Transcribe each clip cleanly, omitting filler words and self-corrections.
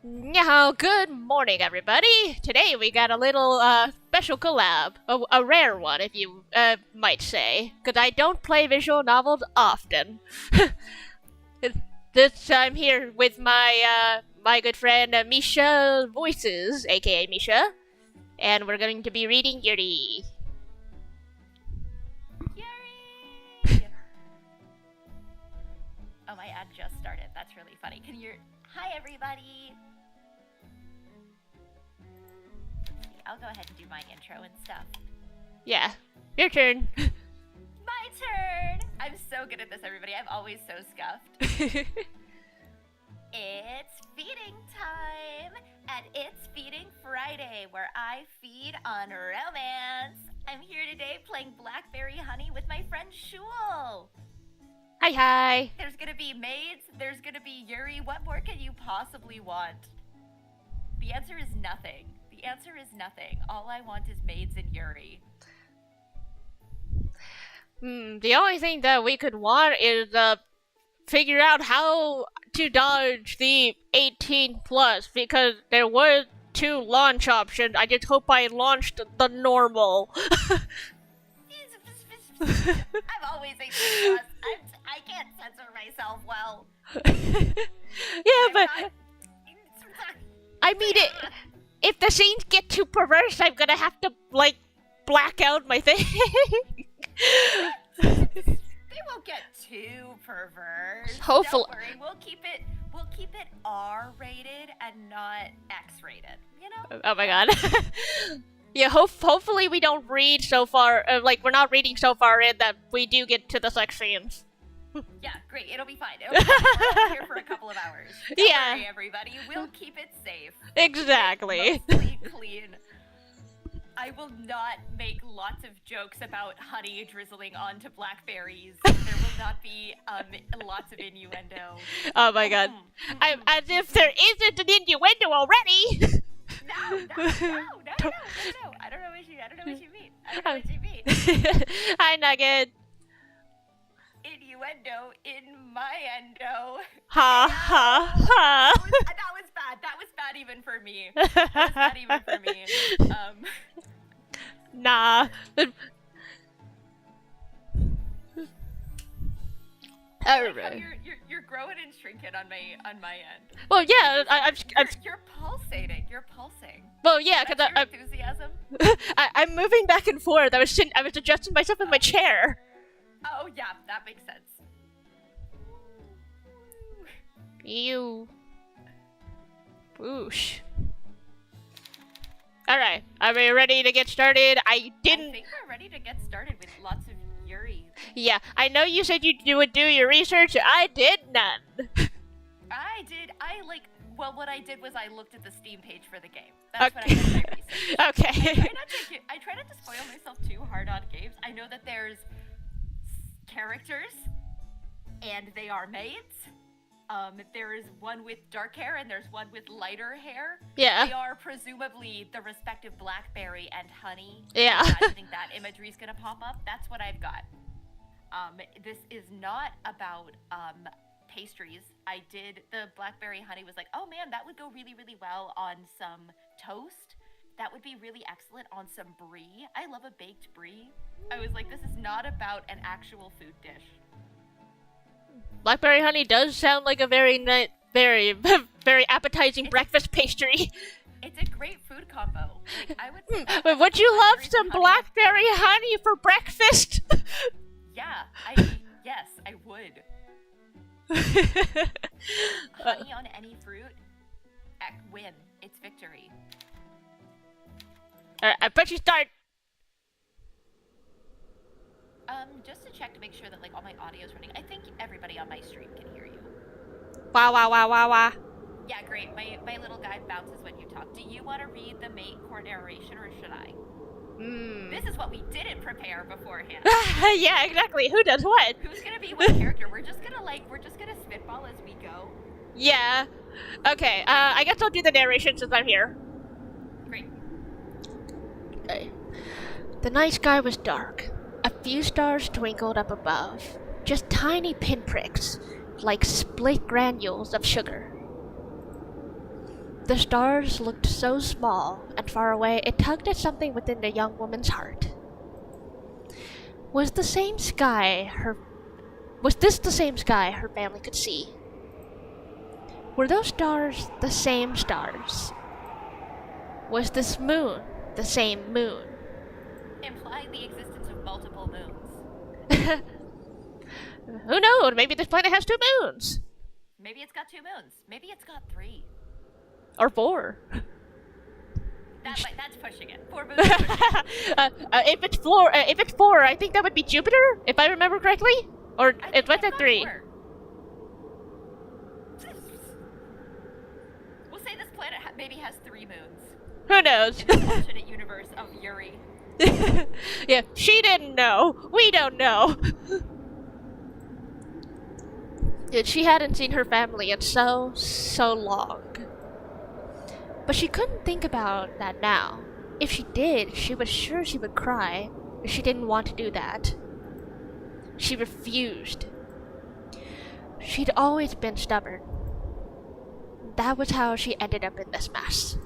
Nyahao, good morning, everybody. Today we got a little special collab, a rare one, if you might say, because I don't play visual novels often. This I'm here with my my good friend Misha Voices, aka Misha, and we're going to be reading Yuri. Yuri! Oh, my ad just started. That's really funny. Can you? Hi, everybody. I'll go ahead and do my intro and stuff. Yeah, your turn. My turn! I'm so good at this, everybody. I'm always so scuffed. It's feeding time! And it's Feeding Friday, where I feed on romance. I'm here today playing Blackberry Honey with my friend Shul. Hi, hi. There's gonna be maids, there's gonna be Yuri. What more can you possibly want? The answer is nothing. The answer is nothing. All I want is maids and Yuri. The only thing that we could want is figure out how to dodge the 18 plus, because there were 2 launch options. I just hope I launched the normal. I'm always 18 plus. I can't censor myself well. Yeah, but I mean, if the scenes get too perverse, I'm gonna have to like black out my thing. They won't get too perverse. Hopefully. Don't worry, we'll keep it R-rated and not X-rated. You know? Oh my god. Yeah, hopefully we don't read so far. Like we're not reading so far in that we do get to the sex scenes. Yeah, great. It'll be fine. We'll be here for a couple of hours. Don't worry, everybody. We'll keep it safe. Exactly. Mostly clean. I will not make lots of jokes about honey drizzling onto blackberries. There will not be lots of innuendo. Oh my god. As if there isn't an innuendo already. No. I don't know what you mean. Hi, Nugget. Innuendo in my endo. Ha ha ha. That was bad. That was bad even for me. Nah. Alright. You're growing and shrinking on my end. Well, yeah, You're pulsating. You're pulsing. Well, yeah, because enthusiasm. I'm moving back and forth. I was adjusting myself in my chair. Oh yeah, that makes sense. You. Whoosh. Alright, are we ready to get started? I think we're ready to get started with lots of Yuri. Yeah, I know you said you would do your research. I did none. Well, what I did was I looked at the Steam page for the game. That's Okay. what I did my research. Okay. I try not to spoil myself too hard on games. I know that there's characters, and they are maids. There is one with dark hair, and there's one with lighter hair. Yeah. They are presumably the respective Blackberry and Honey. Yeah. I'm imagining that imagery is gonna pop up. That's what I've got. This is not about pastries. The Blackberry Honey was like, oh man, that would go really, really well on some toast. That would be really excellent on some brie. I love a baked brie. I was like, this is not about an actual food dish. Blackberry honey does sound like a very very appetizing breakfast pastry. It's a great food combo. Like, I would. But would you love some blackberry honey for breakfast? Yeah, yes, I would. Honey on any fruit, win. It's victory. Alright, I bet you start. Just to check to make sure that like all my audio is running. I think everybody on my stream can hear you. Wow. Yeah, great. My little guy bounces when you talk. Do you want to read the main core narration or should I? This is what we didn't prepare beforehand. Yeah, exactly. Who does what? Who's gonna be what character? We're just gonna spitball as we go. Yeah. Okay. I guess I'll do the narration since I'm here. Great. Okay. The night sky was dark. A few stars twinkled up above, just tiny pinpricks, like split granules of sugar. The stars looked so small and far away, it tugged at something within the young woman's heart. Was this the same sky her family could see? Were those stars the same stars? Was this moon the same moon? Implying the existence of multiple moons. Who knows? Maybe this planet has 2 moons. Maybe it's got 2 moons. Maybe it's got 3. Or 4. That's pushing it. 4 moons. Is pushing it. If it's 4, I think that would be Jupiter, if I remember correctly. Or it's what's at 3? 4. We'll say this planet maybe has 3 moons. Who knows? In the alternate universe of Yuri. Yeah, she didn't know. We don't know. She hadn't seen her family in so long. But she couldn't think about that now. If she did, she was sure she would cry. She didn't want to do that. She refused. She'd always been stubborn. That was how she ended up in this mess.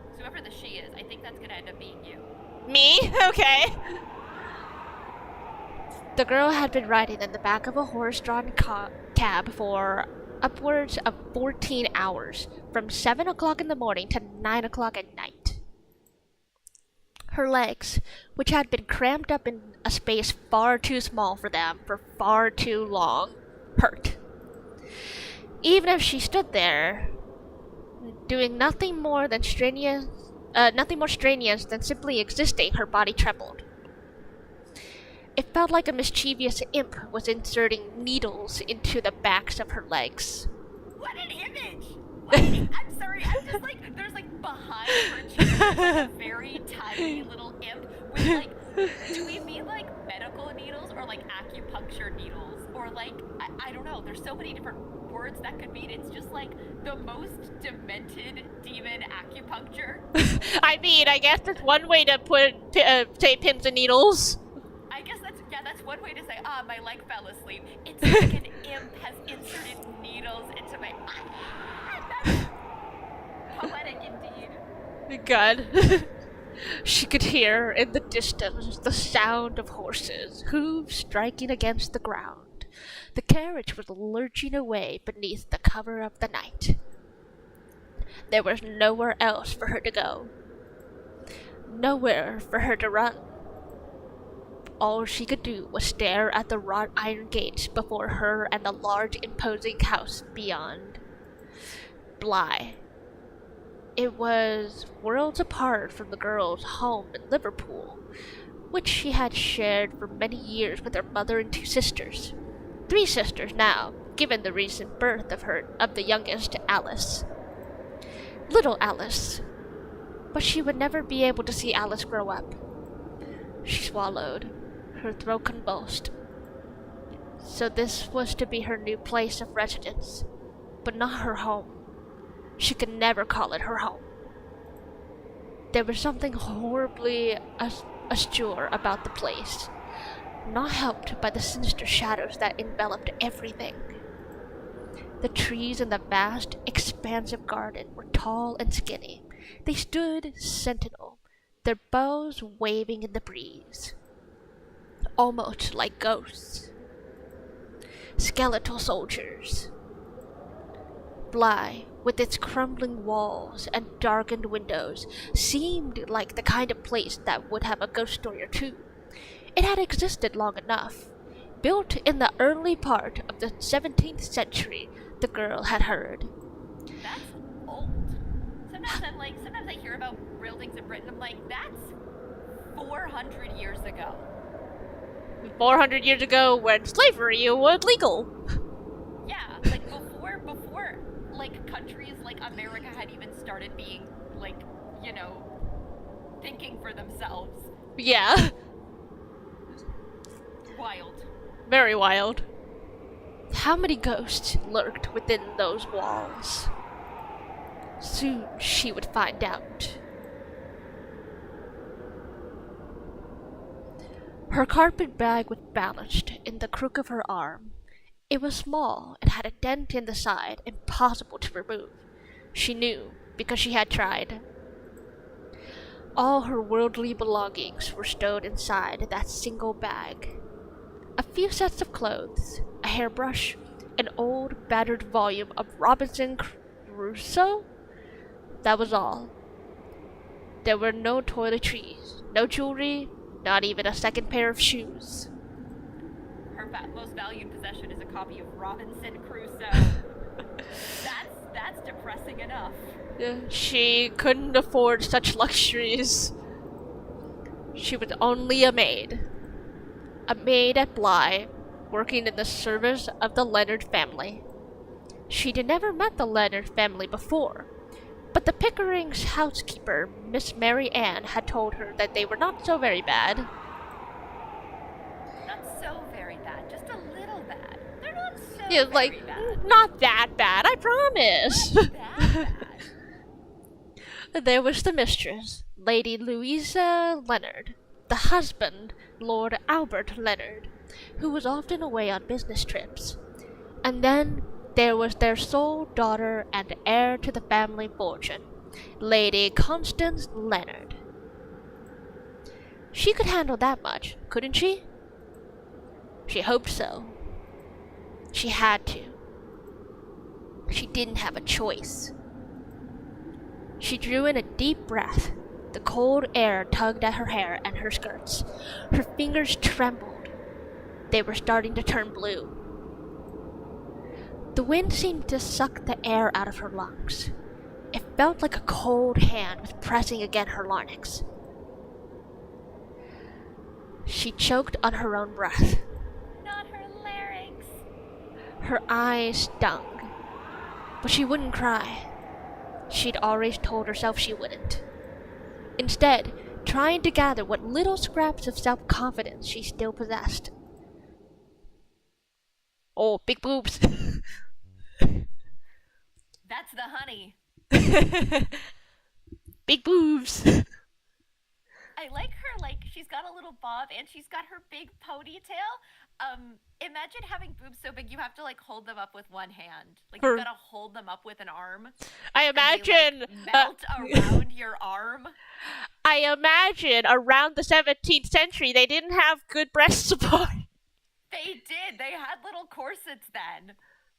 So whoever the she is, I think that's gonna end up being you. Me? Okay. The girl had been riding in the back of a horse-drawn cab for upwards of 14 hours, from 7 o'clock in the morning to 9 o'clock at night. Her legs, which had been cramped up in a space far too small for them for far too long, hurt. Even if she stood there, doing nothing more strenuous than simply existing, her body trembled. It felt like a mischievous imp was inserting needles into the backs of her legs. What an image! I'm sorry, I'm just like, there's like behind her chair, like a very tiny little imp with like, do we mean like medical needles or like acupuncture needles? Or like, I don't know, there's so many different words that could mean. It's just like the most demented demon acupuncture. I mean, I guess that's one way to say pins and needles. I guess that's one way to say, my leg fell asleep. It's like an imp has inserted needles into my... That's poetic indeed. God. She could hear in the distance the sound of horses, hooves striking against the ground. The carriage was lurching away beneath the cover of the night. There was nowhere else for her to go. Nowhere for her to run. All she could do was stare at the wrought iron gates before her and the large imposing house beyond. Bly. It was worlds apart from the girl's home in Liverpool, which she had shared for many years with her mother and 2 sisters. 3 sisters now, given the recent birth of the youngest, Alice. Little Alice. But she would never be able to see Alice grow up. She swallowed. Her throat convulsed. So this was to be her new place of residence, but not her home. She could never call it her home. There was something horribly austere about the place, not helped by the sinister shadows that enveloped everything. The trees in the vast, expansive garden were tall and skinny. They stood sentinel, their boughs waving in the breeze. Almost like ghosts. Skeletal soldiers. Bly, with its crumbling walls and darkened windows, seemed like the kind of place that would have a ghost story or 2. It had existed long enough. Built in the early part of the 17th century, the girl had heard. That's old. Sometimes I hear about buildings in Britain, I'm like, that's 400 years ago. 400 years ago when slavery was legal. Yeah, like before like countries like America had even started being like, you know, thinking for themselves. Yeah. Wild. Very wild. How many ghosts lurked within those walls? Soon she would find out. Her carpet bag was balanced in the crook of her arm. It was small and had a dent in the side, impossible to remove. She knew, because she had tried. All her worldly belongings were stowed inside that single bag. A few sets of clothes, a hairbrush, an old, battered volume of Robinson Crusoe? That was all. There were no toiletries, no jewelry, not even a second pair of shoes. Her most valued possession is a copy of Robinson Crusoe. That's depressing enough. She couldn't afford such luxuries. She was only a maid. A maid at Bly, working in the service of the Leonard family. She'd never met the Leonard family before, but the Pickering's housekeeper, Miss Mary Ann, had told her that they were not so very bad. Not so very bad, just a little bad. They're not so Yeah, very bad. Not that bad, I promise. Not that bad. There was the mistress, Lady Louisa Leonard, the husband, Lord Albert Leonard, who was often away on business trips. And then there was their sole daughter and heir to the family fortune, Lady Constance Leonard. She could handle that much, couldn't she? She hoped so. She had to. She didn't have a choice. She drew in a deep breath. The cold air tugged at her hair and her skirts. Her fingers trembled. They were starting to turn blue. The wind seemed to suck the air out of her lungs. It felt like a cold hand was pressing against her larynx. She choked on her own breath. Not her larynx. Her eyes stung. But she wouldn't cry. She'd always told herself she wouldn't. Instead, trying to gather what little scraps of self-confidence she still possessed. Oh, big boobs. That's the honey. Big boobs. I like her, like, she's got a little bob and she's got her big ponytail. Imagine having boobs so big you have to, like, hold them up with one hand. Like, you gotta hold them up with an arm. I imagine... They, like, melt around your arm. I imagine around the 17th century they didn't have good breast support. They did. They had little corsets then.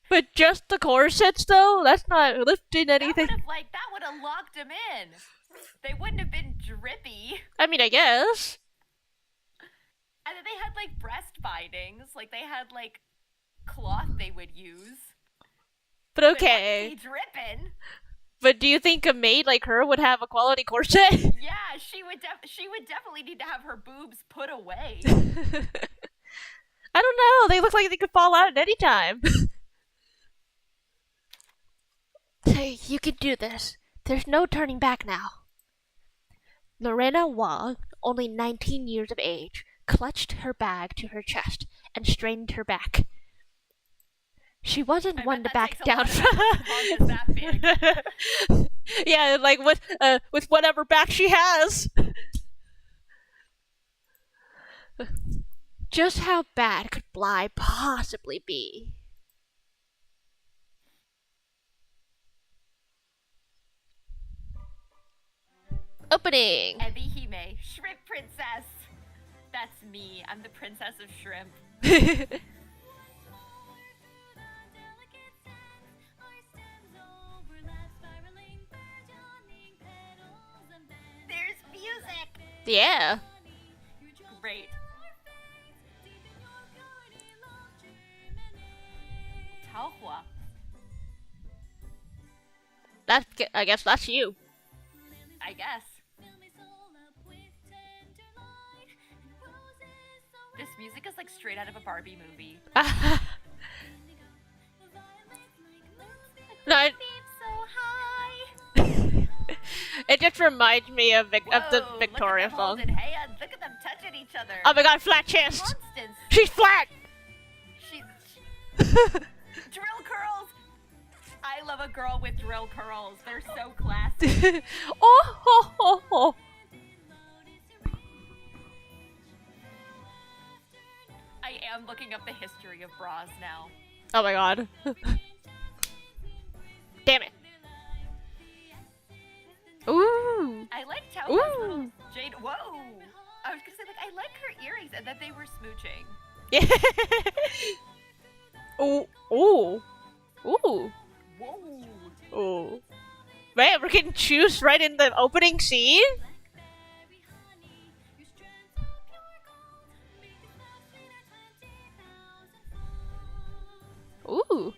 But just the corsets, though? That's not lifting anything. That would have locked them in. They wouldn't have been drippy. I mean, I guess. And then they had, like, breast bindings. Like, they had, like, cloth they would use. But okay. But it wouldn't be dripping. But do you think a maid like her would have a quality corset? Yeah, she would definitely need to have her boobs put away. I don't know. They look like they could fall out at any time. Hey, you can do this. There's no turning back now. Lorena Wang, only 19 years of age, clutched her bag to her chest and strained her back. She wasn't one to back down from. That big. Yeah, like with whatever back she has. Just how bad could Bly possibly be? Opening! Ebihime, Shrimp Princess! That's me. I'm the princess of shrimp. There's music! Yeah. Great. Taohua. I guess that's you. I guess. This music is like straight out of a Barbie movie. No, it just reminds me of the Victoria look at them song. holding hands. Look at them touching each other. Oh my god, flat chest! Constance. She's flat! Drill curls! I love a girl with drill curls. They're so classy. Oh, ho, ho, ho. I am looking up the history of bras now. Oh my god. Damn it. Ooh. I liked how Ooh. Jade. Whoa! I was gonna say, like, I like her earrings and that they were smooching. Yeah. Ooh. Ooh. Ooh. Whoa! Ooh. Man, we can choose right in the opening scene? Ooh.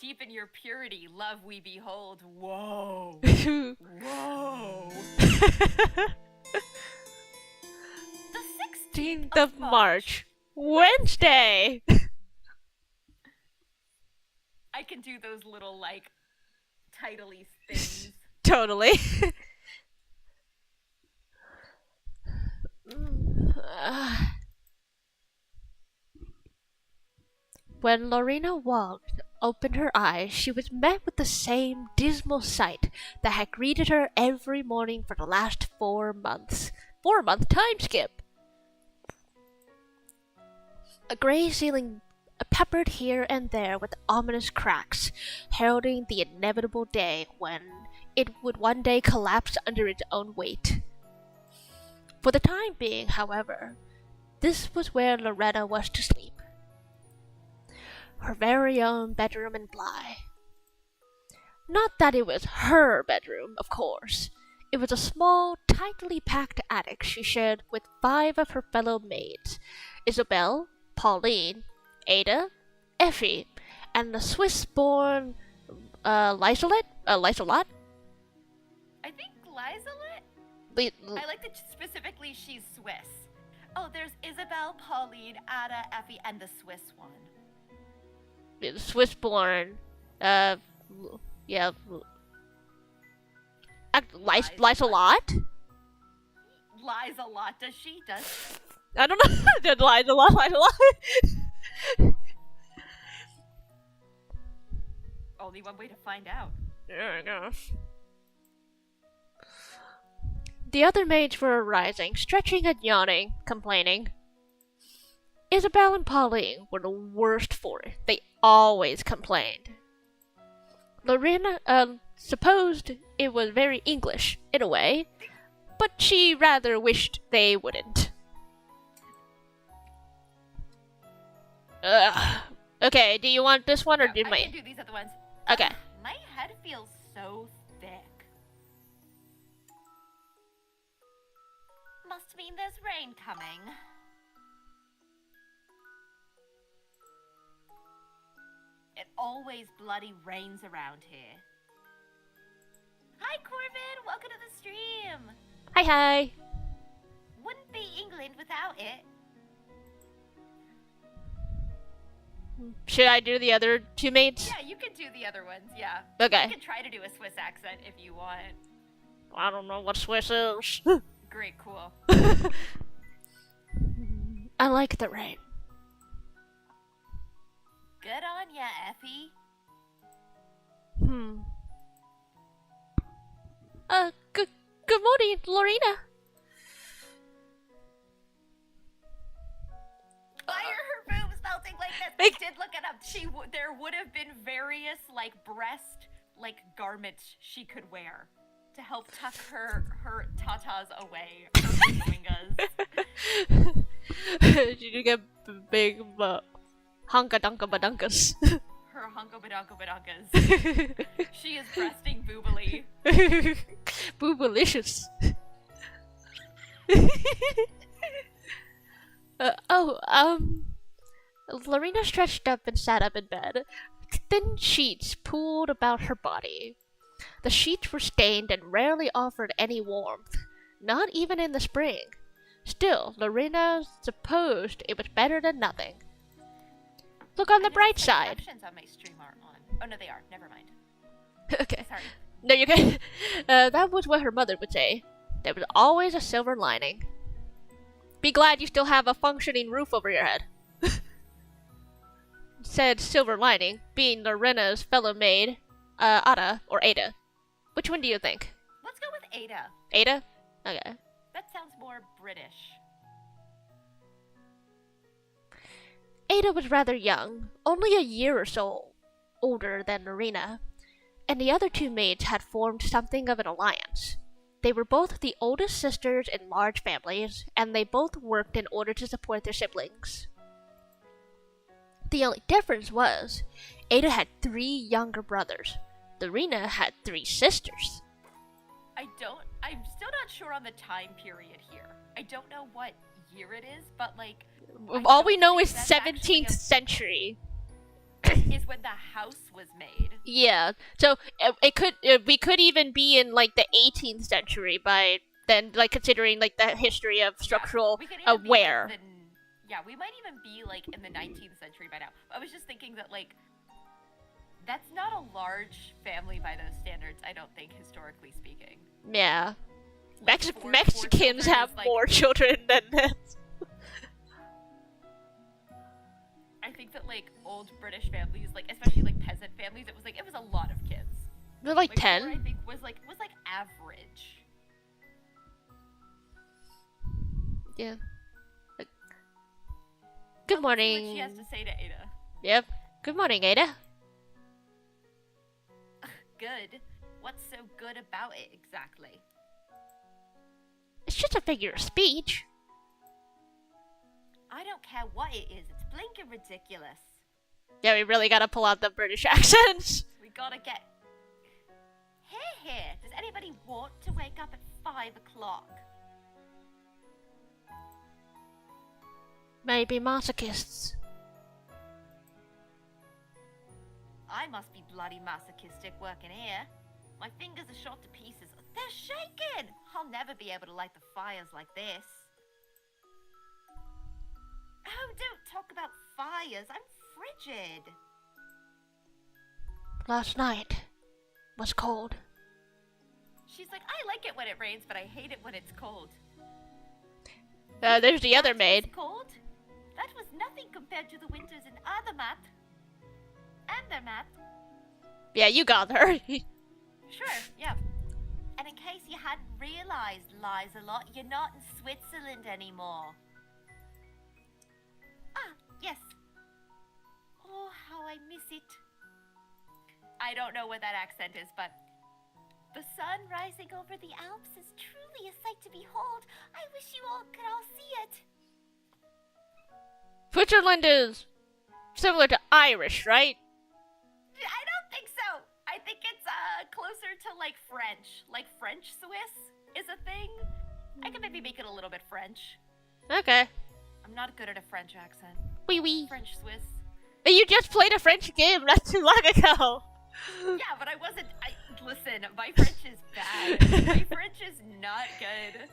Deep in your purity, love we behold. Whoa! Whoa! The 16th of March. Wednesday. I can do those little, like, title-y things. Totally. When Lorena walked, opened her eyes, she was met with the same dismal sight that had greeted her every morning for the last 4 months. 4-month time skip. A gray ceiling peppered here and there with ominous cracks, heralding the inevitable day when it would one day collapse under its own weight. For the time being, however, this was where Loretta was to sleep. Her very own bedroom in Bly. Not that it was her bedroom, of course. It was a small, tightly packed attic she shared with 5 of her fellow maids, Isabel, Pauline, Ada, Effie, and the Swiss-born Liselot? Liselot? I think Lizelot? I like that specifically she's Swiss. Oh, there's Isabel, Pauline, Ada, Effie, and the Swiss one. Swiss-born, yeah. Liselot? Lies a lot, does she? Does I don't know. That lies a lot. only one way to find out. There we go. The other maids were arising, stretching and yawning, complaining. Isabel and Pauline were the worst for it. They always complained. Lorena supposed it was very English, in a way, but she rather wished they wouldn't. Okay, do you want this one or do I my... can do these other ones. Okay. My head feels so thick. Must mean there's rain coming. It always bloody rains around here. Hi, Corbin! Welcome to the stream! Hi. Wouldn't be England without it. Should I do the other 2 maids? Yeah, you can do the other ones, yeah. Okay. You can try to do a Swiss accent if you want. I don't know what Swiss is. Great, cool. I like the rain. Good on ya, Effie. Good morning, Lorena. Why are her boobs melting like this? I did look it up. There would have been various, like, breast, like, garments she could wear to help tuck her tatas away. Her wingas. She did get big hunka-dunka-badunkas. Her hunko-badonko-badonkas. She is breasting boobily. Boobalicious. Lorena stretched up and sat up in bed. Thin sheets pooled about her body. The sheets were stained and rarely offered any warmth, not even in the spring. Still, Lorena supposed it was better than nothing. Look on the bright side. Captions on my stream aren't on. Oh no, they are. Never mind. Okay. Sorry. No, you can. That was what her mother would say. There was always a silver lining. Be glad you still have a functioning roof over your head. Said silver lining, being Lorena's fellow maid, Ada or Ada. Which one do you think? Let's go with Ada. Ada? Okay. That sounds more British. Ada was rather young, only a year or so older than Marina, and the other two maids had formed something of an alliance. They were both the oldest sisters in large families, and they both worked in order to support their siblings. The only difference was, Ada had 3 younger brothers. Lorena had 3 sisters. I'm still not sure on the time period here. I don't know what year it is, but like... All we know is 17th century. Is when the house was made. Yeah, so we could even be in like the 18th century by then, like considering like the history of structural wear. Yeah, we might even be like in the 19th century by now. I was just thinking that like that's not a large family by those standards, I don't think, historically speaking. Yeah, Like, Mexicans have more children than this. I think that like old British families, like especially like peasant families, it was a lot of kids. They're like 10. 4, I think was like average. Yeah. Good morning. See what she has to say to Ada. Yep. Good morning, Ada. Good. What's so good about it exactly? It's just a figure of speech. I don't care what it is. It's blinking ridiculous. Yeah, we really gotta pull out the British accents. We gotta get... Here. Does anybody want to wake up at 5 o'clock? Maybe masochists. I must be bloody masochistic working here. My fingers are shot to pieces. They're shaking! I'll never be able to light the fires like this. Oh, don't talk about fires. I'm frigid. Last night was cold. She's like, I like it when it rains, but I hate it when it's cold. There's the other That maid. was cold? That was nothing compared to the winters in Othermat. Andermat. Yeah, you got her. Sure, yeah. And in case you hadn't realized, Liza-Lot, you're not in Switzerland anymore. Ah, yes. Oh, how I miss it. I don't know what that accent is, but... The sun rising over the Alps is truly a sight to behold. I wish you all could all see it. Switzerland is similar to Irish, right? I don't think so. I think it's closer to like French. Like French Swiss is a thing. I could maybe make it a little bit French. Okay. I'm not good at a French accent. Oui, oui. French Swiss. You just played a French game not too long ago. Yeah, but I wasn't. Listen, my French is bad. My French is not good.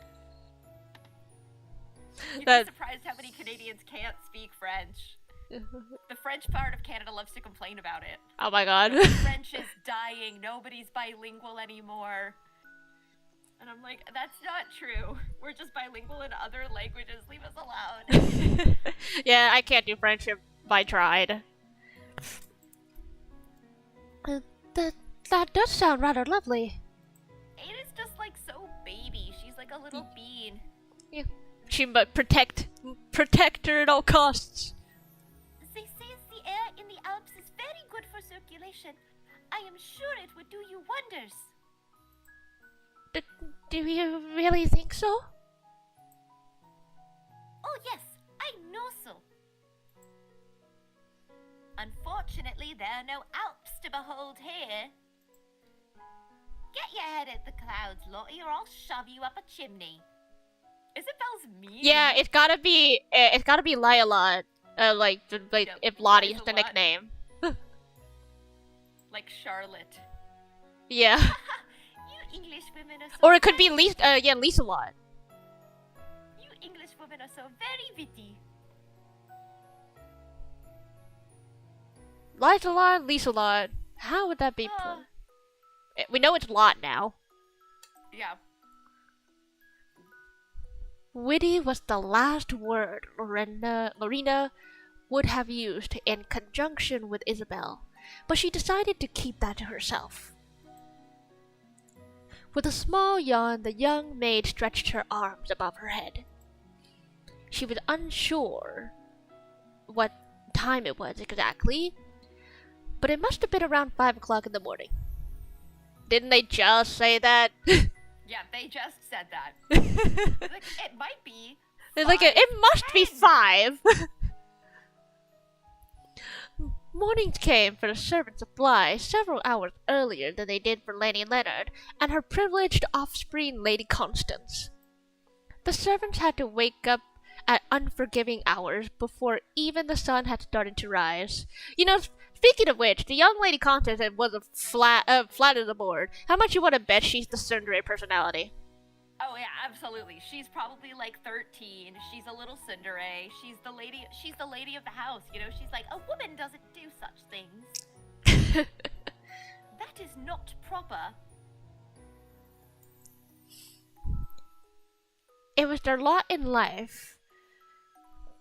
You'd be surprised how many Canadians can't speak French. The French part of Canada loves to complain about it. Oh my god. French is dying. Nobody's bilingual anymore. And I'm like, that's not true. We're just bilingual in other languages. Leave us alone. Yeah, I can't do French if I tried. That does sound rather lovely. Ada's just like so baby. She's like a little bean. Yeah. She must protect her at all costs. They say the air in the Alps is very good for circulation. I am sure it would do you wonders. Do you really think so? Oh yes, I know so. Unfortunately, there are no Alps to behold here. Get your head at the clouds, Lottie, or I'll shove you up a chimney. Isabel's mean. Yeah, it's gotta be Lila. If Lottie's the nickname. Like Charlotte. Yeah. You English women are so Or it could be very... Lisa Lot. You English women are so very witty. Lisa Lot. How would that be put? We know it's Lot now. Yeah. Witty was the last word Lorena would have used in conjunction with Isabel, but she decided to keep that to herself. With a small yawn, the young maid stretched her arms above her head. She was unsure what time it was exactly, but it must have been around 5 o'clock in the morning. Didn't they just say that? Yeah, they just said that. Like, it might be. It's like, it must be 5. Mornings came for the servants of Bly several hours earlier than they did for Lady Leonard and her privileged offspring, Lady Constance. The servants had to wake up at unforgiving hours before even the sun had started to rise. You know, speaking of which, the young Lady Constance was a flat as a board. How much you want to bet she's the tsundere personality? Oh yeah, absolutely. She's probably like 13. She's a little tsundere. She's the lady of the house. You know, she's like, a woman doesn't do such things. That is not proper. It was their lot in life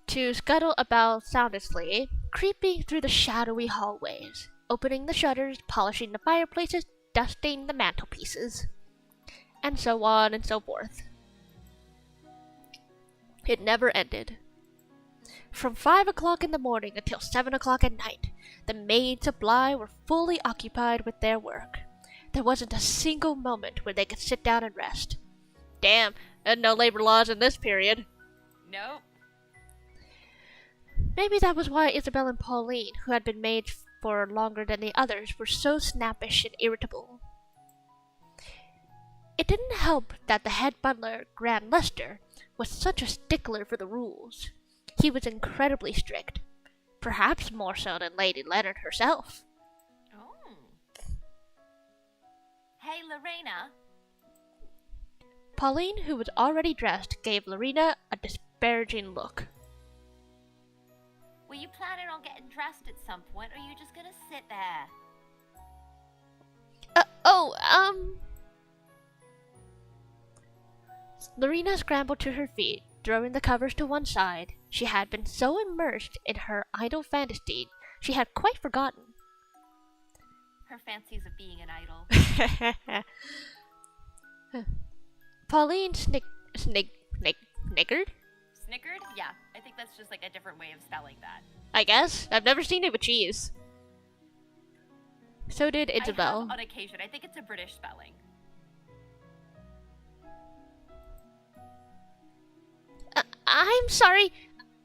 to scuttle about soundlessly, creeping through the shadowy hallways, opening the shutters, polishing the fireplaces, dusting the mantelpieces, and so on and so forth. It never ended. From 5 o'clock in the morning until 7 o'clock at night, the maids of Bly were fully occupied with their work. There wasn't a single moment where they could sit down and rest. Damn, and no labor laws in this period. Nope. Maybe that was why Isabel and Pauline, who had been maids for longer than the others, were so snappish and irritable. It didn't help that the head butler, Grand Lester, was such a stickler for the rules. He was incredibly strict, perhaps more so than Lady Leonard herself. Oh. Hey, Lorena. Pauline, who was already dressed, gave Lorena a disparaging look. Were you planning on getting dressed at some point, or are you just gonna sit there? Lorena scrambled to her feet, throwing the covers to one side. She had been so immersed in her idle fantasy, she had quite forgotten. Her fancies of being an idol. Pauline snickered? Snickered? Yeah, I think that's just like a different way of spelling that. I guess. I've never seen it with cheese. So did Isabel. I have on occasion. I think it's a British spelling. I'm sorry.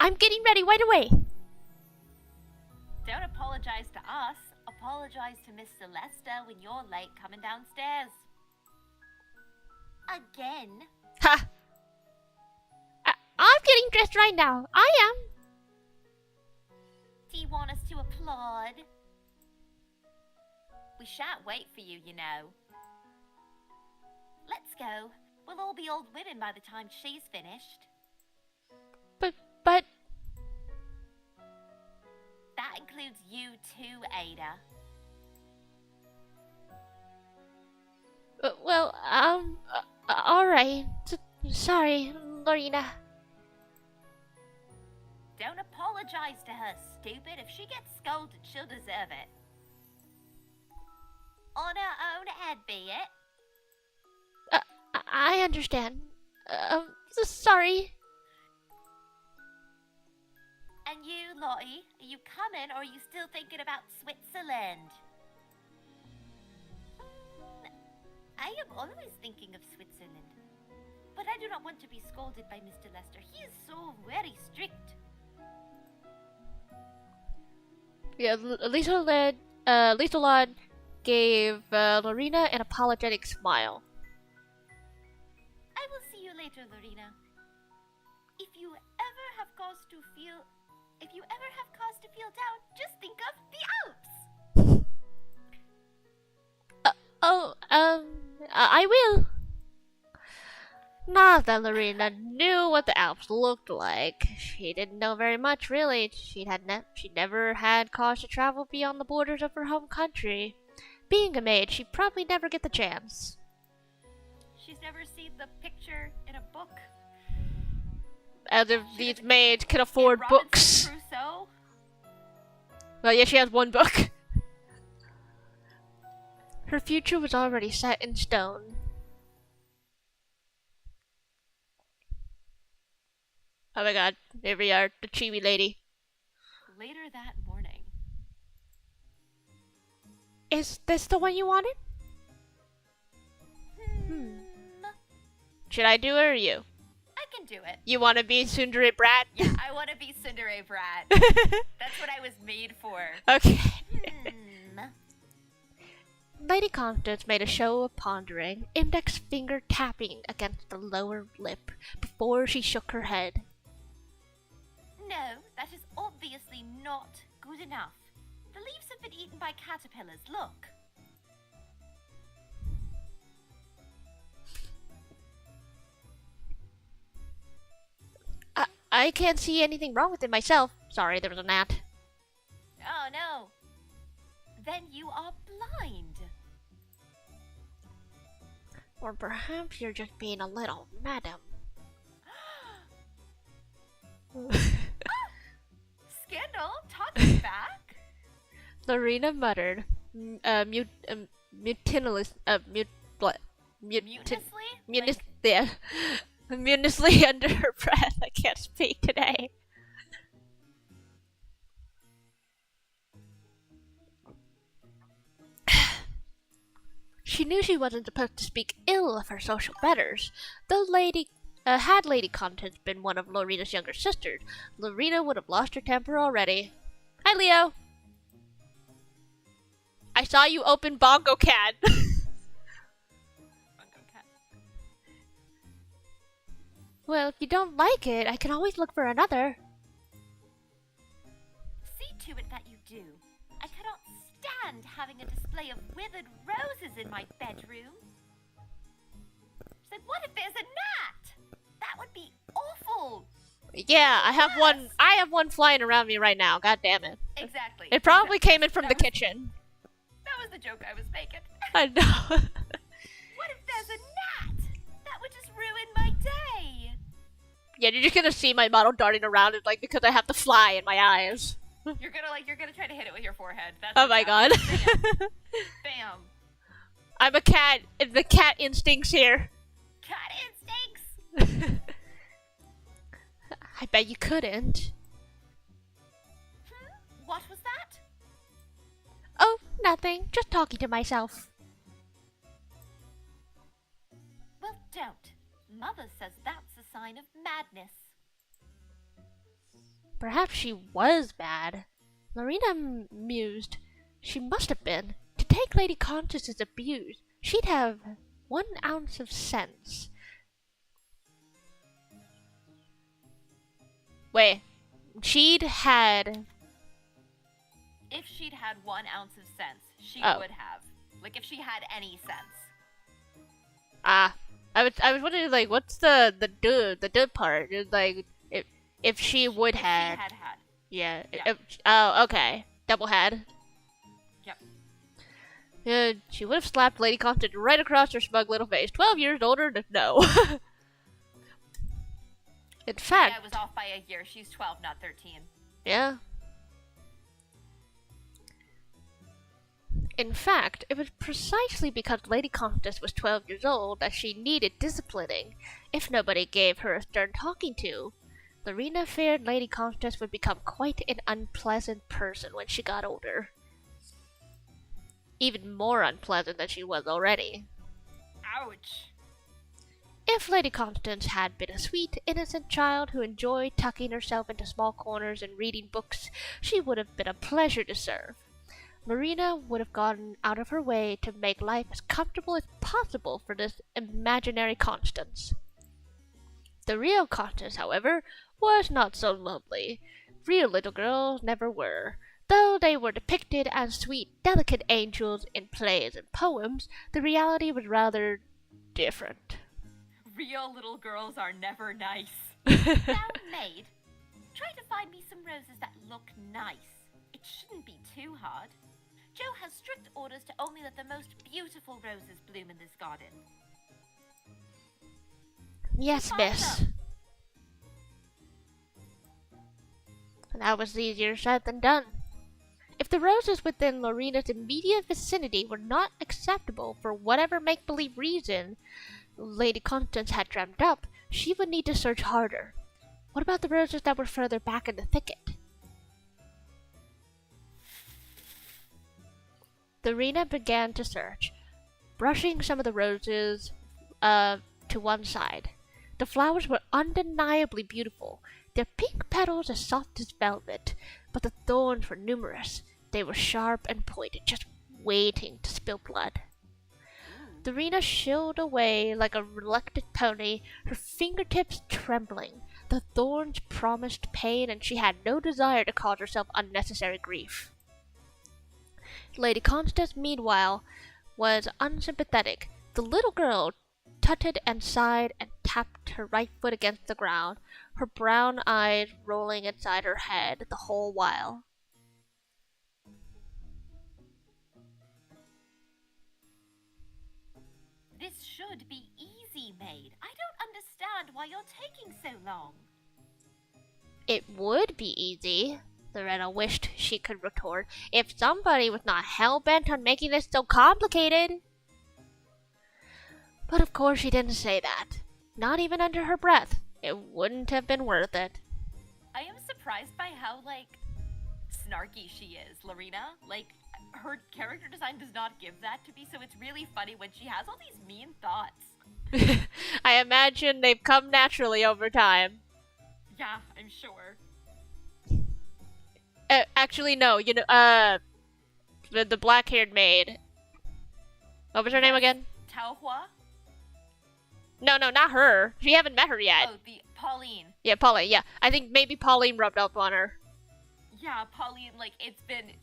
I'm getting ready right away. Don't apologize to us. Apologize to Miss Celesta when you're late coming downstairs. Again? Ha! I'm getting dressed right now. I am. Do you want us to applaud? We shan't wait for you, you know. Let's go. We'll all be old women by the time she's finished. But... That includes you too, Ada. Alright. Sorry, Lorena. Don't apologize to her, stupid. If she gets scolded, she'll deserve it. On her own head, be it. I understand. Sorry. And you, Lottie, are you coming or are you still thinking about Switzerland? I am always thinking of Switzerland. But I do not want to be scolded by Mr. Lester. He is so very strict. Yeah, Lisa Lod gave Lorena an apologetic smile. I will see you later, Lorena. If you ever have cause to feel down, just think of the Alps. I will. Not that Lorena knew what the Alps looked like. She didn't know very much, really. She never had cause to travel beyond the borders of her home country. Being a maid, she'd probably never get the chance. She's never seen the picture in a book. As if these maids could afford books. Crusoe? Well, yeah, she has one book. Her future was already set in stone. Oh my god, here we are, the chibi lady. Later that morning. Is this the one you wanted? Hmm. Should I do it or you? I can do it. You want to be Tsundere Brat? Yeah, I want to be Tsundere Brat. That's what I was made for. Okay. Hmm. Lady Constance made a show of pondering, index finger tapping against the lower lip before she shook her head. No, that is obviously not good enough. The leaves have been eaten by caterpillars. Look. I can't see anything wrong with it myself. Sorry, there was a gnat. Oh no. Then you are blind. Or perhaps you're just being a little madam. Scandal, talking back. Lorena muttered, mutinously, mutinously under her breath. I can't speak today. She knew she wasn't supposed to speak ill of her social betters. Though had Lady Constance been one of Lorena's younger sisters, Lorena would have lost her temper already. Hi, Leo. I saw you open Bongo Cat. Bongo Cat. Well, if you don't like it, I can always look for another. See to it that you do. I cannot stand having a display of withered roses in my bedroom. She's like, what if there's a gnat? That would be awful. Yeah, I have one. I have one flying around me right now. God damn it! Exactly. It probably came in from the kitchen. That was the joke I was making. I know. What if there's a gnat? That would just ruin my day. Yeah, you're just gonna see my model darting around it, like, because I have the fly in my eyes. You're gonna try to hit it with your forehead. That's Oh my god. Bam. Bam. I'm a cat, and the cat instincts here. Cat instincts. I bet you couldn't. What was that? Oh, nothing. Just talking to myself. Well, don't. Mother says that's a sign of madness. Perhaps she was bad. Lorena mused. She must have been. To take Lady Constance's abuse, she'd have 1 ounce of sense. Wait, she'd had... If she'd had 1 ounce of sense, she Oh. would have. Like, if she had any sense. I was wondering, like, what's the duh part? It's like, if she would If have... she had had. Yeah. Yeah. Oh, okay. Double had. Yep. She would have slapped Lady Constance right across her smug little face. 12 years older? No. In fact... I was off by a year. She's 12, not 13. Yeah. In fact, it was precisely because Lady Constance was 12 years old that she needed disciplining, if nobody gave her a stern talking to. Lorena feared Lady Constance would become quite an unpleasant person when she got older. Even more unpleasant than she was already. Ouch. If Lady Constance had been a sweet, innocent child who enjoyed tucking herself into small corners and reading books, she would have been a pleasure to serve. Lorena would have gone out of her way to make life as comfortable as possible for this imaginary Constance. The real Constance, however, was not so lovely. Real little girls never were. Though they were depicted as sweet, delicate angels in plays and poems, the reality was rather different. Real little girls are never nice. Now, maid, try to find me some roses that look nice. It shouldn't be too hard. Joe has strict orders to only let the most beautiful roses bloom in this garden. Yes, miss. That was easier said than done. If the roses within Lorena's immediate vicinity were not acceptable for whatever make-believe reason Lady Constance had dreamt up, she would need to search harder. What about the roses that were further back in the thicket? Lorena began to search, brushing some of the roses to one side. The flowers were undeniably beautiful, their pink petals as soft as velvet, but the thorns were numerous. They were sharp and pointed, just waiting to spill blood. Lorena shilled away like a reluctant pony, her fingertips trembling. The thorns promised pain, and she had no desire to cause herself unnecessary grief. Lady Constance, meanwhile, was unsympathetic. The little girl tutted and sighed and tapped her right foot against the ground, her brown eyes rolling inside her head the whole while. This should be easy, maid. I don't understand why you're taking so long. It would be easy, Lorena wished she could retort, if somebody was not hell-bent on making this so complicated. But of course she didn't say that. Not even under her breath. It wouldn't have been worth it. I am surprised by how, snarky she is, Lorena. Her character design does not give that to me, so it's really funny when she has all these mean thoughts. I imagine they've come naturally over time. Yeah, I'm sure. Actually, no. The black-haired maid. What was her name again? Taohua? No, not her. We haven't met her yet. Oh, the Pauline. Yeah, Pauline. Yeah, I think maybe Pauline rubbed up on her. Yeah, Pauline. It's been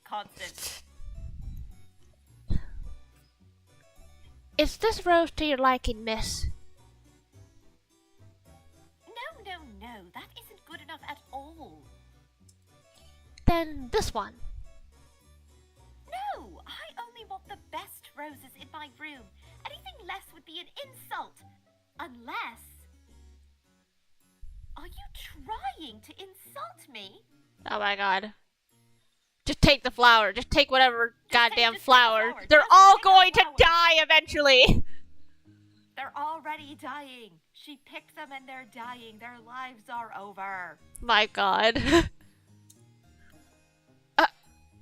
constant. Is this rose to your liking, miss? No. That isn't good enough at all. Then this one. No, I only want the best roses in my room. Anything less would be an insult. Unless... Are you trying to insult me? Oh my god. Just take the flower. Just take whatever goddamn flower. Flower. They're Just all take going the to die eventually. They're already dying. She picked them and they're dying. Their lives are over. My god.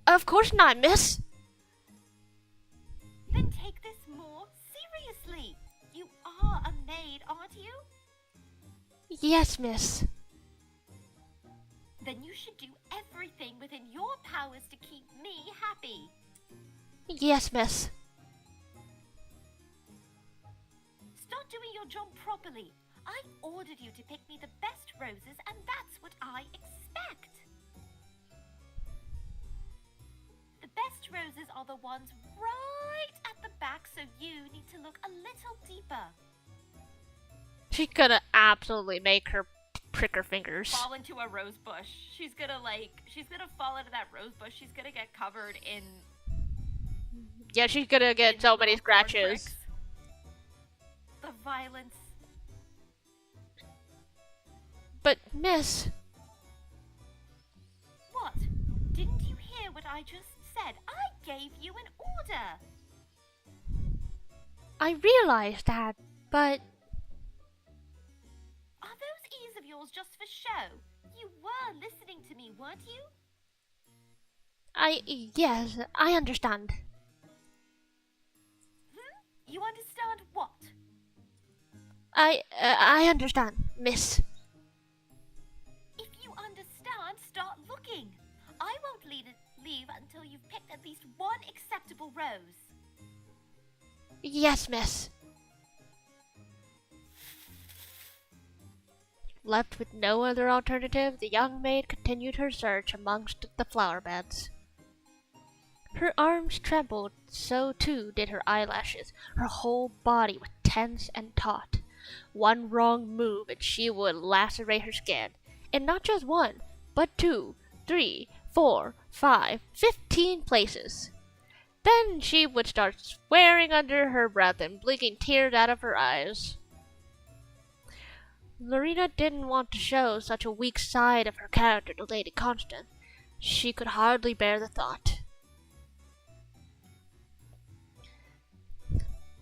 Of course not, miss. Then take this more seriously. You are a maid, aren't you? Yes, miss. Then you should do everything within your powers to keep me happy. Yes, miss. Start doing your job properly. I ordered you to pick me the best roses, and that's what I expect. The best roses are the ones right at the back, so you need to look a little deeper. She's gonna absolutely make her prick her fingers. Fall into a rose bush. She's gonna fall into that rose bush. She's gonna get covered in... Yeah, she's gonna get so many scratches. The violence. But, miss... What? Didn't you hear what I just said? I gave you an order. I realize that, but... Are those ears of yours just for show? You were listening to me, weren't you? Yes, I understand. You understand what? I understand, miss. If you understand, start looking. I won't leave until you've picked at least one acceptable rose. Yes, miss. Left with no other alternative, the young maid continued her search amongst the flower beds. Her arms trembled, so too did her eyelashes. Her whole body was tense and taut. One wrong move and she would lacerate her skin. And not just one, but 2, 3, 4, 5, 15 places. Then she would start swearing under her breath and blinking tears out of her eyes. Lorena didn't want to show such a weak side of her character to Lady Constance. She could hardly bear the thought.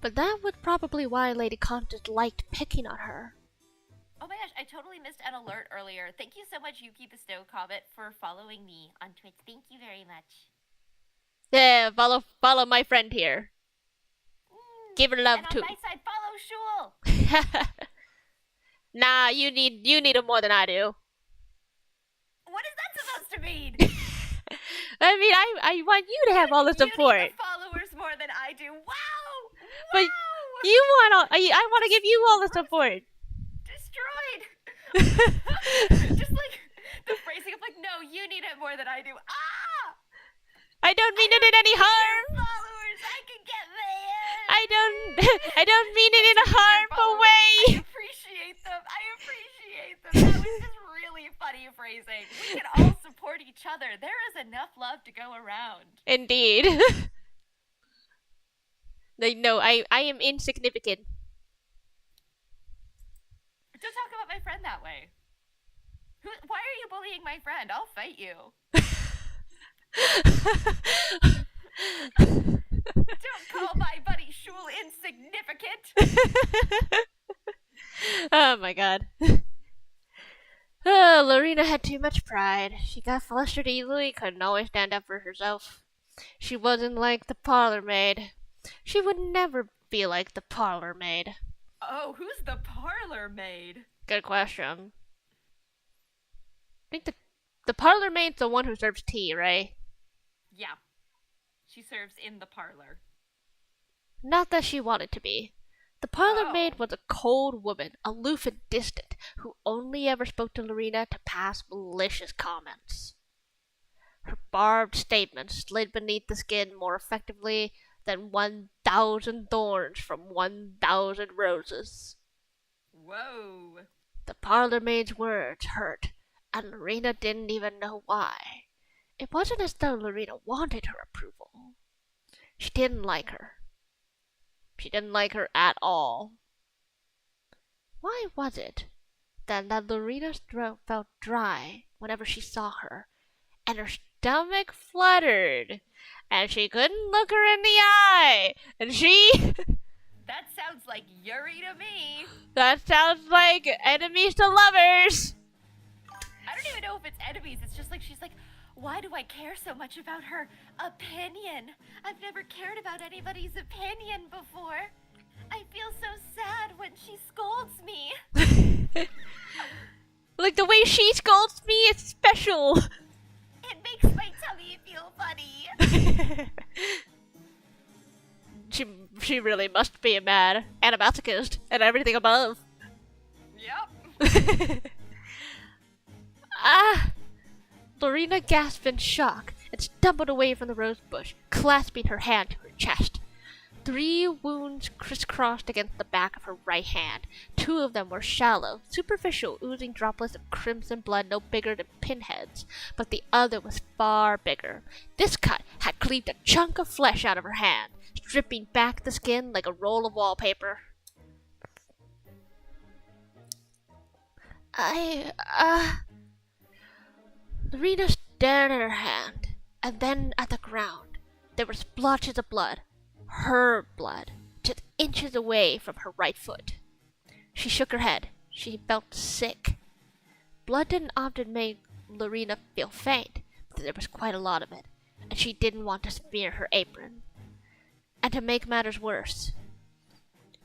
But that was probably why Lady Constance liked picking on her. Oh my gosh, I totally missed an alert earlier. Thank you so much, Yuki the Snow Comet, for following me on Twitch. Thank you very much. Yeah, follow my friend here. Give her love And on too. my side, follow Shul. Nah, you need it more than I do. What is that supposed to mean? I mean, I want you to have all the support. You need the followers more than I do. Wow! But Wow! you want all, I want to give you all the support. Destroyed. Just like the phrasing of like, no, you need it more than I do. Ah! I don't mean it in any harm. Followers, I can get mad. I don't mean it in a harmful way. I appreciate them. That was just really funny phrasing. We can all support each other. There is enough love to go around. Indeed. No, I am insignificant. Don't talk about my friend that way. Why are you bullying my friend? I'll fight you. Don't call my buddy Shul insignificant. Oh my god. Oh, Lorena had too much pride. She got flustered easily, couldn't always stand up for herself. She wasn't like the parlor maid. She would never be like the parlor maid. Oh, who's the parlor maid? Good question. I think the parlor maid's the one who serves tea, right? Yeah. She serves in the parlor. Not that she wanted to be. The parlor maid was a cold woman, aloof and distant, who only ever spoke to Lorena to pass malicious comments. Her barbed statements slid beneath the skin more effectively than 1,000 thorns from 1,000 roses. Whoa. The parlor maid's words hurt, and Lorena didn't even know why. It wasn't as though Lorena wanted her approval. She didn't like her. She didn't like her at all. Why was it then that Lorena's throat felt dry whenever she saw her, and her stomach fluttered, and she couldn't look her in the eye, and she... That sounds like Yuri to me. That sounds like enemies to lovers. I don't even know if it's enemies. It's just like she's like, why do I care so much about her opinion? I've never cared about anybody's opinion before. I feel so sad when she scolds me. Like the way she scolds me is special. It makes my tummy feel funny. She really must be mad and a masochist and everything above. Yep. Lorena gasped in shock and stumbled away from the rose bush, clasping her hand to her chest. 3 wounds crisscrossed against the back of her right hand. 2 of them were shallow, superficial, oozing droplets of crimson blood no bigger than pinheads, but the other was far bigger. This cut had cleaved a chunk of flesh out of her hand, stripping back the skin like a roll of wallpaper. Lorena stared at her hand, and then at the ground. There were splotches of blood, her blood, just inches away from her right foot. She shook her head. She felt sick. Blood didn't often make Lorena feel faint, but there was quite a lot of it, and she didn't want to smear her apron. And to make matters worse,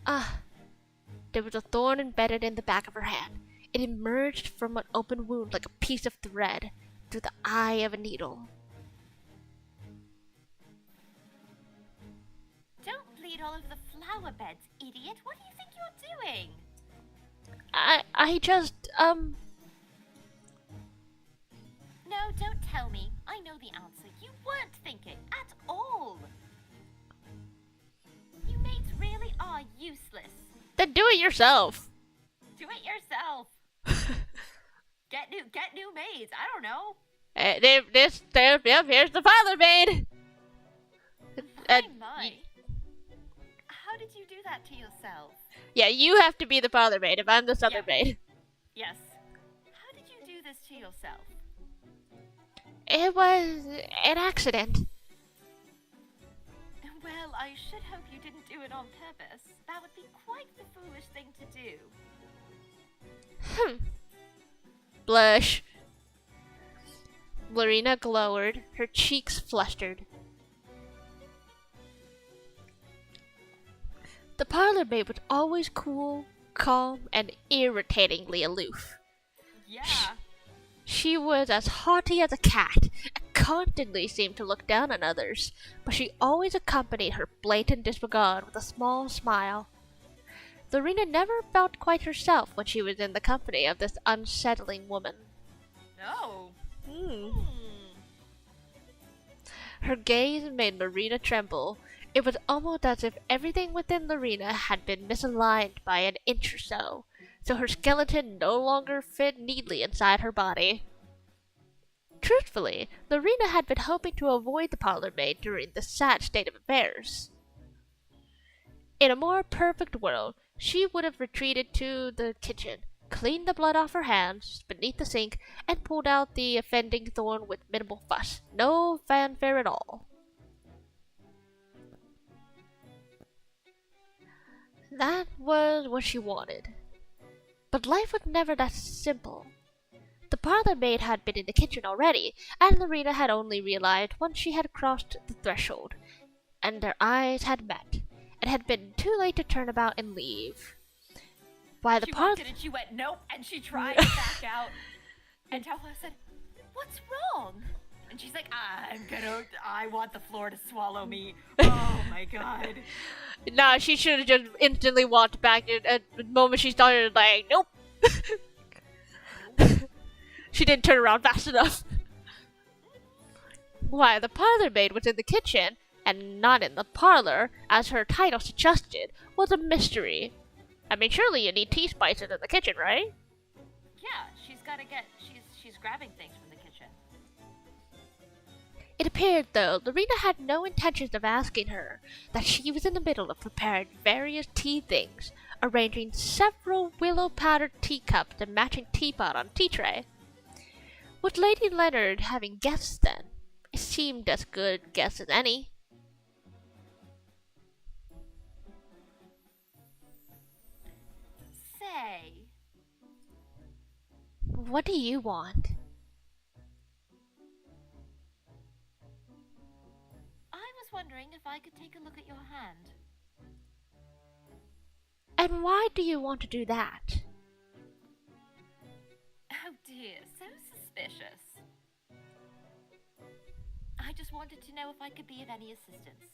there was a thorn embedded in the back of her hand. It emerged from an open wound like a piece of thread through the eye of a needle. Don't bleed all over the flower beds, idiot. What do you think you're doing? I just, No, don't tell me. I know the answer. You weren't thinking at all. You mates really are useless. Then do it yourself. Do it yourself. Get new maids. I don't know. Here's the father maid. My. How did you do that to yourself? Yeah, you have to be the father maid if I'm the southern maid. Yes. How did you do this to yourself? It was an accident. Well, I should hope you didn't do it on purpose. That would be quite the foolish thing to do. Blush. Lorena glowered, her cheeks flustered. The parlor maid was always cool, calm, and irritatingly aloof. Yeah. She was as haughty as a cat, and constantly seemed to look down on others, but she always accompanied her blatant disregard with a small smile. Lorena never felt quite herself when she was in the company of this unsettling woman. No. Her gaze made Lorena tremble. It was almost as if everything within Lorena had been misaligned by an inch or so her skeleton no longer fit neatly inside her body. Truthfully, Lorena had been hoping to avoid the parlor maid during this sad state of affairs. In a more perfect world, she would have retreated to the kitchen, cleaned the blood off her hands beneath the sink, and pulled out the offending thorn with minimal fuss. No fanfare at all. That was what she wanted. But life was never that simple. The parlor maid had been in the kitchen already, and Lorena had only realized once she had crossed the threshold, and their eyes had met. It had been too late to turn about and leave. Why the She walked in and she went, nope, and she tried to back out. And Nyahao said, what's wrong? And she's like, I want the floor to swallow me. Oh my god. Nah, she should have just instantly walked back at the moment she started, like, nope. She didn't turn around fast enough. Why, the parlor maid was in the kitchen, and not in the parlor, as her title suggested, was a mystery. I mean, surely you need tea spices in the kitchen, right? Yeah, she's grabbing things from the kitchen. It appeared, though, Lorena had no intentions of asking her, that she was in the middle of preparing various tea things, arranging several willow-powdered teacups and matching teapot on tea tray. With Lady Leonard having guests then, it seemed as good guess as any. Say, What do you want? I was wondering if I could take a look at your hand. And why do you want to do that? Oh dear, so suspicious. I just wanted to know if I could be of any assistance.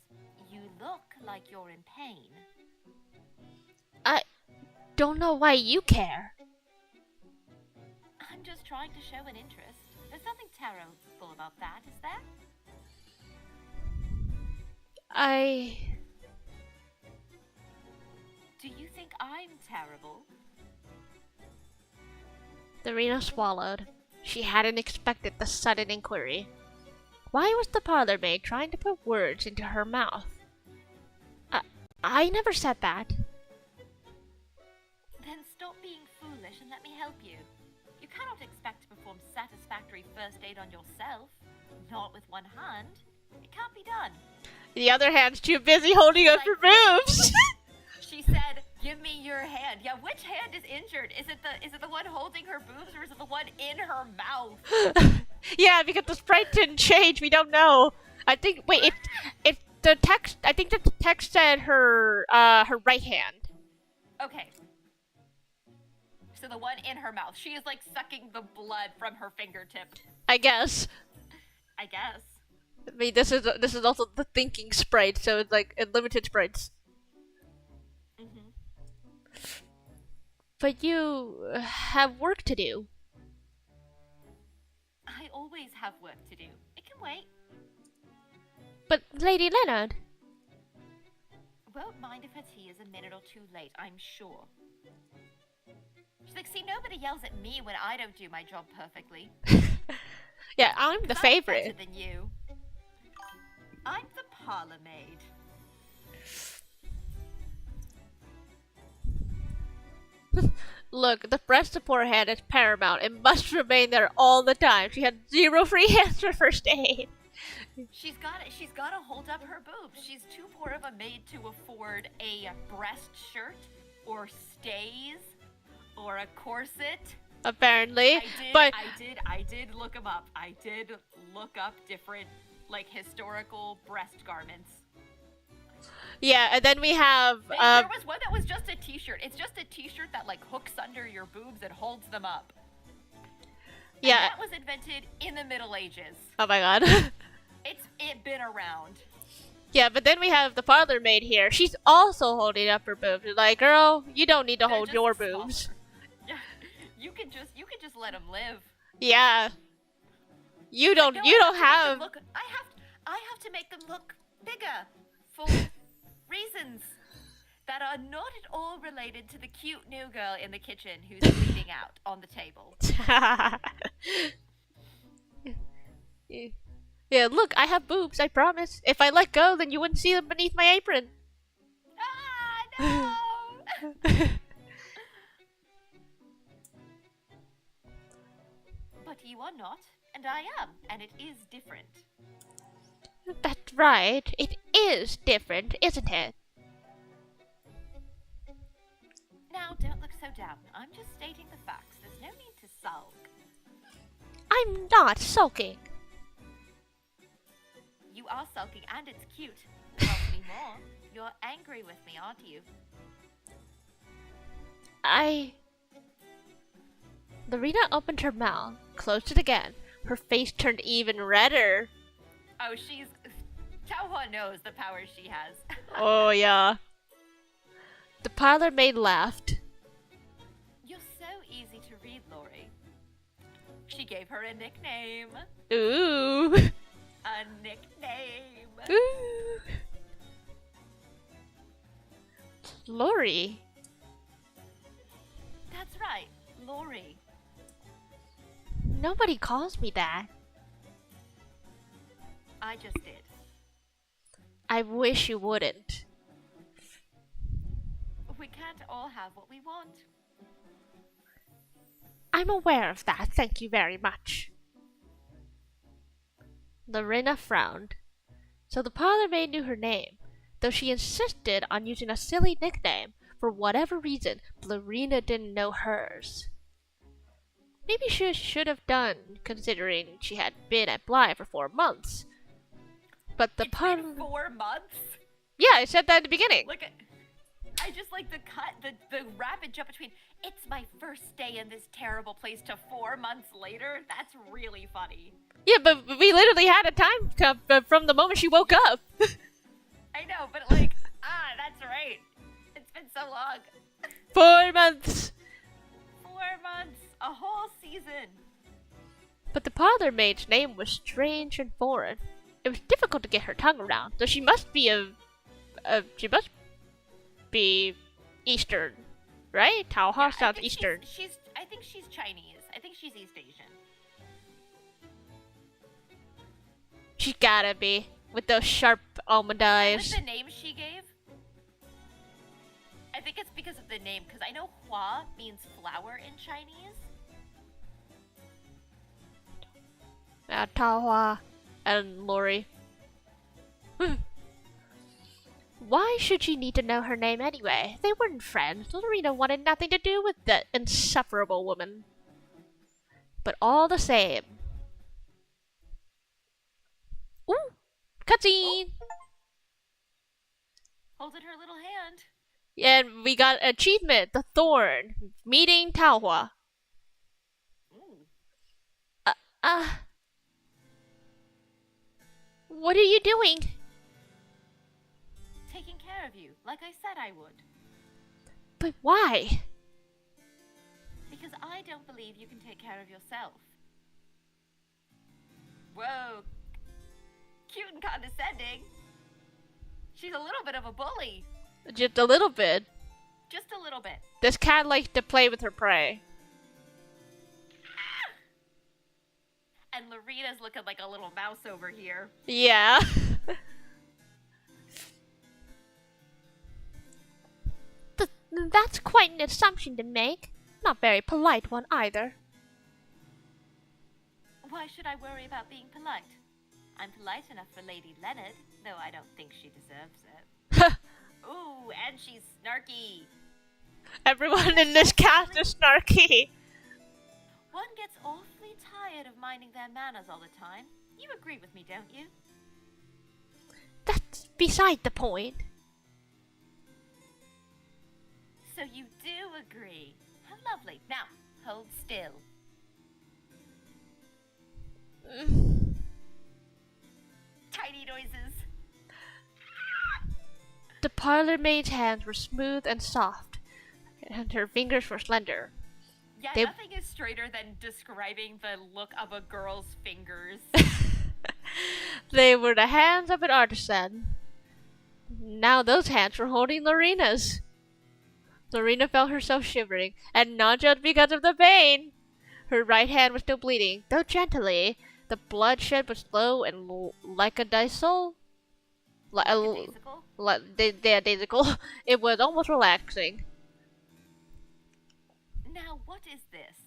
You look like you're in pain. I don't know why you care. I'm just trying to show an interest. There's nothing terrible about that, is there? Do you think I'm terrible? Lorena swallowed. She hadn't expected the sudden inquiry. Why was the parlor maid trying to put words into her mouth? I never said that. Then stop being foolish and let me help you. You cannot expect to perform satisfactory first aid on yourself. Not with one hand. It can't be done. The other hand's too busy holding up her boobs. She said, give me your hand. Yeah, which hand is injured? Is it the one holding her boobs or is it the one in her mouth? Yeah, because the sprite didn't change. We don't know. I think. Wait, if the text. I think that the text said her right hand. Okay. So the one in her mouth. She is like sucking the blood from her fingertip. I guess. I guess. I mean, this is also the thinking sprite, so it's like unlimited sprites. But you have work to do. I always have work to do. It can wait. But Lady Leonard... Won't mind if her tea is a minute or two late, I'm sure. She's like, see, nobody yells at me when I don't do my job perfectly. Yeah, I'm the favorite. I'm better than you. I'm the parlor maid. Look, the breast support hand is paramount. It must remain there all the time. She had 0 free hands for first aid. She's got to hold up her boobs. She's too poor of a maid to afford a breast shirt or stays or a corset. Apparently. I did look them up. I did look up different, like, historical breast garments. Yeah, and then we have... there was one that was just a t-shirt. It's just a t-shirt that, like, hooks under your boobs and holds them up. Yeah. And that was invented in the Middle Ages. Oh my god. It's been around. Yeah, but then we have the parlor maid here. She's also holding up her boobs. Like, girl, you don't need to hold your boobs. Yeah, you can just let them live. Yeah. You don't have... I have to make them look bigger for reasons that are not at all related to the cute new girl in the kitchen who's bleeding out on the table. Yeah, look, I have boobs, I promise. If I let go, then you wouldn't see them beneath my apron. Ah, no! But you are not, and I am, and it is different. That's right. It is different, isn't it? Now, don't look so down. I'm just stating the facts. There's no need to sulk. I'm not sulking. You are sulking, and it's cute. Tell me more. You're angry with me, aren't you? Lorena opened her mouth, closed it again. Her face turned even redder. Oh, Taohua knows the power she has. Oh, yeah. The parlor maid laughed. You're so easy to read, Lori. She gave her a nickname. Ooh. A nickname. Ooh. Lori. That's right, Lori. Nobody calls me that. I just did. I wish you wouldn't. We can't all have what we want. I'm aware of that, thank you very much. Lorena frowned. So the parlor maid knew her name, though she insisted on using a silly nickname. For whatever reason, Lorena didn't know hers. Maybe she should have done, considering she had been at Bly for 4 months. But the parlor... 4 months? Yeah, I said that at the beginning. Look at... I just like the rapid jump between, it's my first day in this terrible place, to 4 months later. That's really funny. Yeah, but we literally had a time from the moment she woke up. I know, but like, that's right. It's been so long. 4 months. 4 months. A whole season. But the parlor maid's name was strange and foreign. It was difficult to get her tongue around, though she must be Eastern, right? Taohua Yeah, sounds Eastern. I think she's Chinese. I think she's East Asian. She gotta be, with those sharp almond eyes. With the name she gave, I think it's because of the name, because I know Hua means flower in Chinese. Taohua and Lori. Why should she need to know her name anyway? They weren't friends. Lorena wanted nothing to do with that insufferable woman. But all the same... Ooh! Cutscene! Holding her little hand. And we got achievement, the Thorn, meeting Taohua. Ooh. What are you doing? Taking care of you, like I said I would. But why? Because I don't believe you can take care of yourself. Whoa. Cute and condescending. She's a little bit of a bully. Just a little bit. Just a little bit. This cat likes to play with her prey. And Lorena's looking like a little mouse over here. Yeah. That's quite an assumption to make. Not very polite one either. Why should I worry about being polite? I'm polite enough for Lady Leonard, though I don't think she deserves it. Ooh, and she's snarky. Everyone in this cast is snarky. One gets awfully tired of minding their manners all the time. You agree with me, don't you? That's beside the point. So you do agree. How lovely. Now, hold still. Tiny noises. The parlor maid's hands were smooth and soft, and her fingers were slender. Yeah, They- nothing is straighter than describing the look of a girl's fingers. They were the hands of an artisan. Now those hands were holding Lorena's. Lorena felt herself shivering, and not just because of the pain. Her right hand was still bleeding, though gently. The bloodshed was slow and like a daisical. Daisical? Daisical. It was almost relaxing. Now, what is this?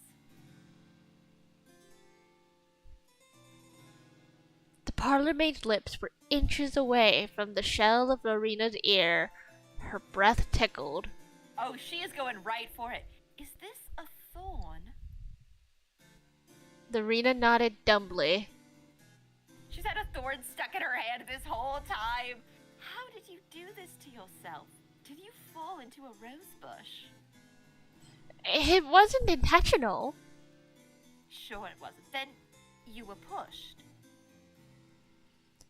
The parlor maid's lips were inches away from the shell of Lorena's ear. Her breath tickled. Oh, she is going right for it. Is this a thorn? Lorena nodded dumbly. She's had a thorn stuck in her hand this whole time. How did you do this to yourself? Did you fall into a rose bush? It wasn't intentional. Sure it wasn't. Then you were pushed.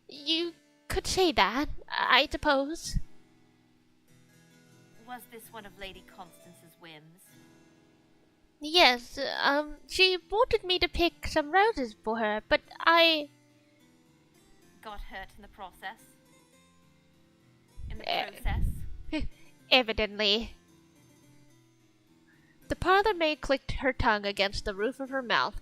You could say that, I suppose. Was this one of Lady Constance's whims? Yes, she wanted me to pick some roses for her, but I... Got hurt in the process? In the process? Evidently. The parlor maid clicked her tongue against the roof of her mouth.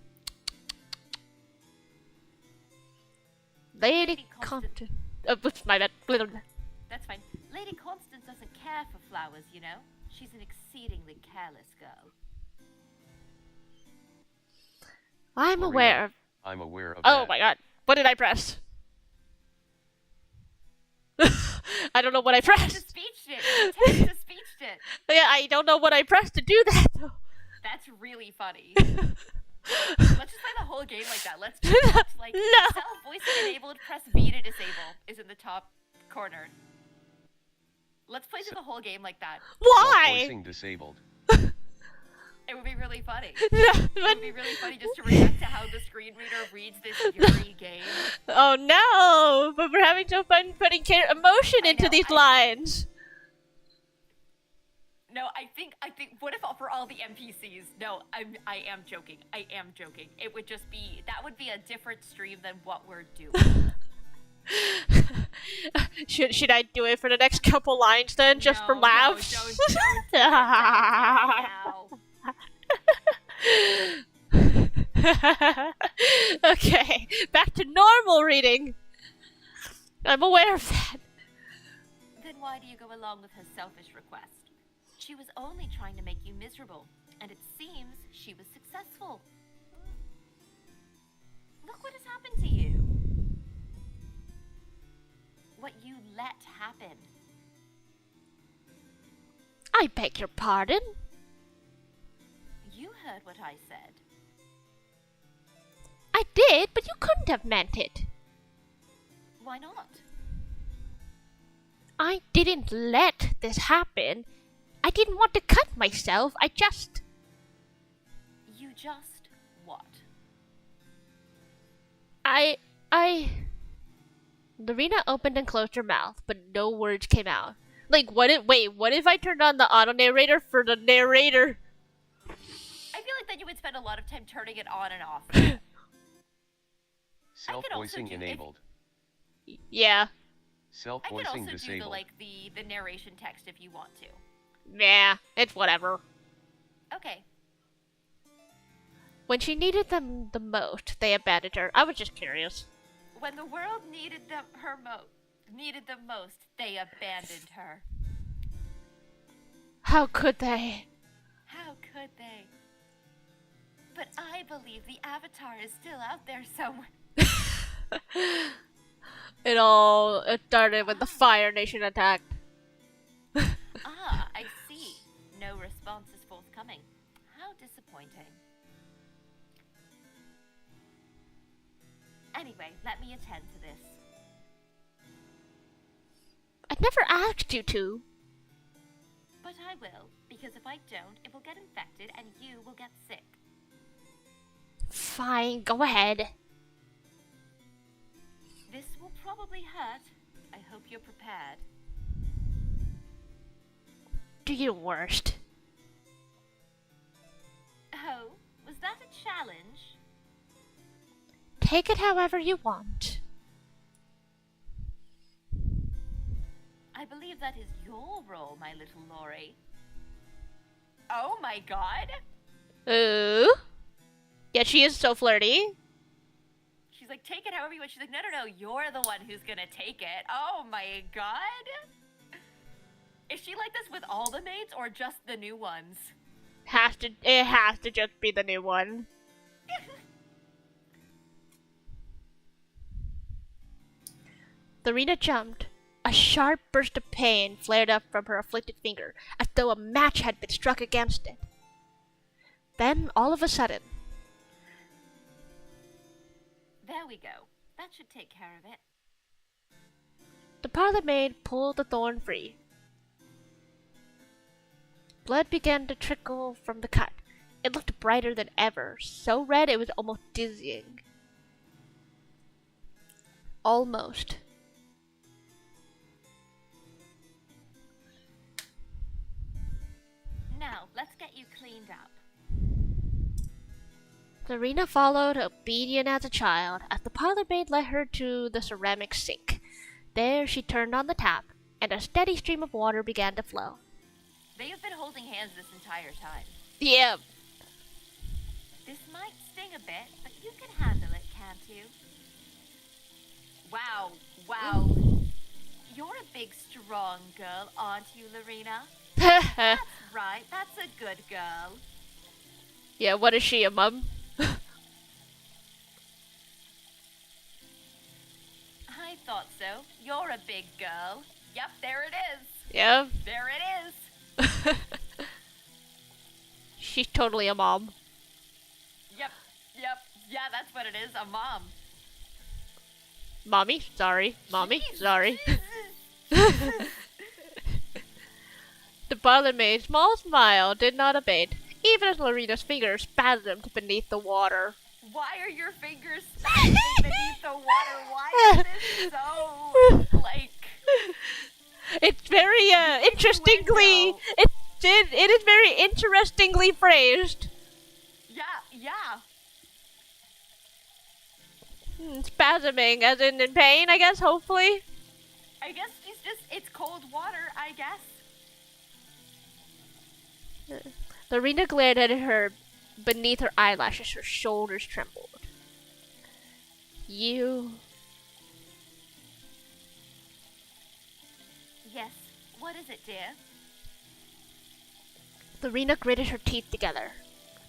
Lady Constance... Oops, my bad. That's fine. Lady Constance doesn't care for flowers, you know? She's an exceedingly careless girl. I'm Lorena, aware of... I'm aware of Oh that. my god. What did I press? I don't know what I pressed. Text-to-speech it! Text-to-speech it! Yeah, I don't know what I pressed to do that, though. That's really funny. Let's just play the whole game like that. Let's just watch, like, No. self-voice enabled, press V to disable is in the top corner. Let's play through the whole game like that. Why? Voicing disabled. It would be really funny. No, It but- would be really funny just to react to how the screen reader reads this Yuri game. Oh no! But we're having so fun putting emotion I into know, these I- lines. No, I think, what if for all the NPCs? No, I am joking. I am joking. It would just be, that would be a different stream than what we're doing. Should I do it for the next couple lines then, just for No, laughs? No, don't do it now. Okay, back to normal reading. I'm aware of that. Then why do you go along with her selfish request? She was only trying to make you miserable, and it seems she was successful. Look what has happened to you. What you let happen. I beg your pardon. You heard what I said. I did, but you couldn't have meant it. Why not? I didn't let this happen. I didn't want to cut myself. I just... You just what? Lorena opened and closed her mouth, but no words came out. Like, what if I turned on the auto narrator for the narrator? I feel like then you would spend a lot of time turning it on and off. Self-voicing do- if- enabled. Yeah. I could Self-voicing also do the disabled. the narration text if you want to. Nah, it's whatever. Okay. When she needed them the most, they abandoned her. I was just curious. When the world needed them most, they abandoned her. How could they? How could they? But I believe the Avatar is still out there somewhere. It started when the Fire Nation attacked. Ah, I see. no response is forthcoming. How disappointing. Anyway, let me attend to this. I never asked you to. But I will, because if I don't, it will get infected and you will get sick. Fine, go ahead. This will probably hurt. I hope you're prepared. Do your worst. Oh, was that a challenge? Take it however you want. I believe that is your role, my little Lori. Oh my god! Ooh. Yeah, she is so flirty. She's like, take it however you want. She's like, no, no, no, you're the one who's gonna take it. Oh my god! Is she like this with all the maids or just the new ones? It has to just be the new one. Lorena jumped. A sharp burst of pain flared up from her afflicted finger, as though a match had been struck against it. Then, all of a sudden... There we go. That should take care of it. The parlor maid pulled the thorn free. Blood began to trickle from the cut. It looked brighter than ever, so red it was almost dizzying. Almost. Now, let's get you cleaned up. Lorena followed, obedient as a child, as the parlor maid led her to the ceramic sink. There she turned on the tap, and a steady stream of water began to flow. They have been holding hands this entire time. Yeah. This might sting a bit, but you can handle it, can't you? Wow, wow. You're a big, strong girl, aren't you, Lorena? That's right, that's a good girl. Yeah, what is she, a mum? I thought so. You're a big girl. Yep, there it is. Yeah. There it is. She's totally a mom. Yep, yep. Yeah, that's what it is, a mom. Mommy, sorry. Mommy, sorry. The parlor maid's small smile did not abate, even as Lorena's fingers spasmed beneath the water. Why are your fingers spasming beneath the water? Why is this so, like... It's very, interestingly... It is very interestingly phrased. Yeah, yeah. Spasming, as in pain, I guess, hopefully. I guess she's just... It's cold water, I guess. Lorena glared at her beneath her eyelashes. Her shoulders trembled. You... Yes. What is it, dear? Lorena gritted her teeth together.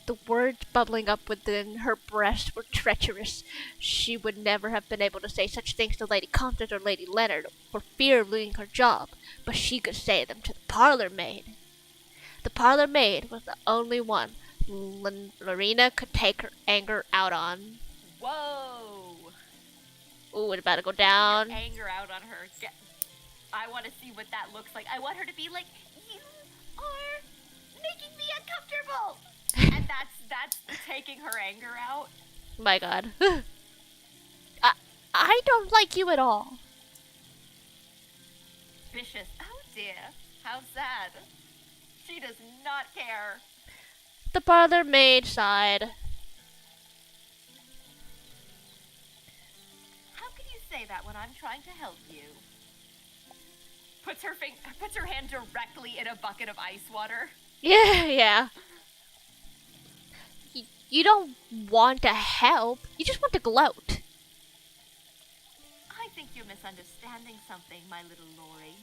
The words bubbling up within her breast were treacherous. She would never have been able to say such things to Lady Constance or Lady Leonard for fear of losing her job, but she could say them to the parlor maid. The parlor maid was the only one Lorena could take her anger out on. Whoa! Ooh, it's about to go down. Anger out on her. I want to see what that looks like. I want her to be like, you are making me uncomfortable! And that's taking her anger out. My god. I don't like you at all. Vicious. Oh dear. How sad. She does not care. The parlor maid sighed. How can you say that when I'm trying to help you? Puts her hand directly in a bucket of ice water. Yeah. You don't want to help. You just want to gloat. I think you're misunderstanding something, my little Lori.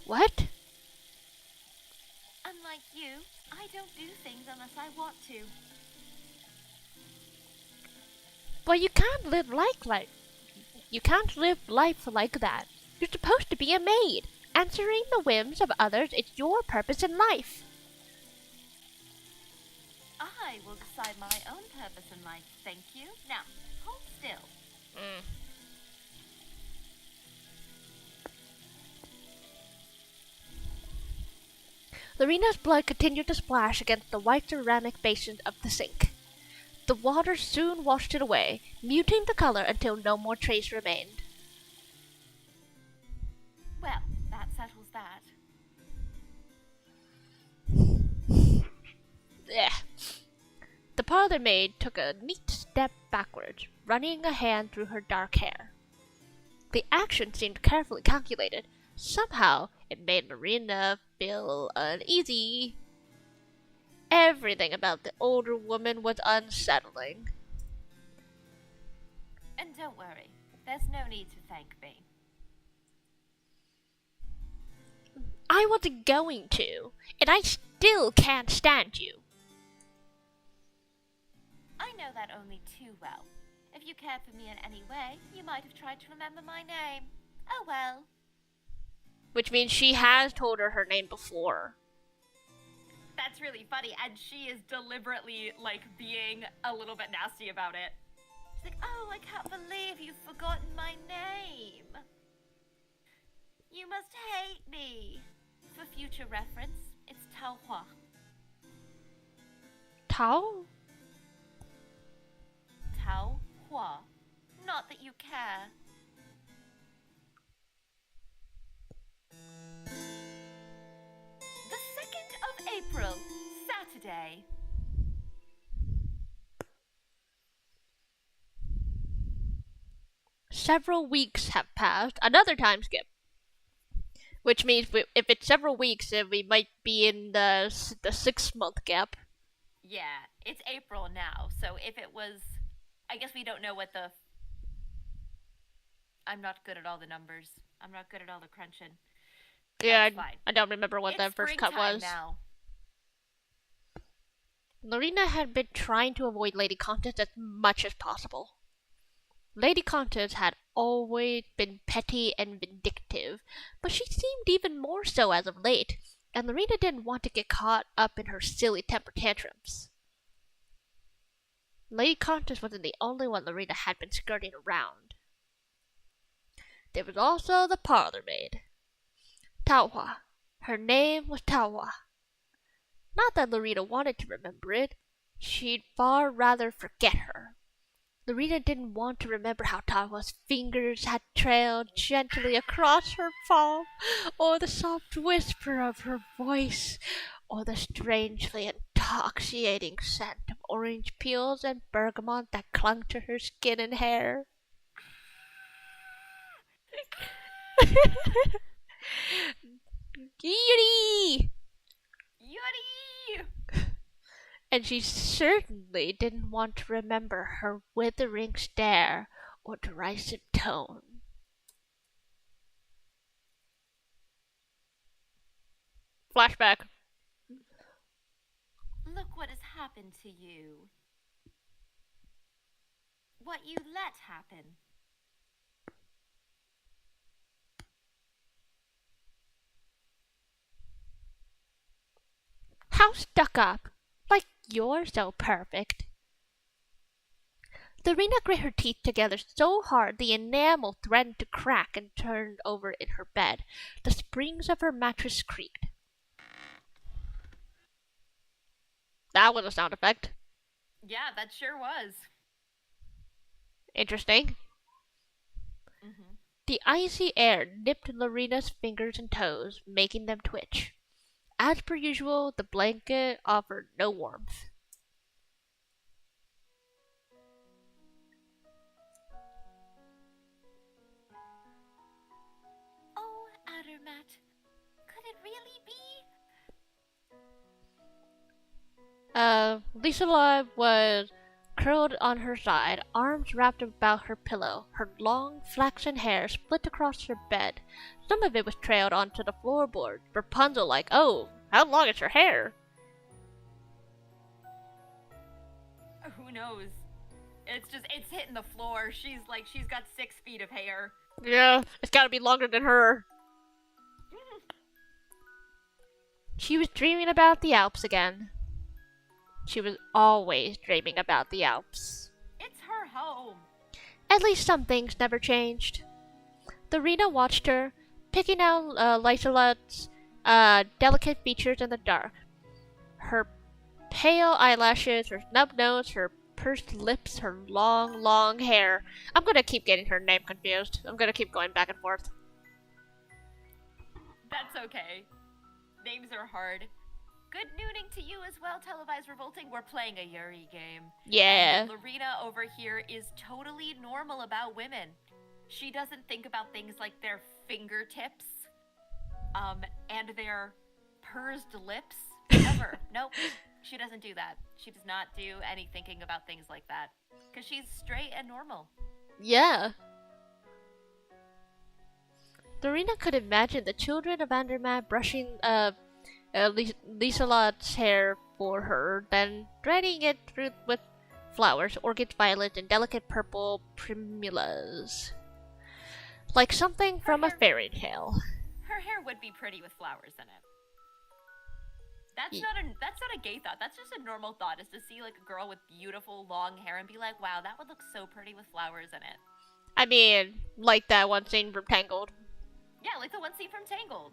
What? Unlike you, I don't do things unless I want to. But you can't live life like that. You're supposed to be a maid. Answering the whims of others is your purpose in life. I will decide my own purpose in life, thank you. Now, hold still. Lorena's blood continued to splash against the white ceramic basin of the sink. The water soon washed it away, muting the color until no more trace remained. Well, that settles that. The parlor maid took a neat step backwards, running a hand through her dark hair. The action seemed carefully calculated. Somehow, it made Lorena feel uneasy. Everything about the older woman was unsettling. And don't worry, there's no need to thank me. I wasn't going to, and I still can't stand you. I know that only too well. If you cared for me in any way, you might have tried to remember my name. Oh well. Which means she has told her name before. That's really funny, and she is deliberately, being a little bit nasty about it. She's like, oh, I can't believe you've forgotten my name. You must hate me. For future reference, it's Tao Hua. Tao? Tao Hua. Not that you care. The 2nd of April, Saturday. Several weeks have passed. Another time skip. Which means if it's several weeks, we might be in the 6-month gap. Yeah, it's April now, so if it was... I guess we don't know what the... I'm not good at all the numbers. I'm not good at all the crunching. Yeah, fine. I don't remember what the first cut was. Now. Lorena had been trying to avoid Lady Constance as much as possible. Lady Constance had always been petty and vindictive, but she seemed even more so as of late, and Lorena didn't want to get caught up in her silly temper tantrums. Lady Constance wasn't the only one Lorena had been skirting around. There was also the parlor maid, Taohua. Her name was Taohua. Not that Lorena wanted to remember it. She'd far rather forget her. Lorena didn't want to remember how Taohua's fingers had trailed gently across her palm, or the soft whisper of her voice, or the strangely intoxicating scent of orange peels and bergamot that clung to her skin and hair. Yuri! Yuri! And she certainly didn't want to remember her withering stare or derisive tone. Flashback. Look what has happened to you. What you let happen. How stuck up. Like you're so perfect. Lorena grit her teeth together so hard the enamel threatened to crack and turned over in her bed. The springs of her mattress creaked. That was a sound effect. Yeah, that sure was. Interesting. Mm-hmm. The icy air nipped Lorena's fingers and toes, making them twitch. As per usual, the blanket offered no warmth. Oh, Addermat, could it really be? Lisa was curled on her side, arms wrapped about her pillow. Her long, flaxen hair split across her bed. Some of it was trailed onto the floorboard, Rapunzel-like. Oh, how long is her hair? Who knows? It's hitting the floor. She's got 6 feet of hair. Yeah, it's gotta be longer than her. She was dreaming about the Alps again. She was always dreaming about the Alps. It's her home. At least some things never changed. Lorena watched her, picking out Lysolot's delicate features in the dark. Her pale eyelashes, her snub nose, her pursed lips, her long, long hair. I'm gonna keep getting her name confused. I'm gonna keep going back and forth. That's okay. Names are hard. Good nooning to you as well, Televised Revolting. We're playing a Yuri game. Yeah. And Lorena over here is totally normal about women. She doesn't think about things like their fingertips, and their pursed lips. Ever. Nope. She doesn't do that. She does not do any thinking about things like that. Because she's straight and normal. Yeah. Lorena could imagine the children of Andermatt brushing Lieselot's hair for her, then threading it through with flowers, orchids, violets, and delicate purple primulas. Like something from a fairy tale. Her hair would be pretty with flowers in it. That's not a gay thought. That's just a normal thought, is to see like a girl with beautiful long hair and be like, wow, that would look so pretty with flowers in it. I mean, like that one scene from Tangled. Yeah, like the one scene from Tangled.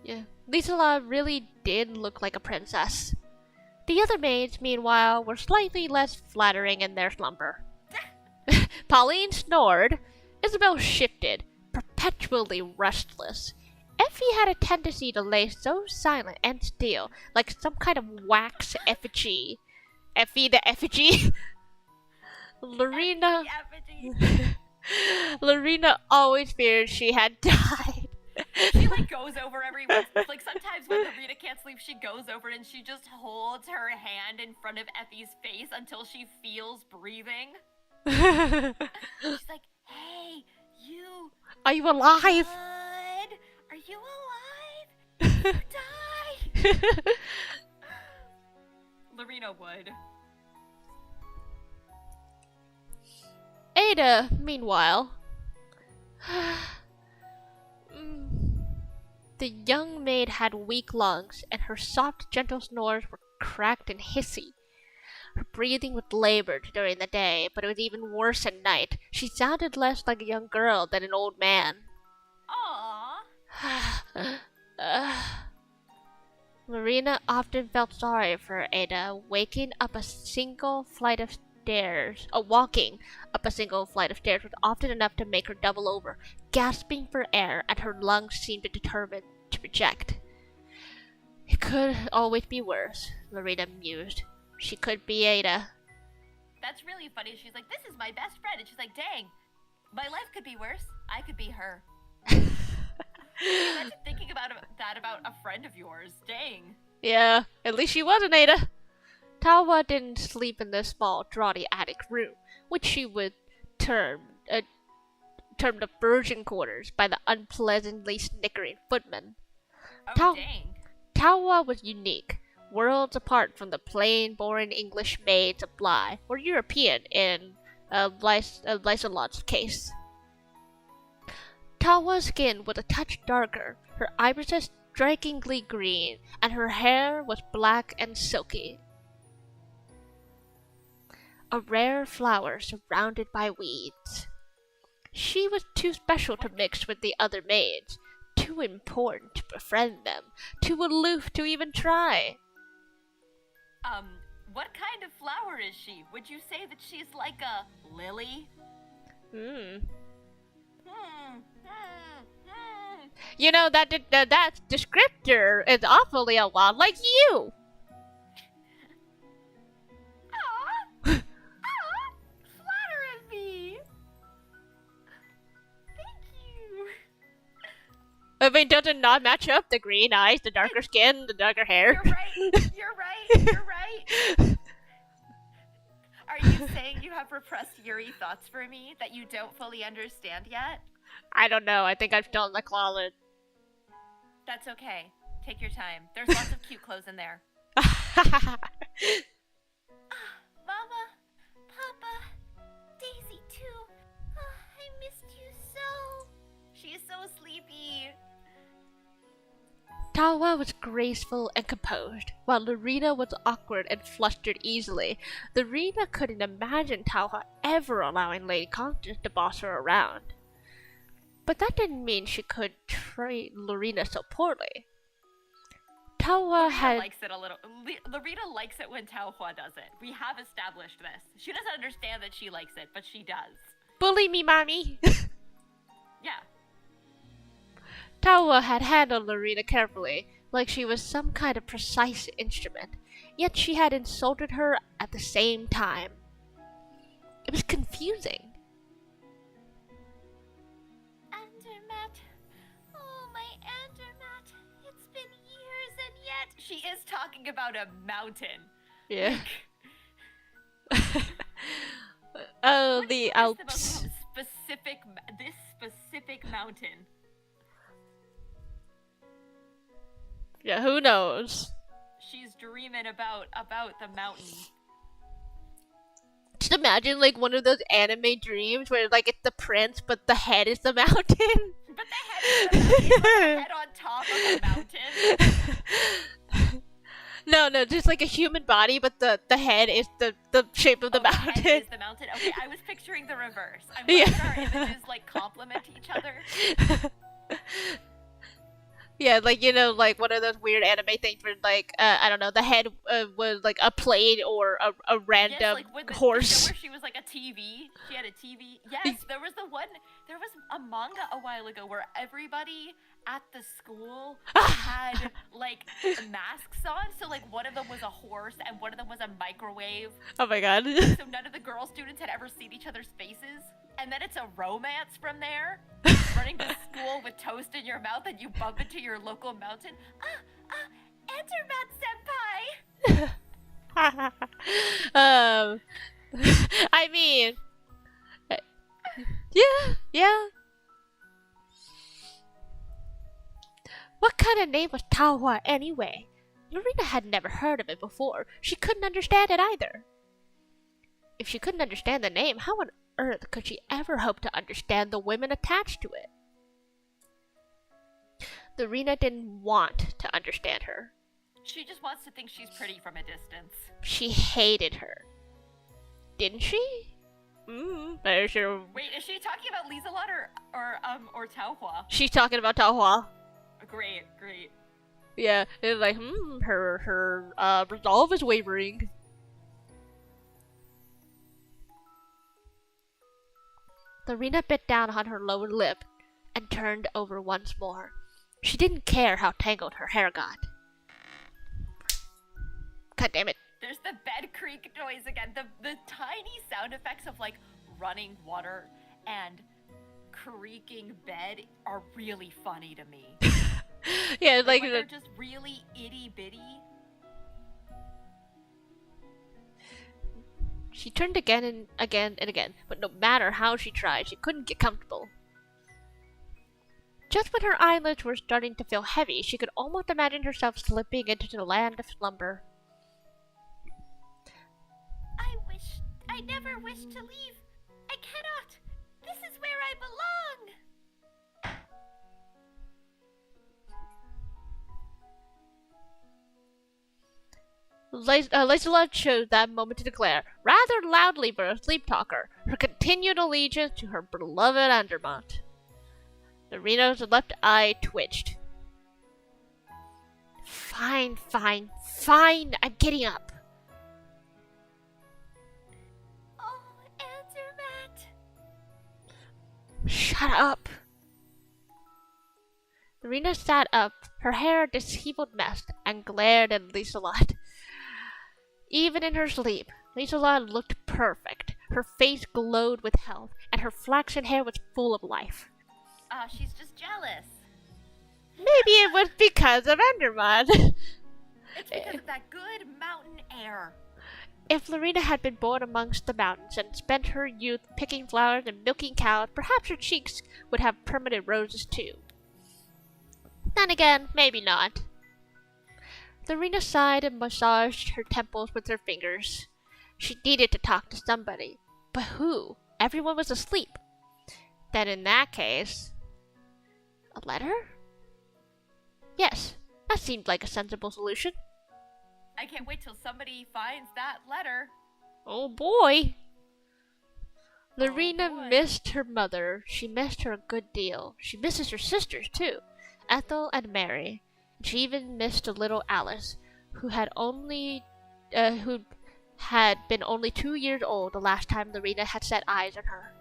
Yeah, Lieselot really did look like a princess. The other maids, meanwhile, were slightly less flattering in their slumber. Pauline snored. Isabel shifted, perpetually restless. Effie had a tendency to lay so silent and still, like some kind of wax effigy. Effie the effigy? Lorena... Lorena always feared she had died. She like goes over everyone. Like sometimes when Lorena can't sleep, she goes over and she just holds her hand in front of Effie's face until she feels breathing. She's like, "Hey, you. Are you alive? Bud? Are you alive? You die." Lorena would. Ada, meanwhile. The young maid had weak lungs, and her soft, gentle snores were cracked and hissy. Her breathing was labored during the day, but it was even worse at night. She sounded less like a young girl than an old man. Aww. Lorena often felt sorry for Ada, walking up a single flight of stairs was often enough to make her double over, gasping for air, and her lungs seemed determined to reject. It could always be worse, Lorena mused. She could be Ada. That's really funny. She's like, "This is my best friend," and she's like, "Dang, my life could be worse. I could be her." Imagine thinking about that about a friend of yours. Dang. Yeah, at least she wasn't Ada. Tawa didn't sleep in the small, draughty attic room, which she would term the virgin quarters by the unpleasantly snickering footman. Oh, dang. Tawa was unique, worlds apart from the plain, boring English maids of Bly, or European in Lysolot's case. Tawa's skin was a touch darker, her irises strikingly green, and her hair was black and silky. A rare flower surrounded by weeds. She was too special to mix with the other maids, too important to befriend them, too aloof to even try. What kind of flower is she? Would you say that she's like a lily? You know, that descriptor is awfully a lot like you. Flattering me. Thank you. I mean, does it not match up? The green eyes, the darker skin, the darker hair. You're right. You're right. You're right. Are you saying you have repressed Yuri thoughts for me that you don't fully understand yet? I don't know. I think I'm still in the closet. That's okay. Take your time. There's lots of cute clothes in there. Mama, Papa, Daisy too. I missed you so. She is so sleepy. Tawa was graceful and composed, while Lorena was awkward and flustered easily. Lorena couldn't imagine Tawa ever allowing Lady Constance to boss her around. But that didn't mean she could treat Lorena so poorly. Tawa Lorena likes it a little. Lorena likes it when Taohua does it. We have established this. She doesn't understand that she likes it, but she does. Bully me, mommy! Yeah. Tawa had handled Lorena carefully, like she was some kind of precise instrument, yet she had insulted her at the same time. It was confusing. Andermatt. Oh, my Andermatt. It's been years and yet. She is talking about a mountain. Yeah. Oh, What the is Alps. the most this specific mountain? Yeah, who knows? She's dreaming about the mountain. Just imagine like one of those anime dreams where like it's the prince, but the head is the mountain. But the head is the head on top of a mountain. No, just like a human body, but the head is the shape of the The mountain. head is the mountain. Okay, I was picturing the reverse. I'm Yeah. glad our images like complement each other. Yeah, like, you know, like one of those weird anime things where, like, I don't know, the head was like a plate or a random Yes, like with the horse. where she was like a TV. She had a TV. Yes, there was a manga a while ago where everybody at the school had like masks on. So like one of them was a horse and one of them was a microwave. Oh my god. So none of the girl students had ever seen each other's faces. And then it's a romance from there. Running to school with toast in your mouth and you bump into your local mountain. Entermat senpai! I mean, yeah. What kind of name was Taohua anyway? Lorena had never heard of it before. She couldn't understand it either. If she couldn't understand the name, how on earth could she ever hope to understand the women attached to it? Lorena didn't want to understand her. She just wants to think she's pretty from a distance. She hated her. Didn't she? There's your... Wait, is she talking about Lieselot or Taohua? She's talking about Taohua. Great. Yeah, it's like, her resolve is wavering. Lorena bit down on her lower lip and turned over once more. She didn't care how tangled her hair got. God damn it. There's the bed creak noise again. The tiny sound effects of like running water and creaking bed are really funny to me. Yeah, like when they're just really itty bitty. She turned again and again and again, but no matter how she tried, she couldn't get comfortable. Just when her eyelids were starting to feel heavy, she could almost imagine herself slipping into the land of slumber. I never wish to leave. I cannot. This is where I belong. Lieselot chose that moment to declare, rather loudly for a sleep talker, her continued allegiance to her beloved Andermatt. Lorena's left eye twitched. Fine, I'm getting up. Oh, Andermatt. Shut up. Lorena sat up, her hair a disheveled mess, and glared at Lieselot. Even in her sleep, Lieselot looked perfect. Her face glowed with health, and her flaxen hair was full of life. She's just jealous. Maybe it was because of Andermatt. It's because of that good mountain air. If Lorena had been born amongst the mountains and spent her youth picking flowers and milking cows, perhaps her cheeks would have permanent roses too. Then again, maybe not. Lorena sighed and massaged her temples with her fingers. She needed to talk to somebody. But who? Everyone was asleep. Then in that case... A letter? Yes, That seemed like a sensible solution. I can't wait till somebody finds that letter. Oh boy! Lorena boy. missed her mother. She missed her a good deal. She misses her sisters, too, Ethel and Mary. She even missed a little Alice, who had been only 2 years old the last time Lorena had set eyes on her.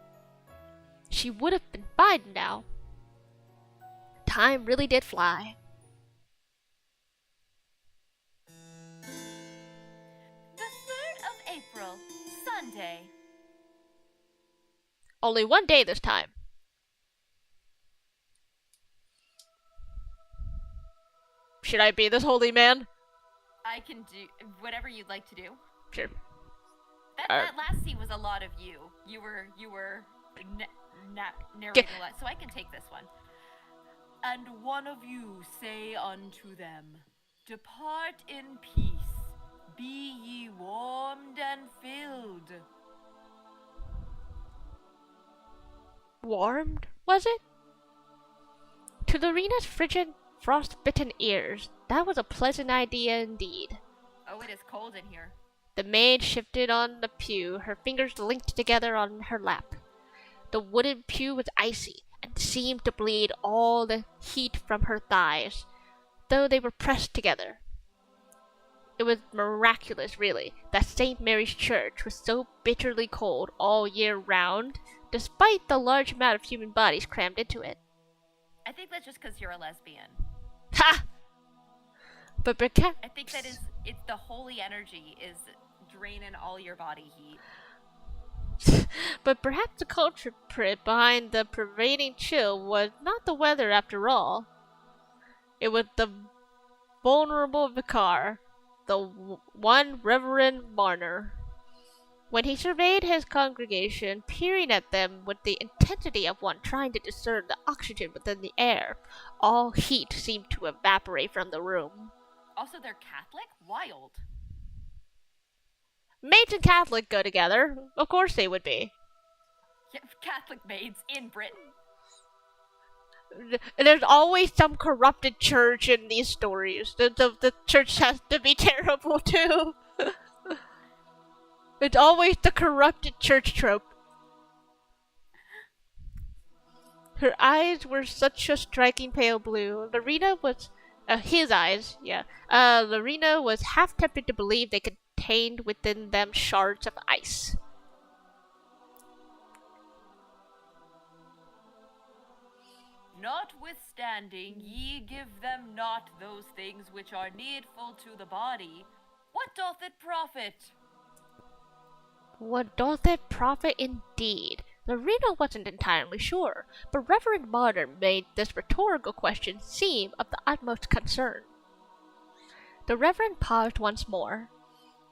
She would have been fine now. Time really did fly. The 3rd of April, Sunday. Only 1 day this time. Should I be this holy man? I can do whatever you'd like to do. Sure. That last scene was a lot of you. You were narrating a lot, so I can take this one. And one of you say unto them, depart in peace, be ye warmed and filled. Warmed, was it? To Lorena's frigid, frost-bitten ears, that was a pleasant idea indeed. Oh, it is cold in here. The maid shifted on the pew, her fingers linked together on her lap. The wooden pew was icy, and seemed to bleed all the heat from her thighs, though they were pressed together. It was miraculous, really, that St. Mary's Church was so bitterly cold all year round, despite the large amount of human bodies crammed into it. I think that's just because you're a lesbian. Ha! But because I think that it's the holy energy is draining all your body heat. But perhaps the culprit behind the pervading chill was not the weather after all. It was the vulnerable vicar, the one Reverend Marner. When he surveyed his congregation, peering at them with the intensity of one trying to discern the oxygen within the air, all heat seemed to evaporate from the room. Also, they're Catholic? Wild. Maids and Catholic go together. Of course they would be. Yeah, Catholic maids in Britain. There's always some corrupted church in these stories. The church has to be terrible too. It's always the corrupted church trope. Her eyes were such a striking pale blue. Lorena was Lorena was half tempted to believe they contained within them shards of ice. Notwithstanding, ye give them not those things which are needful to the body. What doth it profit? What doth it profit indeed? Lorena wasn't entirely sure, but Reverend Martyr made this rhetorical question seem of the utmost concern. The Reverend paused once more.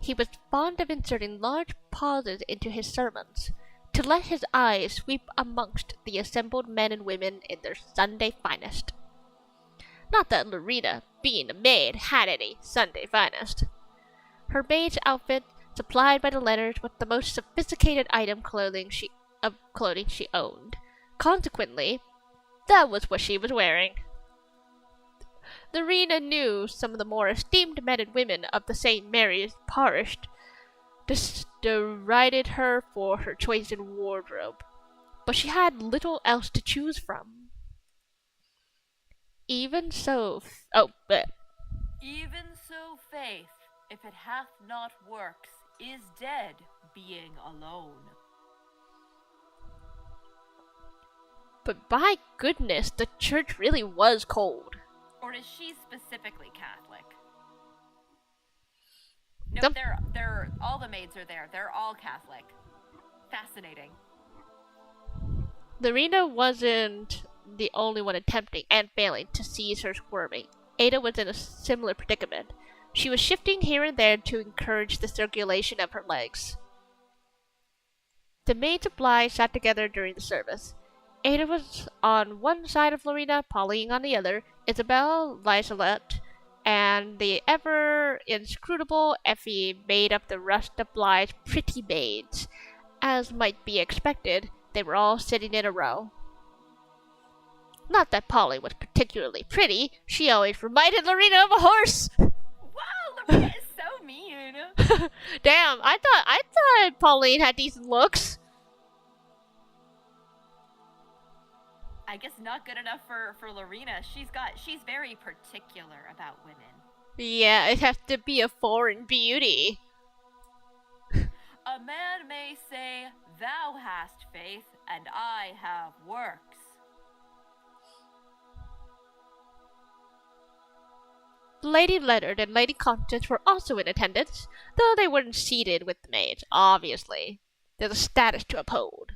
He was fond of inserting large pauses into his sermons, to let his eyes sweep amongst the assembled men and women in their Sunday finest. Not that Lorena, being a maid, had any Sunday finest. Her maid's outfit, supplied by the letters, was the most sophisticated item clothing she owned. Consequently, that was what she was wearing. Lorena knew some of the more esteemed men and women of the St. Mary's parish derided her for her choice in wardrobe, but she had little else to choose from. Even so, faith, if it hath not works, is dead, being alone. But by goodness, the church really was cold. Or is she specifically Catholic? No, they're all the maids are there. They're all Catholic. Fascinating. Lorena wasn't the only one attempting and failing to seize her squirming. Ada was in a similar predicament. She was shifting here and there to encourage the circulation of her legs. The maids of Bly sat together during the service. Ada was on one side of Lorena, Pauline on the other, Isabel, Liselette, and the ever-inscrutable Effie made up the rest of Bly's pretty maids. As might be expected, they were all sitting in a row. Not that Polly was particularly pretty. She always reminded Lorena of a horse. Wow, Lorena is so mean. Damn, I thought Pauline had decent looks. I guess not good enough for Lorena. She's very particular about women. Yeah, it has to be a foreign beauty. A man may say, "Thou hast faith, and I have works." Lady Leonard and Lady Constance were also in attendance, though they weren't seated with the maids, obviously. There's a status to uphold.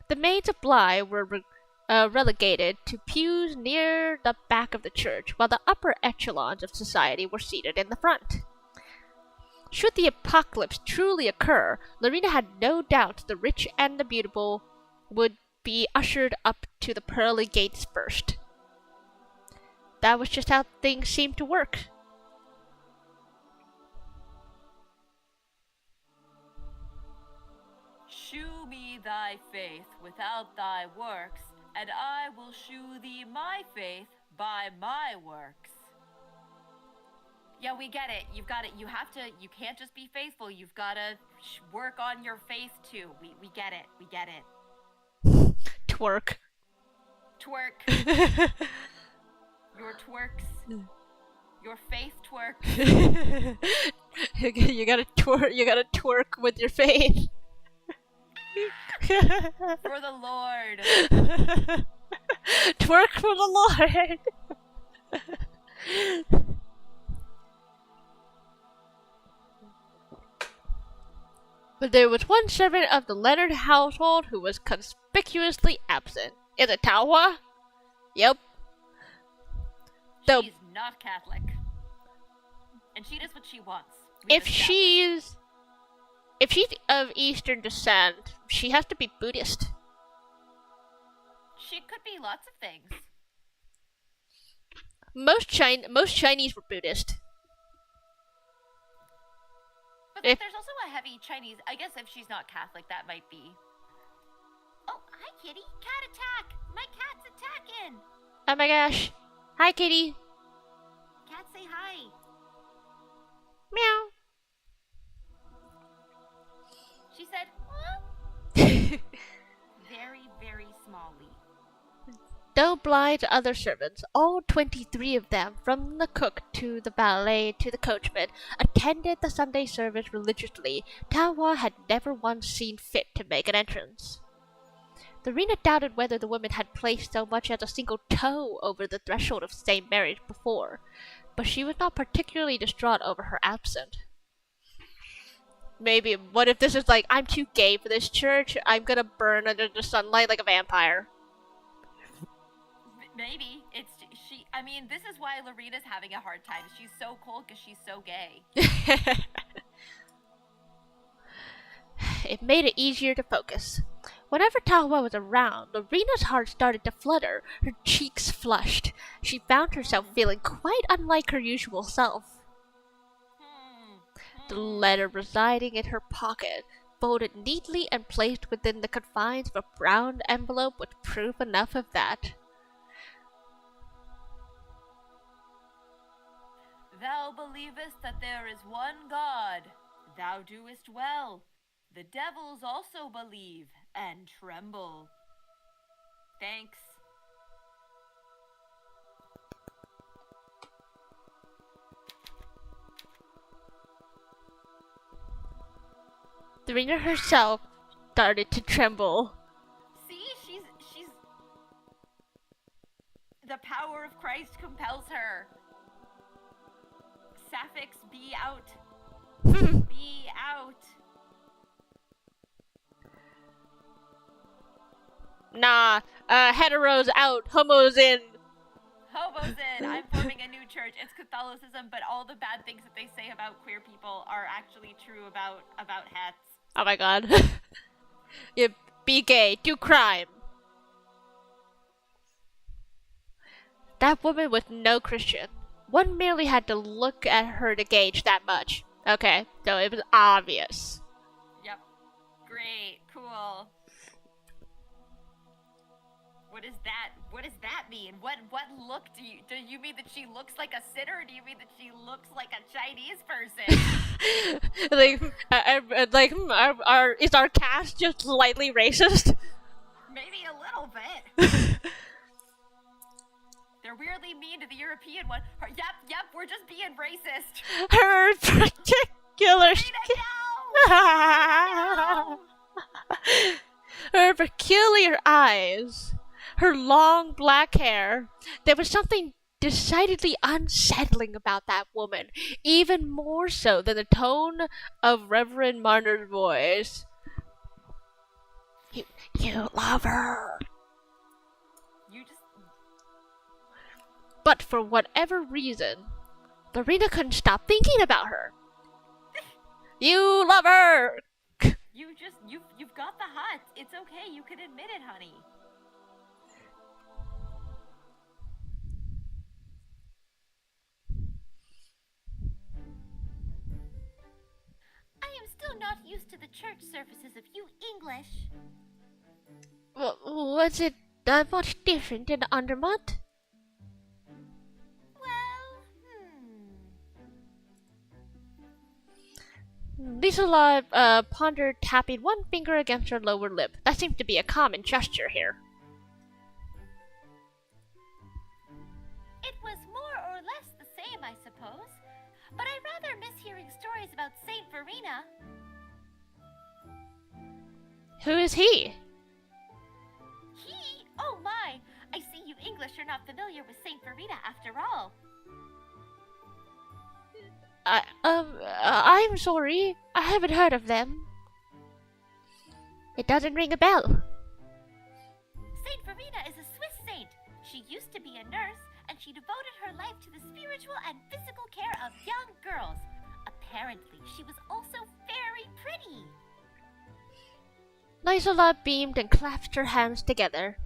The maids of Bly were relegated to pews near the back of the church, while the upper echelons of society were seated in the front. Should the apocalypse truly occur, Lorena had no doubt the rich and the beautiful would be ushered up to the pearly gates first. That was just how things seemed to work. Shew me thy faith without thy works, and I will shew thee my faith by my works. Yeah, we get it. You've got it. You can't just be faithful. You've got to work on your faith too. We get it. We get it. Twerk. Twerk. Your twerks. Your faith twerks. You gotta twerk with your faith. For the Lord. Twerk for the Lord. But there was one servant of the Leonard household who was conspicuously absent. Is it Tawa? Yep. She's not Catholic. And she does what she wants. If she's of Eastern descent, she has to be Buddhist. She could be lots of things. Most Chinese were Buddhist. But there's also a heavy Chinese. I guess if she's not Catholic, that might be. Oh, hi, kitty. Cat attack. My cat's attacking. Oh my gosh. Hi, kitty. Cat, say hi. Meow. She said, huh? Very, very smallly. Though blind to other servants, all 23 of them, from the cook to the valet to the coachman, attended the Sunday service religiously, Tawa had never once seen fit to make an entrance. Lorena doubted whether the woman had placed so much as a single toe over the threshold of same marriage before, but she was not particularly distraught over her absence. Maybe, what if this is like, I'm too gay for this church, I'm gonna burn under the sunlight like a vampire. Maybe. I mean, this is why Lorena's having a hard time. She's so cold because she's so gay. It made it easier to focus. Whenever Tawa was around, Lorena's heart started to flutter, her cheeks flushed. She found herself feeling quite unlike her usual self. The letter residing in her pocket, folded neatly and placed within the confines of a brown envelope, was proof enough of that. Thou believest that there is one God. Thou doest well. The devils also believe and tremble. Thanks. Lorena herself started to tremble. See, she's the power of Christ compels her. Sapphics, be out. Be out. Nah, heteros out, homos in. Hobos in. I'm forming a new church. It's Catholicism, but all the bad things that they say about queer people are actually true about hats. Oh my god. You be gay, do crime. That woman was no Christian. One merely had to look at her to gauge that much. Okay, so it was obvious. Yep. Great. Cool. What is that? What does that mean? What look do you mean that she looks like a sinner, or do you mean that she looks like a Chinese person? Is our cast just slightly racist? Maybe a little bit. They're weirdly mean to the European one. Yep, we're just being racist. Her particular No! her peculiar eyes, her long black hair. There was something decidedly unsettling about that woman, even more so than the tone of Reverend Marner's voice. You love her. You just... But for whatever reason, Lorena couldn't stop thinking about her. You love her! You've got the hut. It's okay, you can admit it, honey. I am still not used to the church services of you English. Was it that much different in Undermont? Well, Lisa pondered, tapping one finger against her lower lip. That seemed to be a common gesture here. It was more or less the same, I suppose. But I rather miss hearing stories about Saint Verena. Who is he? He? Oh my! I see you English are not familiar with Saint Verena after all. I'm sorry. I haven't heard of them. It doesn't ring a bell. Saint Verena is a Swiss saint. She used to be a nurse, and she devoted her life to the spiritual and physical care of young girls. Apparently, she was also very pretty. Lisa beamed and clasped her hands together.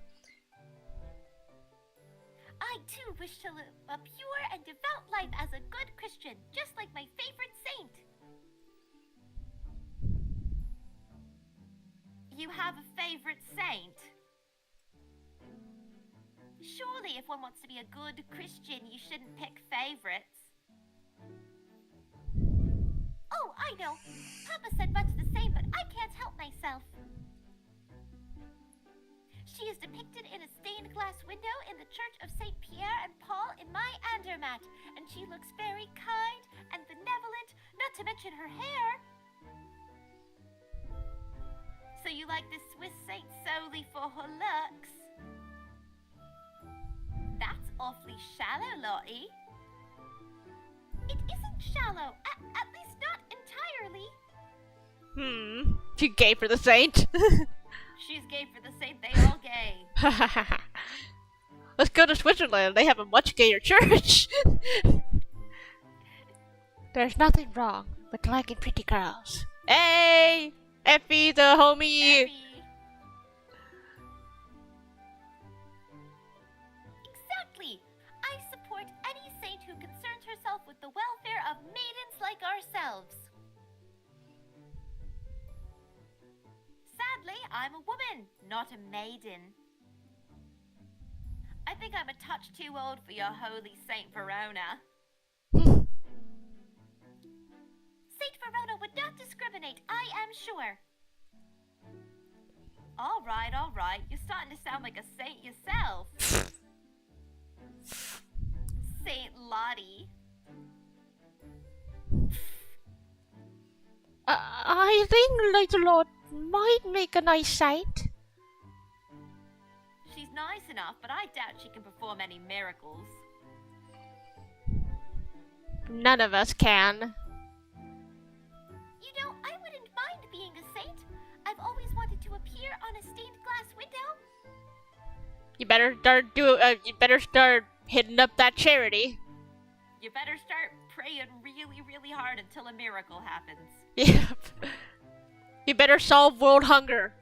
I too wish to live a pure and devout life as a good Christian, just like my favorite saint. You have a favorite saint? Surely if one wants to be a good Christian, you shouldn't pick favorites. Oh, I know. Papa said much the same, but I can't help myself. She is depicted in a stained glass window in the Church of St. Pierre and Paul in my Andermatt, and she looks very kind and benevolent, not to mention her hair. So you like this Swiss saint solely for her looks? That's awfully shallow, Lottie. It isn't shallow, at least not entirely. She gay for the saint. She's gay for the saint, they all gay. Let's go to Switzerland. They have a much gayer church. There's nothing wrong with liking pretty girls. Hey! Effie the homie! Effie. Exactly! I support any saint who concerns herself with the welfare of maidens like ourselves. Sadly, I'm a woman, not a maiden. I think I'm a touch too old for your holy Saint Verona. Saint Verona would not discriminate, I am sure. All right. You're starting to sound like a saint yourself. Saint Lottie. I think Little Lord might make a nice saint. She's nice enough, but I doubt she can perform any miracles. None of us can. You know, I wouldn't mind being a saint. I've always wanted to appear on a stained glass window. You better start hitting up that charity. You better start praying really, really hard until a miracle happens. Yep. You better solve world hunger.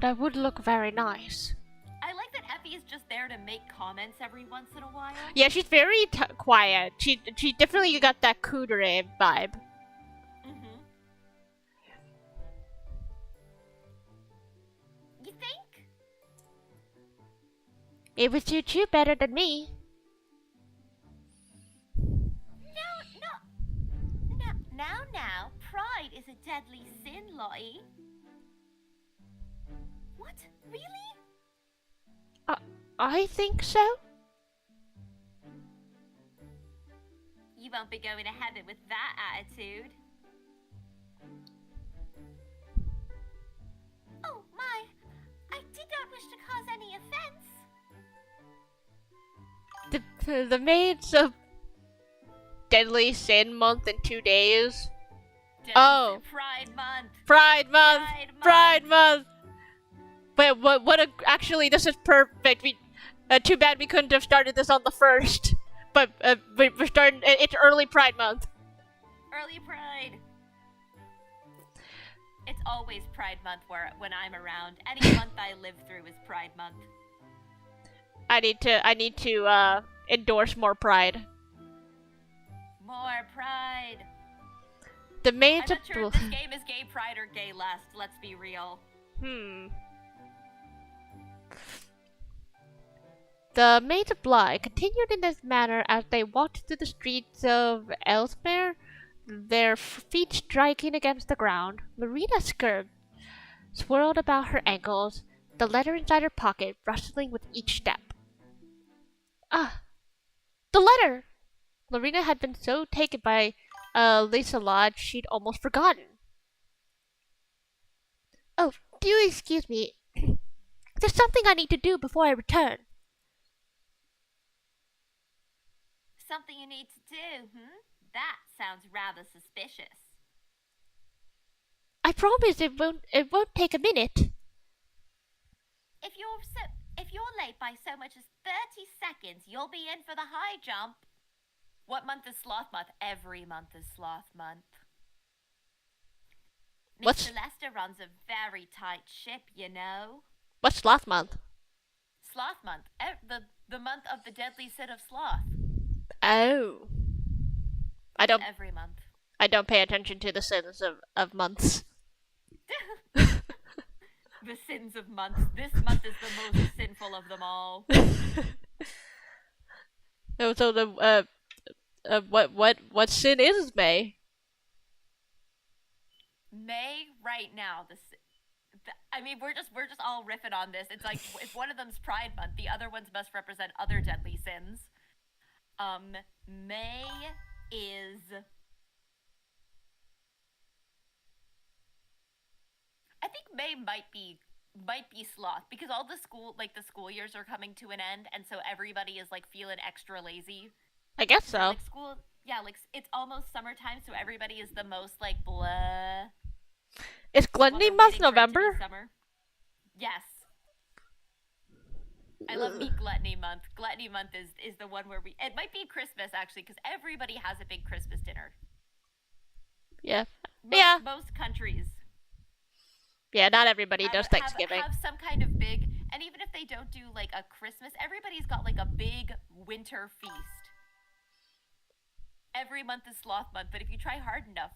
That would look very nice. I like that Effie is just there to make comments every once in a while. Yeah, she's very quiet. She definitely got that Kudere vibe. You think? It would suit you better than me. Now, pride is a deadly sin, Lottie. What? Really? I think so. You won't be going to heaven with that attitude. Oh my, I did not wish to cause any offense. The maids of Deadly Sin Month in 2 days. Oh. Pride Month. Pride Month. Pride Month. Wait, actually, this is perfect. Too bad we couldn't have started this on the 1st. But we're starting. It's early Pride Month. Early Pride. It's always Pride Month when I'm around. Any month I live through is Pride Month. I need to endorse more Pride. More Pride. The maids I'm of not sure if this game is gay pride or gay lust. Let's be real. The maids of Bly continued in this manner as they walked through the streets of Elsmere, their feet striking against the ground. Marina's skirt swirled about her ankles, the letter inside her pocket rustling with each step. Ah! The letter! Marina had been so taken by Lisa Lodge she'd almost forgotten. Oh, do excuse me. There's something I need to do before I return. Something you need to do, That sounds rather suspicious. I promise it won't take a minute. If you're late by so much as 30 seconds, you'll be in for the high jump. What month is Sloth Month? Every month is Sloth Month. Miss Celesta runs a very tight ship, you know. What's Sloth Month? Sloth Month. The month of the deadly sin of sloth. Oh. Every month. I don't pay attention to the sins of months. The sins of months. This month is the most sinful of them all. So the what sin is May? May right now. I mean, we're just all riffing on this. It's like if one of them's Pride Month, the other ones must represent other deadly sins. May is. I think May might be sloth because all the school years are coming to an end, and so everybody is like feeling extra lazy. I guess so. Like school, yeah, like it's almost summertime, so everybody is the most like blah. Is Gluttony Month November? Summer. Yes. I love me Gluttony Month. Gluttony Month is the one where it might be Christmas actually, because everybody has a big Christmas dinner. Yeah. Most countries. Yeah, not everybody does Thanksgiving. Have some kind of big, and even if they don't do like a Christmas, everybody's got like a big winter feast. Every month is Sloth Month, but if you try hard enough,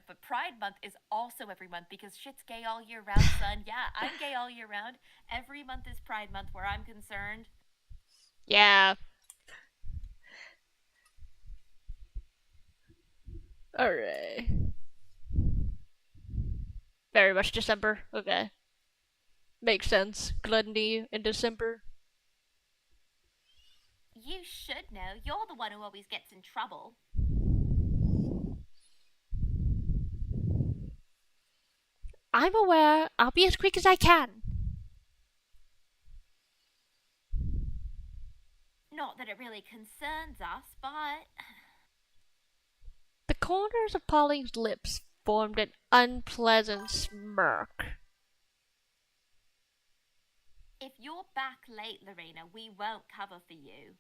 but Pride Month is also every month because shit's gay all year round, son. Yeah, I'm gay all year round. Every month is Pride Month where I'm concerned. Yeah. Alright. Very much December. Okay. Makes sense. Gluttony in December. You should know. You're the one who always gets in trouble. I'm aware. I'll be as quick as I can. Not that it really concerns us, but... The corners of Pauline's lips formed an unpleasant smirk. If you're back late, Lorena, we won't cover for you.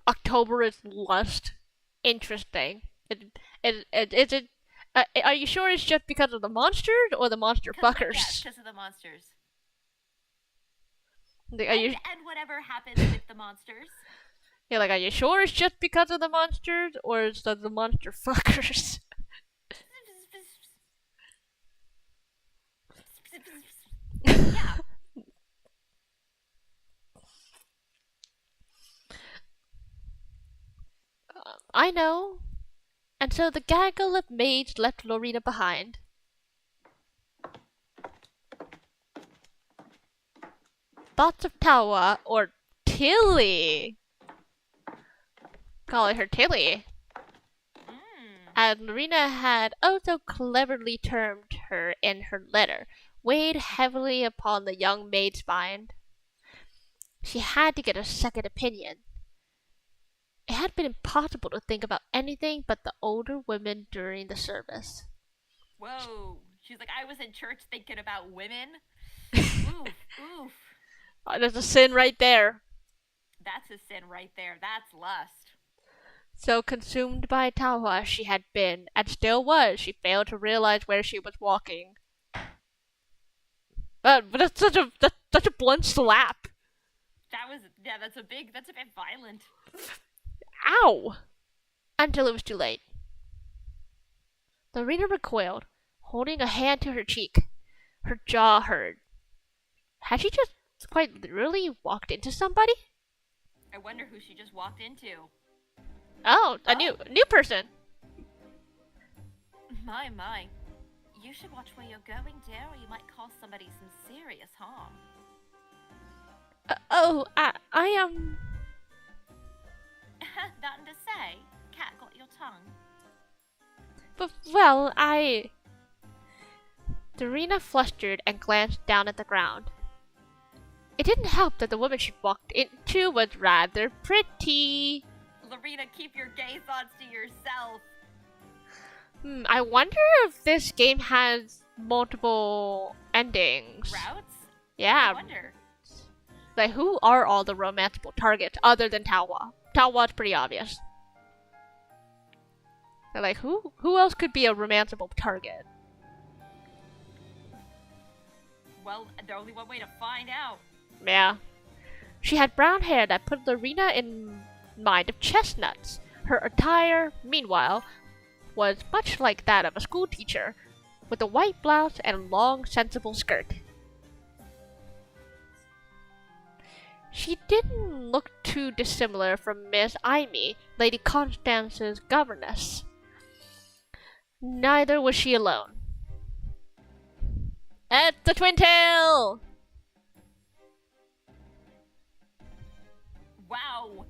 October is lust. Interesting. Is it? Are you sure it's just because of the monsters or the monster fuckers? Yeah, because of the monsters. And whatever happens with the monsters. Yeah, like, are you sure it's just because of the monsters or is it the monster fuckers? Yeah. I know. And so the gaggle of maids left Lorena behind. Thoughts of Tawa, or Tilly. Calling her Tilly. As Lorena had so cleverly termed her in her letter, weighed heavily upon the young maid's mind. She had to get a second opinion. It had been impossible to think about anything but the older women during the service. Whoa. She's like, I was in church thinking about women. Oof, oof. Oh, there's a sin right there. That's a sin right there. That's lust. So consumed by Tawa she had been, and still was, she failed to realize where she was walking. But that's such a blunt slap. That's a bit violent. Ow! Until it was too late. Lorena recoiled, holding a hand to her cheek. Her jaw hurt. Had she just quite literally walked into somebody? I wonder who she just walked into. Oh, a new person. My. You should watch where you're going, dear, or you might cause somebody some serious harm. I am... Nothing to say? Cat got your tongue? But, well, Dorina flustered and glanced down at the ground. It didn't help that the woman she walked into was rather pretty. Lorena, keep your gay thoughts to yourself. I wonder if this game has multiple endings. Routes? Yeah. I wonder. Like, who are all the romanceable targets other than Tawa? Tawa's pretty obvious. They're like, who else could be a romanceable target? Well, there's only one way to find out. Yeah. She had brown hair that put Lorena in mind of chestnuts. Her attire, meanwhile, was much like that of a schoolteacher, with a white blouse and a long, sensible skirt. She didn't look too dissimilar from Miss Amy, Lady Constance's governess. Neither was she alone. It's the Twin Tail! Wow,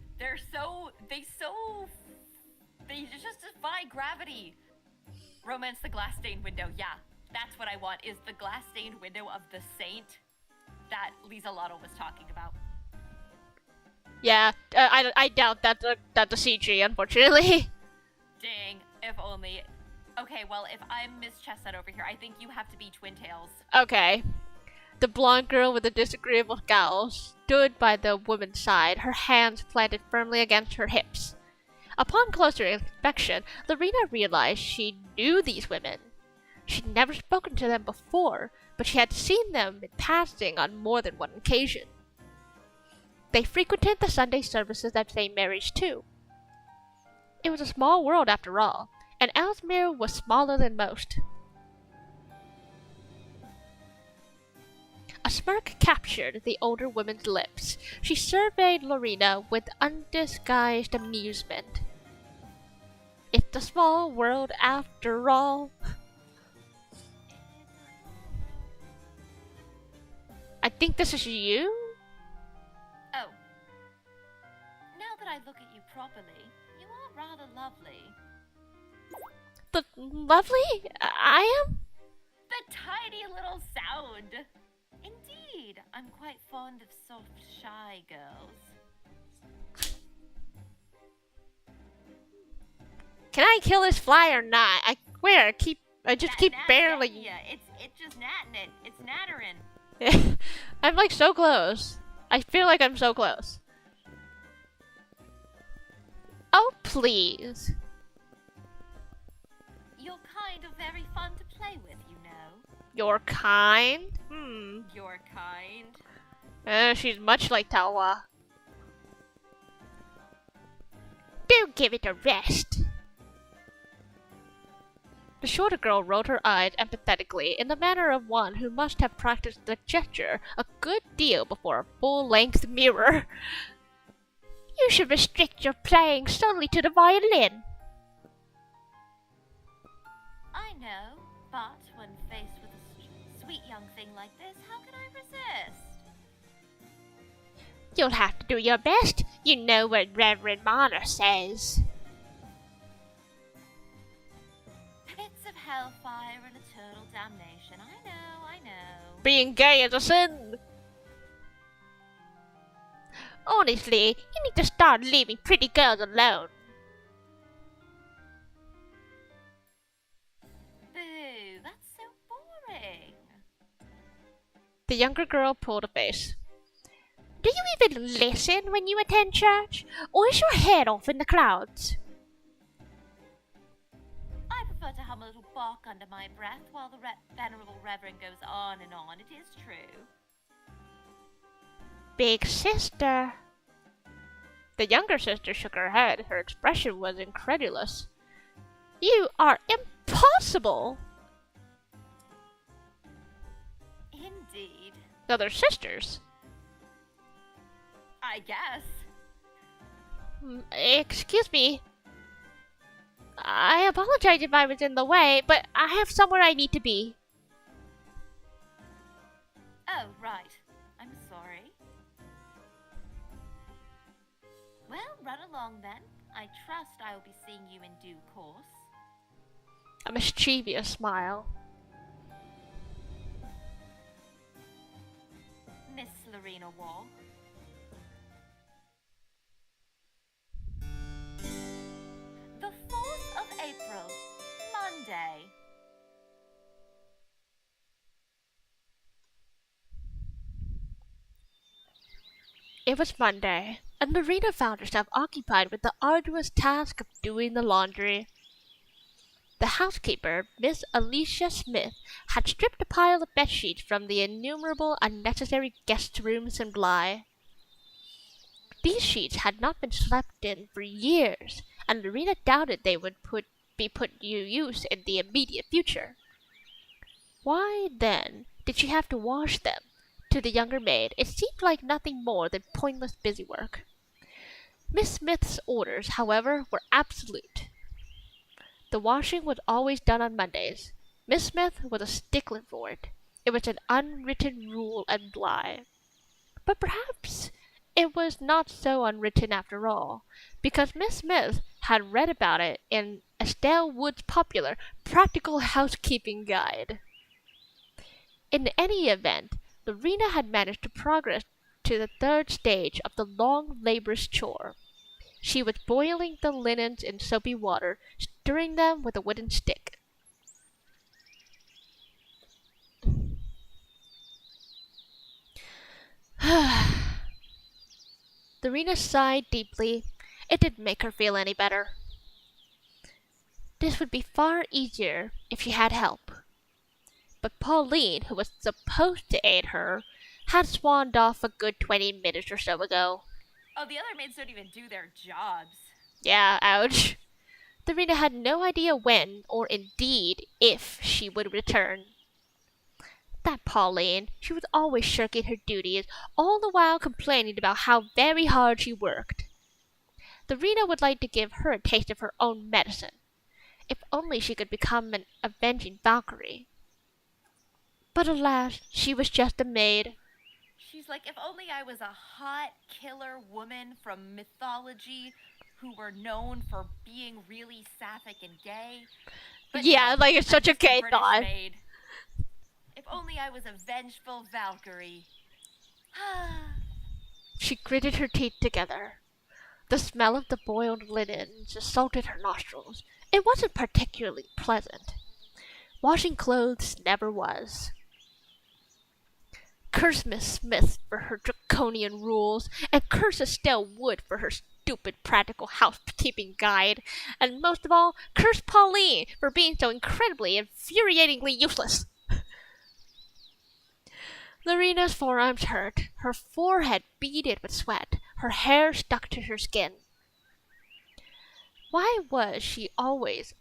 they just defy gravity. Romance the glass stained window. Yeah, that's what I want, is the glass stained window of the saint that Lisa Lotto was talking about. Yeah, I doubt that's a CG, unfortunately. Dang, if only. Okay, well, if I'm Miss Chestnut over here, I think you have to be Twin Tails. Okay. The blonde girl with the disagreeable scowl stood by the woman's side, her hands planted firmly against her hips. Upon closer inspection, Lorena realized she knew these women. She'd never spoken to them before, but she had seen them in passing on more than one occasion. They frequented the Sunday services at St. Mary's too. It was a small world after all, and Ellesmere was smaller than most. A smirk captured the older woman's lips. She surveyed Lorena with undisguised amusement. It's a small world after all. I think this is you? Oh. Now that I look at you properly, you are rather lovely. The lovely? I am? The tiny little sound. Indeed, I'm quite fond of soft, shy girls. Can I kill this fly or not? I swear, I just keep barely. Yeah, it's just natting it. It's nattering. I'm like so close. I feel like I'm so close. Oh, please. You're kind of very fun to play with, you know. You're kind? You're kind. She's much like Tawa. Do give it a rest. The shorter girl rolled her eyes empathetically in the manner of one who must have practiced the gesture a good deal before a full-length mirror. You should restrict your playing solely to the violin. I know, but when faced with a sweet young thing like this, how can I resist? You'll have to do your best. You know what Reverend Honor says. Pits of hellfire and eternal damnation. I know. Being gay is a sin. Honestly, you need to start leaving pretty girls alone. Boo, that's so boring. The younger girl pulled a face. Do you even listen when you attend church? Or is your head off in the clouds? I prefer to hum a little bark under my breath while the venerable reverend goes on and on. It is true. Big sister. The younger sister shook her head. Her expression was incredulous. You are impossible! Indeed. The other sisters. I guess. Excuse me. I apologize if I was in the way, but I have somewhere I need to be. Oh, right. I'm sorry. Well, run along then. I trust I will be seeing you in due course. A mischievous smile. Miss Lorena Wall. The 4th of April, Monday. It was Monday, and Lorena found herself occupied with the arduous task of doing the laundry. The housekeeper, Miss Alicia Smith, had stripped a pile of bedsheets from the innumerable unnecessary guest rooms in Bly. These sheets had not been slept in for years, and Lorena doubted they would be put to use in the immediate future. Why, then, did she have to wash them? To the younger maid, it seemed like nothing more than pointless busywork. Miss Smith's orders, however, were absolute. The washing was always done on Mondays. Miss Smith was a stickler for it. It was an unwritten rule at Bly. But perhaps it was not so unwritten after all, because Miss Smith had read about it in Estelle Wood's popular Practical Housekeeping Guide. In any event, Lorena had managed to progress to the 3rd stage of the long, laborious chore. She was boiling the linens in soapy water, stirring them with a wooden stick. Lorena sighed deeply. It didn't make her feel any better. This would be far easier if she had help. But Pauline, who was supposed to aid her, had swaned off a good 20 minutes or so ago. Oh, the other maids don't even do their jobs. Yeah, ouch. Lorena had no idea when, or indeed if, she would return. That Pauline, she was always shirking her duties, all the while complaining about how very hard she worked. Lorena would like to give her a taste of her own medicine. If only she could become an avenging Valkyrie. But alas, she was just a maid. She's like, if only I was a hot killer woman from mythology who were known for being really sapphic and gay. But yeah, no, like it's such I'm a just gay British thought. maid. If only I was a vengeful Valkyrie. She gritted her teeth together. The smell of the boiled linens assaulted her nostrils. It wasn't particularly pleasant. Washing clothes never was. Curse Miss Smith for her draconian rules, and curse Estelle Wood for her stupid practical housekeeping guide, and most of all, curse Pauline for being so incredibly, infuriatingly useless. Lorena's forearms hurt, her forehead beaded with sweat, her hair stuck to her skin. Why was she always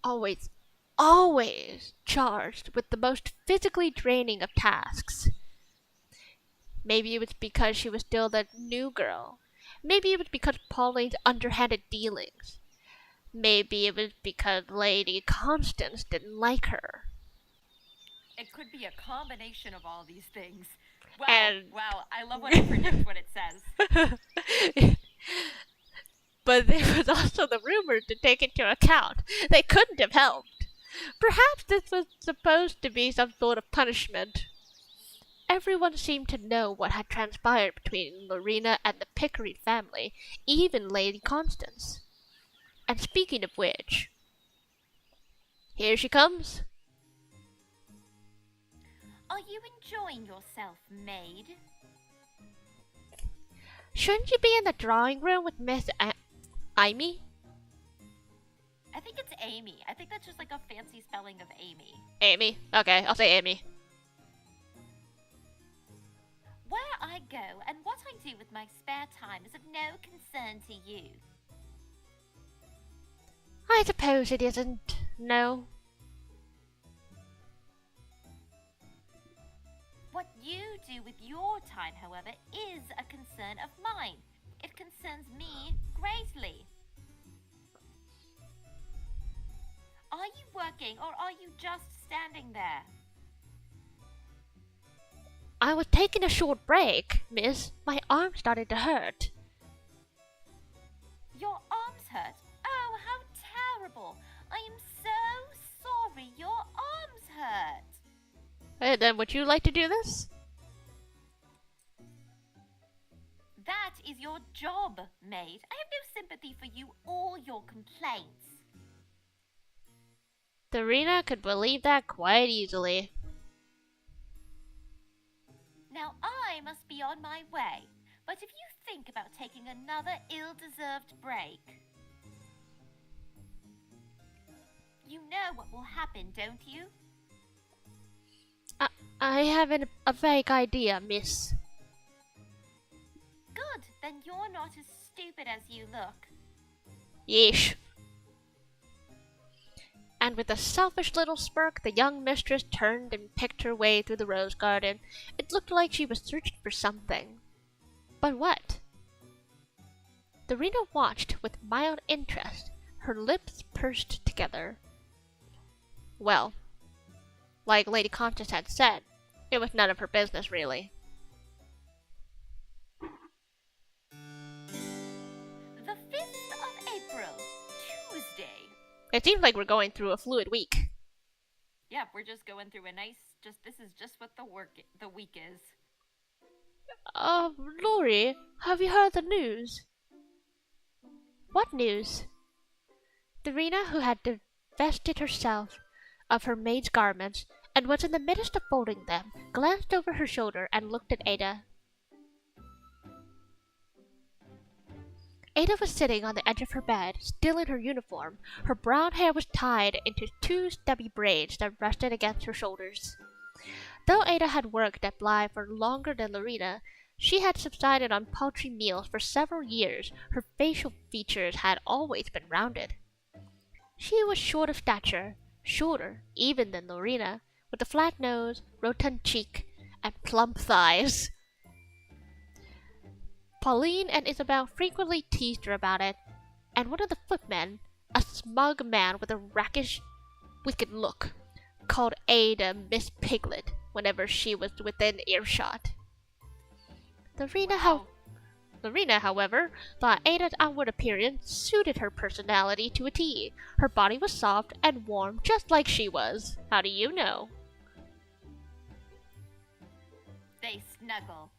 charged with the most physically draining of tasks? Maybe it was because she was still the new girl. Maybe it was because Pauline's underhanded dealings. Maybe it was because Lady Constance didn't like her. It could be a combination of all these things. Wow, And- wow, I love when I predict what it says. But there was also the rumor to take into account. They couldn't have helped. Perhaps this was supposed to be some sort of punishment. Everyone seemed to know what had transpired between Lorena and the Pickering family, even Lady Constance. And speaking of which, here she comes. Are you enjoying yourself, maid? Shouldn't you be in the drawing room with Miss Amy? I think it's Amy. I think that's just like a fancy spelling of Amy. Amy? Okay, I'll say Amy. Where I go and what I do with my spare time is of no concern to you. I suppose it isn't, no. What you do with your time, however, is a concern of mine. It concerns me greatly. Are you working or are you just standing there? I was taking a short break, miss. My arm started to hurt. Your arms hurt? Oh, how terrible! I am so sorry your arms hurt. And then would you like to do this? That is your job, maid. I have no sympathy for you or your complaints. Serena could believe that quite easily. Now I must be on my way. But if you think about taking another ill-deserved break, you know what will happen, don't you? I have a vague idea, miss. Good, then you're not as stupid as you look. Yeesh. And with a selfish little smirk, the young mistress turned and picked her way through the rose garden. It looked like she was searching for something. But what? Serena watched with mild interest, her lips pursed together. Well, like Lady Constance had said, it was none of her business, really. The 5th of April, Tuesday. It seems like we're going through a fluid week. Yeah, we're just going through a nice, this is just what the week is. Lori, have you heard the news? What news? Serena, who had divested herself of her maid's garments and was in the midst of folding them, glanced over her shoulder and looked at Ada. Ada was sitting on the edge of her bed, still in her uniform. Her brown hair was tied into 2 stubby braids that rested against her shoulders. Though Ada had worked at Bly for longer than Lorena, she had subsisted on paltry meals for several years. Her facial features had always been rounded. She was short of stature, shorter even than Lorena, with a flat nose, rotund cheek, and plump thighs. Pauline and Isabel frequently teased her about it, and one of the footmen, a smug man with a rakish, wicked look, called Ada Miss Piglet whenever she was within earshot. Lorena, however, thought Ada's outward appearance suited her personality to a T. Her body was soft and warm, just like she was. How do you know? They snuggle.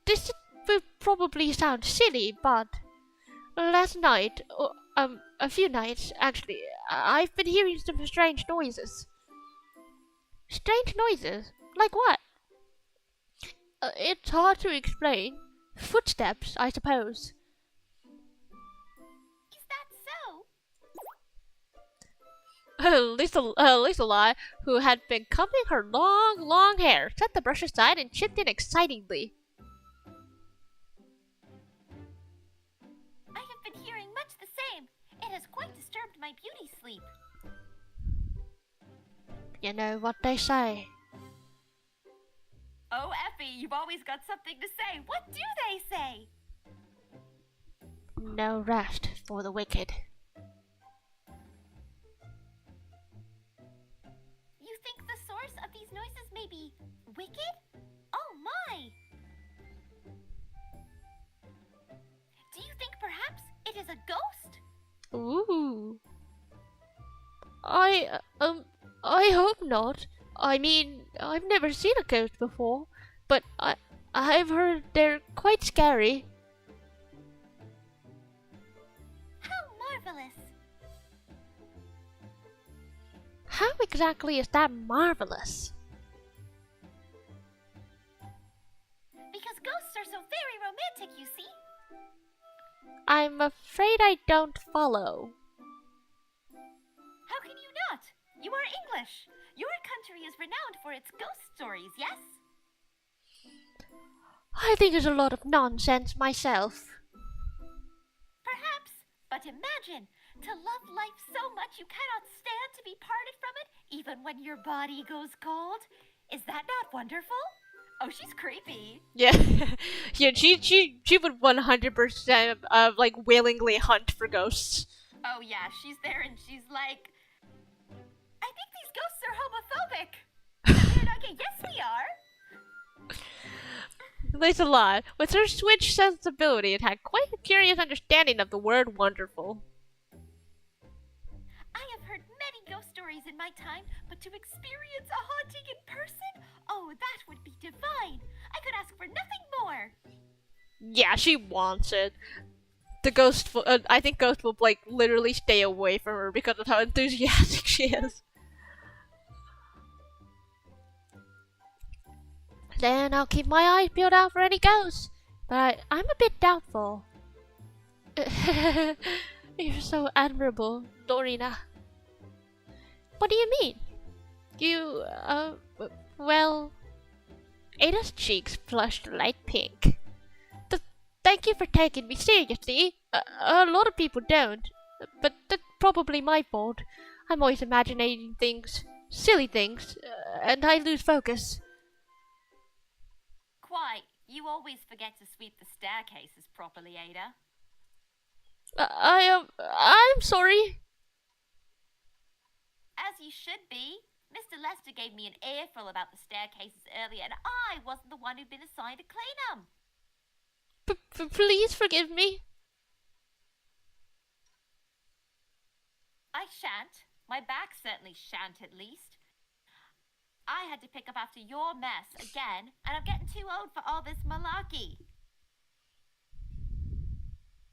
This will probably sound silly, but last night, a few nights, actually, I've been hearing some strange noises. Strange noises? Like what? It's hard to explain. Footsteps, I suppose. Is that so? Lisa, who had been combing her long hair, set the brush aside and chipped in excitedly. I have been hearing much the same. It has quite disturbed my beauty sleep. You know what they say. Oh, Effie, you've always got something to say. What do they say? No rest for the wicked. You think the source of these noises may be wicked? Oh my! Do you think perhaps it is a ghost? Ooh. I hope not. I mean, I've never seen a ghost before, but I've heard they're quite scary. How marvelous! How exactly is that marvelous? Because ghosts are so very romantic, you see. I'm afraid I don't follow. How can you not? You are English. Your country is renowned for its ghost stories, yes? I think it's a lot of nonsense myself. Perhaps, but imagine, to love life so much you cannot stand to be parted from it, even when your body goes cold. Is that not wonderful? Oh, she's creepy. Yeah, yeah. She would 100% like willingly hunt for ghosts. Oh yeah, she's there and she's like, I think these ghosts are homophobic. And they're like, yes, we are. There's a lot. With her switch sensibility, it had quite a curious understanding of the word wonderful. I have heard many ghost stories in my time, but to experience a haunting in person, oh, that would be divine. I could ask for nothing more. Yeah, she wants it. The ghost, I think Ghost will like literally stay away from her because of how enthusiastic she is. Then I'll keep my eyes peeled out for any ghosts, but I'm a bit doubtful. You're so admirable, Dorina. What do you mean? You, well... Ada's cheeks flushed light pink. Thank you for taking me seriously. A lot of people don't, but that's probably my fault. I'm always imagining things, silly things, and I lose focus. Quite. You always forget to sweep the staircases properly, Ada. I'm sorry. As you should be. Mr. Lester gave me an earful about the staircases earlier, and I wasn't the one who'd been assigned to clean them. Please forgive me. I shan't. My back certainly shan't, at least. I had to pick up after your mess again, and I'm getting too old for all this malarkey.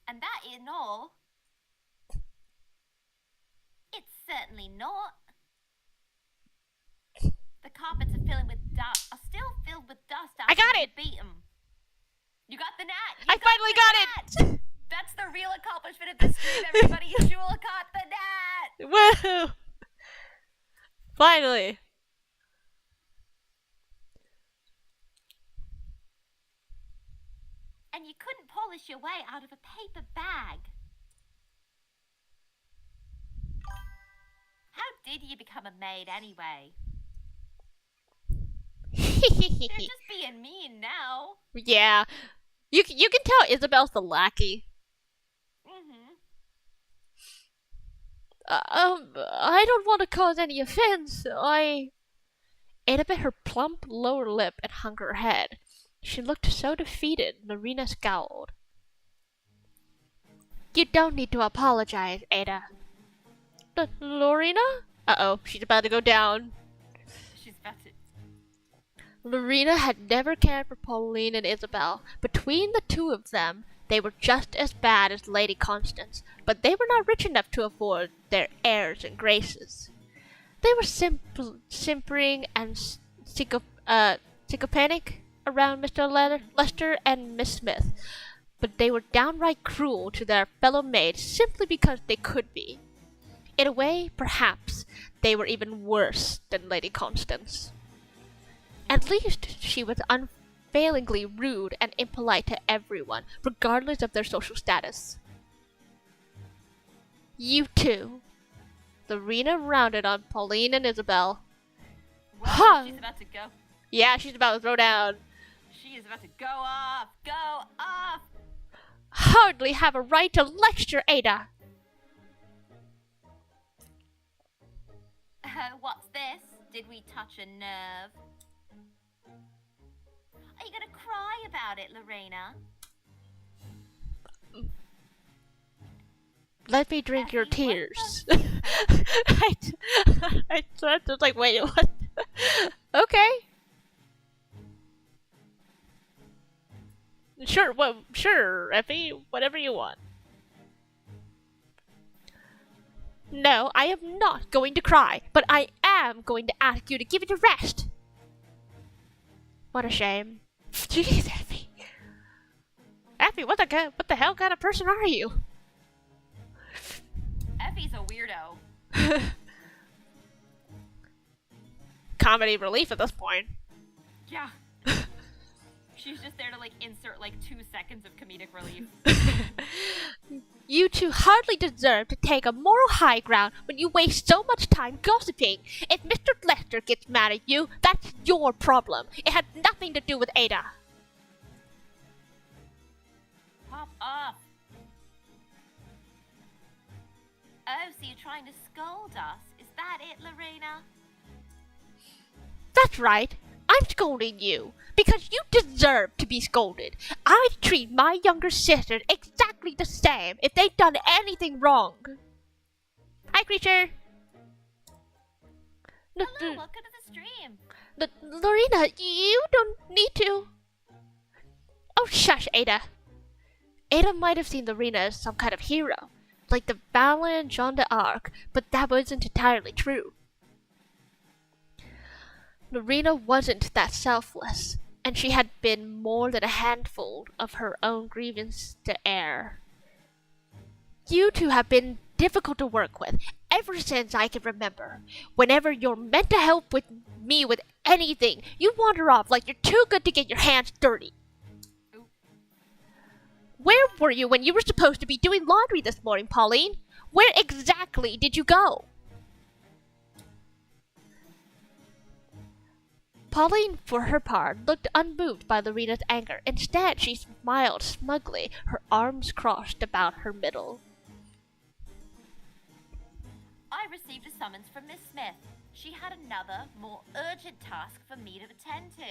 And that isn't all. It's certainly not. The carpets are still filled with dust after I got it! you beat 'em. You got the gnat! I finally got it! That's the real accomplishment of this stream, everybody. Jewel caught the gnat! Woohoo! Finally! And you couldn't polish your way out of a paper bag. How did you become a maid anyway? They're just being mean now. Yeah. You can tell Isabel's the lackey. Mm-hmm. I don't want to cause any offense. Ada bit her plump lower lip and hung her head. She looked so defeated, Lorena scowled. You don't need to apologize, Ada. Lorena? Uh-oh, she's about to go down. She's about to... Lorena had never cared for Pauline and Isabel. Between the two of them, they were just as bad as Lady Constance, but they were not rich enough to afford their airs and graces. They were simpering and sycophantic around Mr. Lester and Miss Smith, but they were downright cruel to their fellow maids simply because they could be. In a way, perhaps, they were even worse than Lady Constance. At least she was unfailingly rude and impolite to everyone, regardless of their social status. You two. Lorena rounded on Pauline and Isabel. Well, Huh. she's about to go. Yeah, she's about to throw down. She is about to go off. Go off. Hardly have a right to lecture, Ada. What's this? Did we touch a nerve? Are you gonna cry about it, Lorena? Let me drink your Effie, what tears. I was like, wait, what? Okay. Sure, well, sure, Effie, whatever you want. No, I am not going to cry, but I am going to ask you to give it a rest. What a shame. Jeez, Effie. Effie, what the hell kind of person are you? Effie's a weirdo. Comedy relief at this point. Yeah. She's just there to like insert like 2 seconds of comedic relief. You two hardly deserve to take a moral high ground when you waste so much time gossiping. If Mr. Lester gets mad at you, that's your problem. It had nothing to do with Ada. Pop up. Oh, so you're trying to scold us? Is that it, Lorena? That's right. I'm scolding you because you deserve to be scolded. I'd treat my younger sisters exactly the same if they'd done anything wrong. Hi, creature. Hello, welcome to the stream. Lorena, you don't need to. Oh, shush, Ada. Ada might have seen Lorena as some kind of hero, like the valiant Jeanne d'Arc, but that wasn't entirely true. Lorena wasn't that selfless, and she had been more than a handful of her own grievance to air. You two have been difficult to work with ever since I can remember. Whenever you're meant to help with me with anything, you wander off like you're too good to get your hands dirty. Where were you when you were supposed to be doing laundry this morning, Pauline? Where exactly did you go? Pauline, for her part, looked unmoved by Lorena's anger. Instead, she smiled smugly, her arms crossed about her middle. I received a summons from Miss Smith. She had another, more urgent task for me to attend to.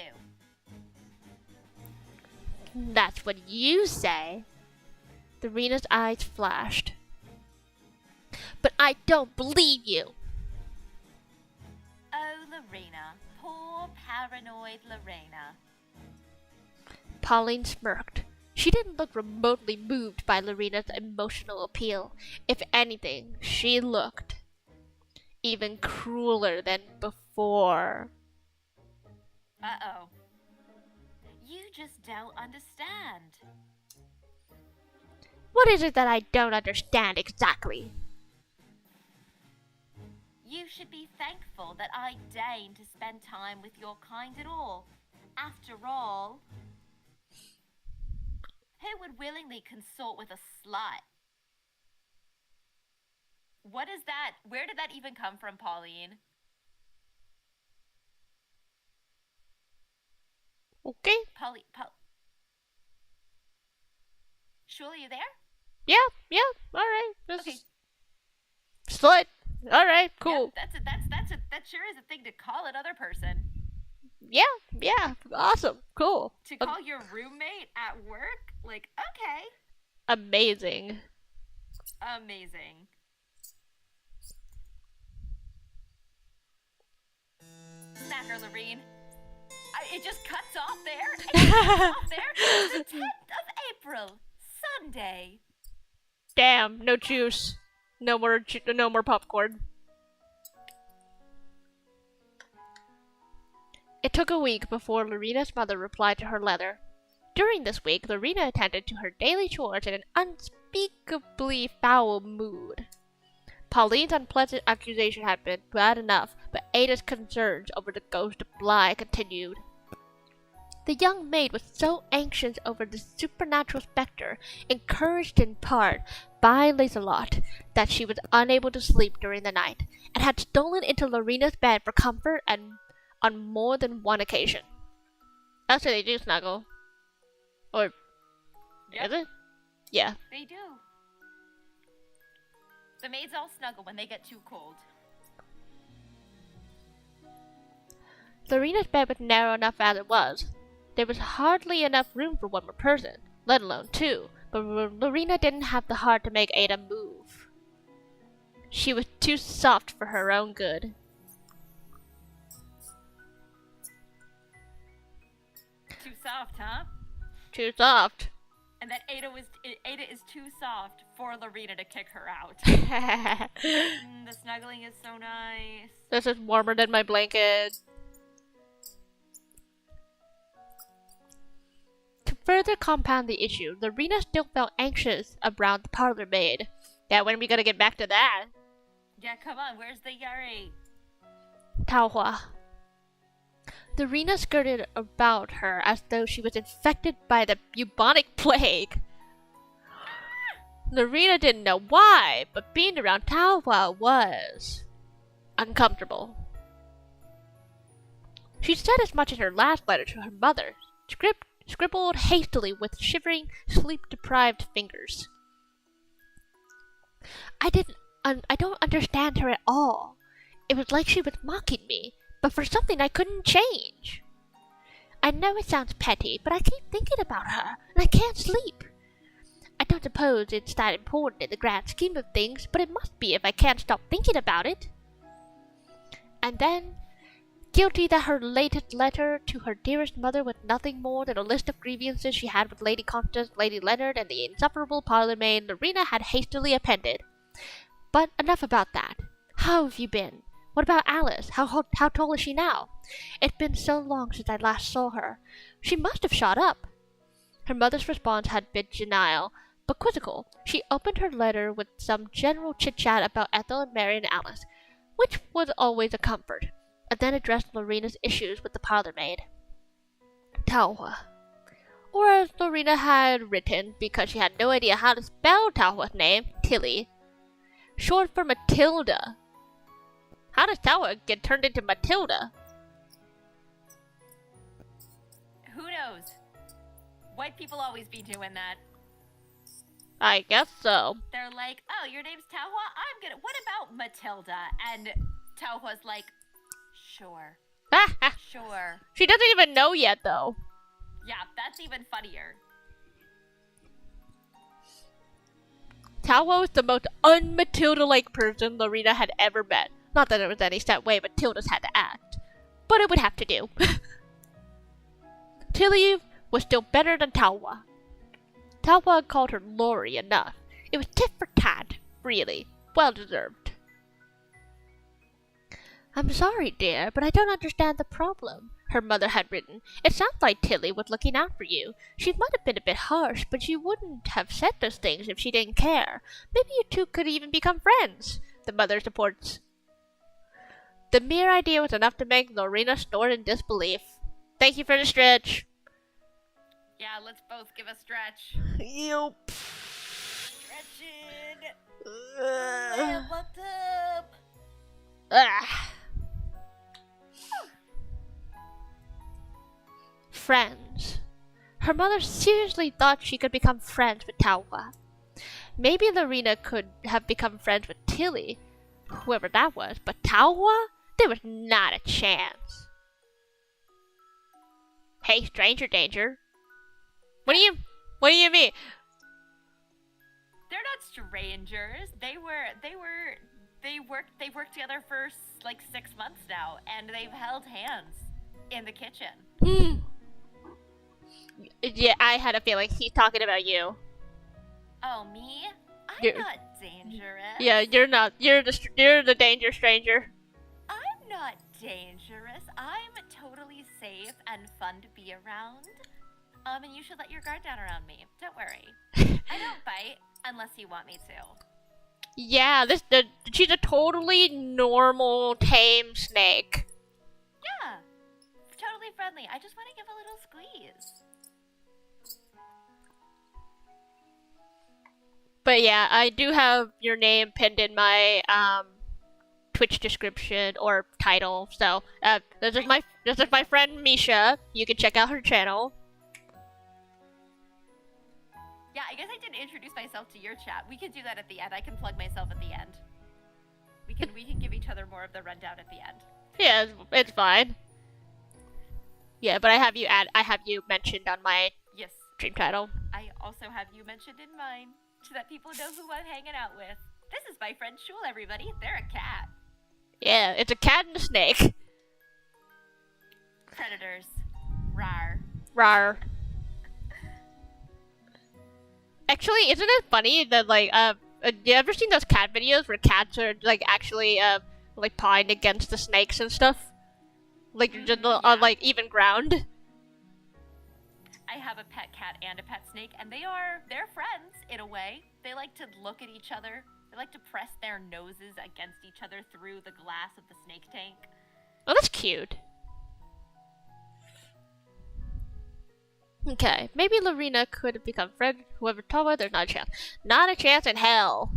That's what you say. Lorena's eyes flashed. But I don't believe you. Oh, Lorena. Poor paranoid Lorena. Pauline smirked. She didn't look remotely moved by Lorena's emotional appeal. If anything, she looked even crueler than before. Uh-oh. You just don't understand. What is it that I don't understand exactly? You should be thankful that I deign to spend time with your kind at all. After all, who would willingly consort with a slut? What is that? Where did that even come from, Pauline? Okay. Surely you there? Yeah, alright. Okay. Slut. Alright, cool. Yeah, that sure is a thing to call another person. Yeah, awesome, cool. To call your roommate at work? Like, okay. Amazing. Amazing. Snacker, Lorene. It just cuts off there. It cuts off there. It's the 10th of April, Sunday. Damn, no juice. No more popcorn. It took a week before Lorena's mother replied to her letter. During this week, Lorena attended to her daily chores in an unspeakably foul mood. Pauline's unpleasant accusation had been bad enough, but Ada's concerns over the ghost of Bly continued. The young maid was so anxious over the supernatural specter, encouraged in part by Lancelot, that she was unable to sleep during the night, and had stolen into Lorena's bed for comfort and on more than one occasion. Actually, they do snuggle. Or Yep, is it? Yeah. they do. The maids all snuggle when they get too cold. Lorena's bed was narrow enough as it was. There was hardly enough room for one more person, let alone two, but Lorena didn't have the heart to make Ada move. She was too soft for her own good. Too soft, huh? Too soft. And that Ada is too soft for Lorena to kick her out. The snuggling is so nice. This is warmer than my blanket. To further compound the issue, Lorena still felt anxious around the parlor maid. Yeah, when are we gonna get back to that? Yeah, come on, where's the Yuri? Taohua. Lorena skirted about her as though she was infected by the bubonic plague. Lorena didn't know why, but being around Taohua was uncomfortable. She said as much in her last letter to her mother, scribbled hastily with shivering, sleep-deprived fingers. I don't understand her at all. It was like she was mocking me, but for something I couldn't change. I know it sounds petty, but I keep thinking about her, and I can't sleep. I don't suppose it's that important in the grand scheme of things, but it must be if I can't stop thinking about it. And then, guilty that her latest letter to her dearest mother was nothing more than a list of grievances she had with Lady Constance, Lady Leonard, and the insufferable parlour maid, Lorena had hastily appended. But enough about that. How have you been? What about Alice? How tall is she now? It's been so long since I last saw her. She must have shot up. Her mother's response had been genial, but quizzical. She opened her letter with some general chit-chat about Ethel and Mary and Alice, which was always a comfort, and then addressed Lorena's issues with the parlour maid. Taohua. Or as Lorena had written, because she had no idea how to spell Taohua's name, Tilly. Short for Matilda. How does Taohua get turned into Matilda? Who knows? White people always be doing that. I guess so. They're like, oh, your name's Taohua? What about Matilda? And Taohua's like, sure. Sure. She doesn't even know yet, though. Yeah, that's even funnier. Taohua was the most un-Matilda-like person Lorena had ever met. Not that there was any set way Matildas had to act, but it would have to do. Tilly was still better than Taohua. Taohua called her Lori enough. It was tit for tat, really. Well deserved. I'm sorry, dear, but I don't understand the problem, her mother had written. It sounds like Tilly was looking out for you. She might have been a bit harsh, but she wouldn't have said those things if she didn't care. Maybe you two could even become friends, the mother supports. The mere idea was enough to make Lorena snort in disbelief. Thank you for the stretch. Yeah, let's both give a stretch. You. Stretching. Man, what's up? Friends. Her mother seriously thought she could become friends with Taohua. Maybe Lorena could have become friends with Tilly, whoever that was, but Taohua? There was not a chance. Hey, stranger danger. What do you mean? They're not strangers. They worked together for like 6 months now, and they've held hands in the kitchen. Yeah, I had a feeling he's talking about you. Oh, me? I'm You're- not dangerous. Yeah, you're not. You're the danger stranger. I'm not dangerous. I'm totally safe and fun to be around. And you should let your guard down around me. Don't worry. I don't bite unless you want me to. Yeah, she's a totally normal, tame snake. Yeah. Totally friendly. I just want to give a little squeeze. But yeah, I do have your name pinned in my Twitch description or title. So this is my friend Misha. You can check out her channel. Yeah, I guess I didn't introduce myself to your chat. We can do that at the end. I can plug myself at the end. We can give each other more of the rundown at the end. Yeah, it's fine. Yeah, but I have you mentioned on my Yes. stream title. I also have you mentioned in mine so that people know who I'm hanging out with. This is my friend Shul, everybody. They're a cat. Yeah, it's a cat and a snake. Predators. Rar. Rar. Actually, isn't it funny that like you ever seen those cat videos where cats are like actually like pawing against the snakes and stuff? Like just on like even ground. I have a pet cat and a pet snake, and they're friends in a way. They like to look at each other. They like to press their noses against each other through the glass of the snake tank. Oh, that's cute. Okay, maybe Lorena could have become friends. Whoever told her, there's not a chance. Not a chance in hell.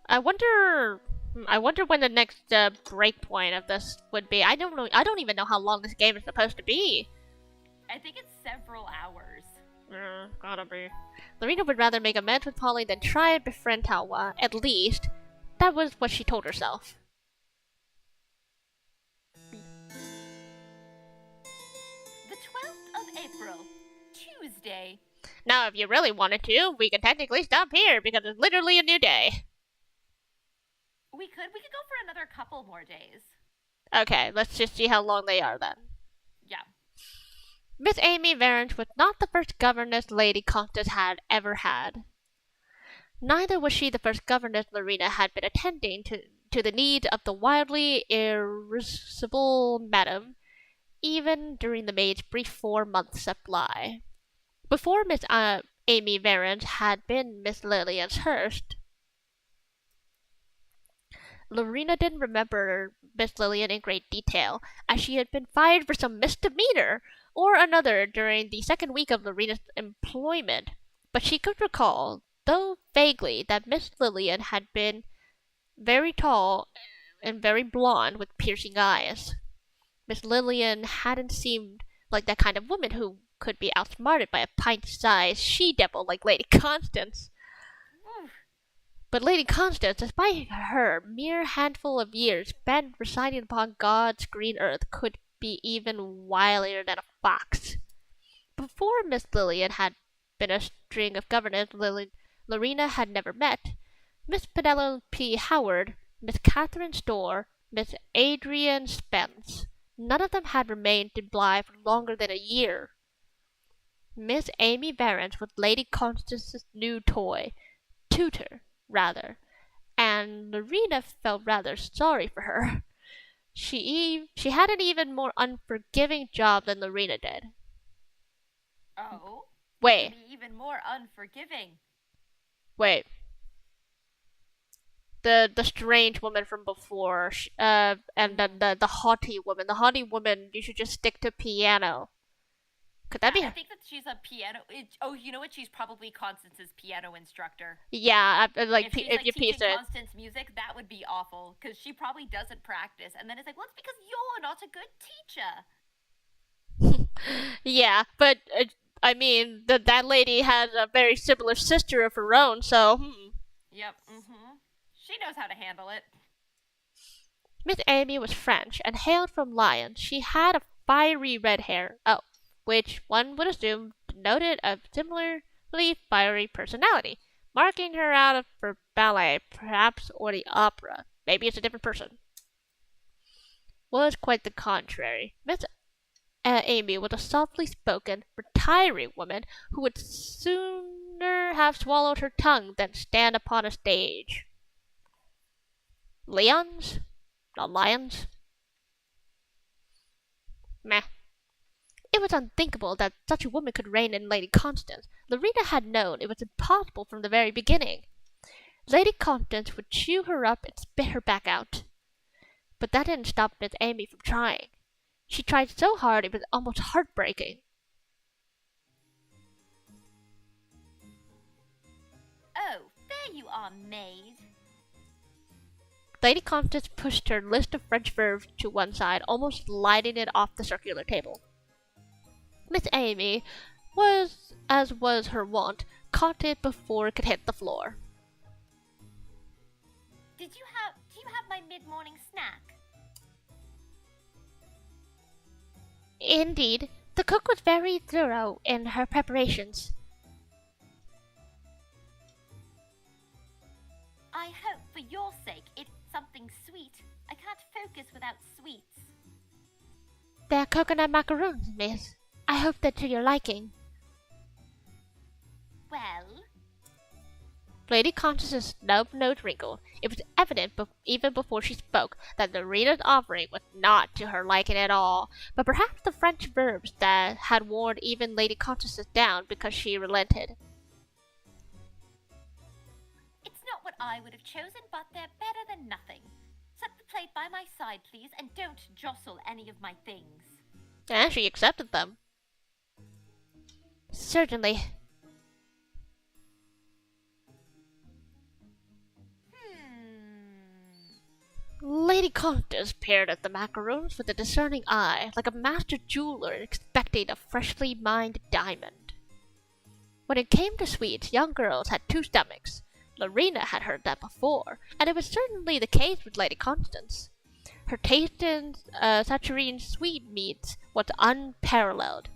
I wonder when the next breakpoint of this would be. I don't know. I don't even know how long this game is supposed to be. I think it's several hours. Gotta be. Lorena would rather make amends with Polly than try and befriend Tawa. At least, that was what she told herself. The 12th of April, Tuesday. Now, if you really wanted to, we could technically stop here because it's literally a new day. We could go for another couple more days. Okay, let's just see how long they are then. Yeah. Miss Amy Varens was not the first governess Lady Constance had ever had. Neither was she the first governess Lorena had been attending to the needs of the wildly irascible madam, even during the maid's brief 4-month supply. Before Miss Amy Varens had been Miss Lillian's Hurst. Lorena didn't remember Miss Lillian in great detail, as she had been fired for some misdemeanor or another during the second week of Lorena's employment, but she could recall, though vaguely, that Miss Lillian had been very tall and very blonde with piercing eyes. Miss Lillian hadn't seemed like that kind of woman who could be outsmarted by a pint-sized she-devil like Lady Constance. But Lady Constance, despite her mere handful of years spent residing upon God's green earth, could be even wilier than a fox. Before Miss Lillian had been a string of governesses Lorena had never met, Miss Penelope Howard, Miss Catherine Storr, Miss Adrian Spence. None of them had remained in Bly for longer than a year. Miss Amy Varens was Lady Constance's new tutor, rather, and Lorena felt rather sorry for her. She had an even more unforgiving job than Lorena did. Oh? Wait. Be even more unforgiving. Wait. The strange woman from before, and then the haughty woman. The haughty woman, you should just stick to piano. Could that be? I think that she's a piano. You know what? She's probably Constance's piano instructor. Yeah, like if you piece teaching it. Constance music, that would be awful because she probably doesn't practice, and then it's like, well, it's because you're not a good teacher. Yeah, but I mean, that lady has a very similar sister of her own, so. Yep. She knows how to handle it. Miss Amy was French and hailed from Lyons. She had a fiery red hair. Which one would assume denoted a similarly fiery personality, marking her out for ballet, perhaps, or the opera. Maybe it's a different person. Was quite the contrary. Miss Amy was a softly spoken, retiring woman who would sooner have swallowed her tongue than stand upon a stage. Lions? Not lions? Meh. It was unthinkable that such a woman could reign in Lady Constance. Lorena had known it was impossible from the very beginning. Lady Constance would chew her up and spit her back out. But that didn't stop Miss Amy from trying. She tried so hard it was almost heartbreaking. are, maid. Lady Constance pushed her list of French verbs to one side, almost sliding it off the circular table. Miss Amy was, as was her wont, caught it before it could hit the floor. Do you have my mid-morning snack? Indeed, the cook was very thorough in her preparations. I hope for your sake it's something sweet. I can't focus without sweets. They're coconut macaroons, miss. I hope they're to your liking. Well, Lady Constance's snub nose wrinkled. It was evident, even before she spoke, that Lorena's offering was not to her liking at all. But perhaps the French verbs that had worn even Lady Constance down because she relented. it's not what I would have chosen, but they're better than nothing. Set the plate by my side, please, and don't jostle any of my things. And she accepted them. Certainly. Lady Constance peered at the macaroons with a discerning eye, like a master jeweler expecting a freshly mined diamond. When it came to sweets, young girls had two stomachs. Lorena had heard that before, and it was certainly the case with Lady Constance. Her taste in saturine sweetmeats was unparalleled.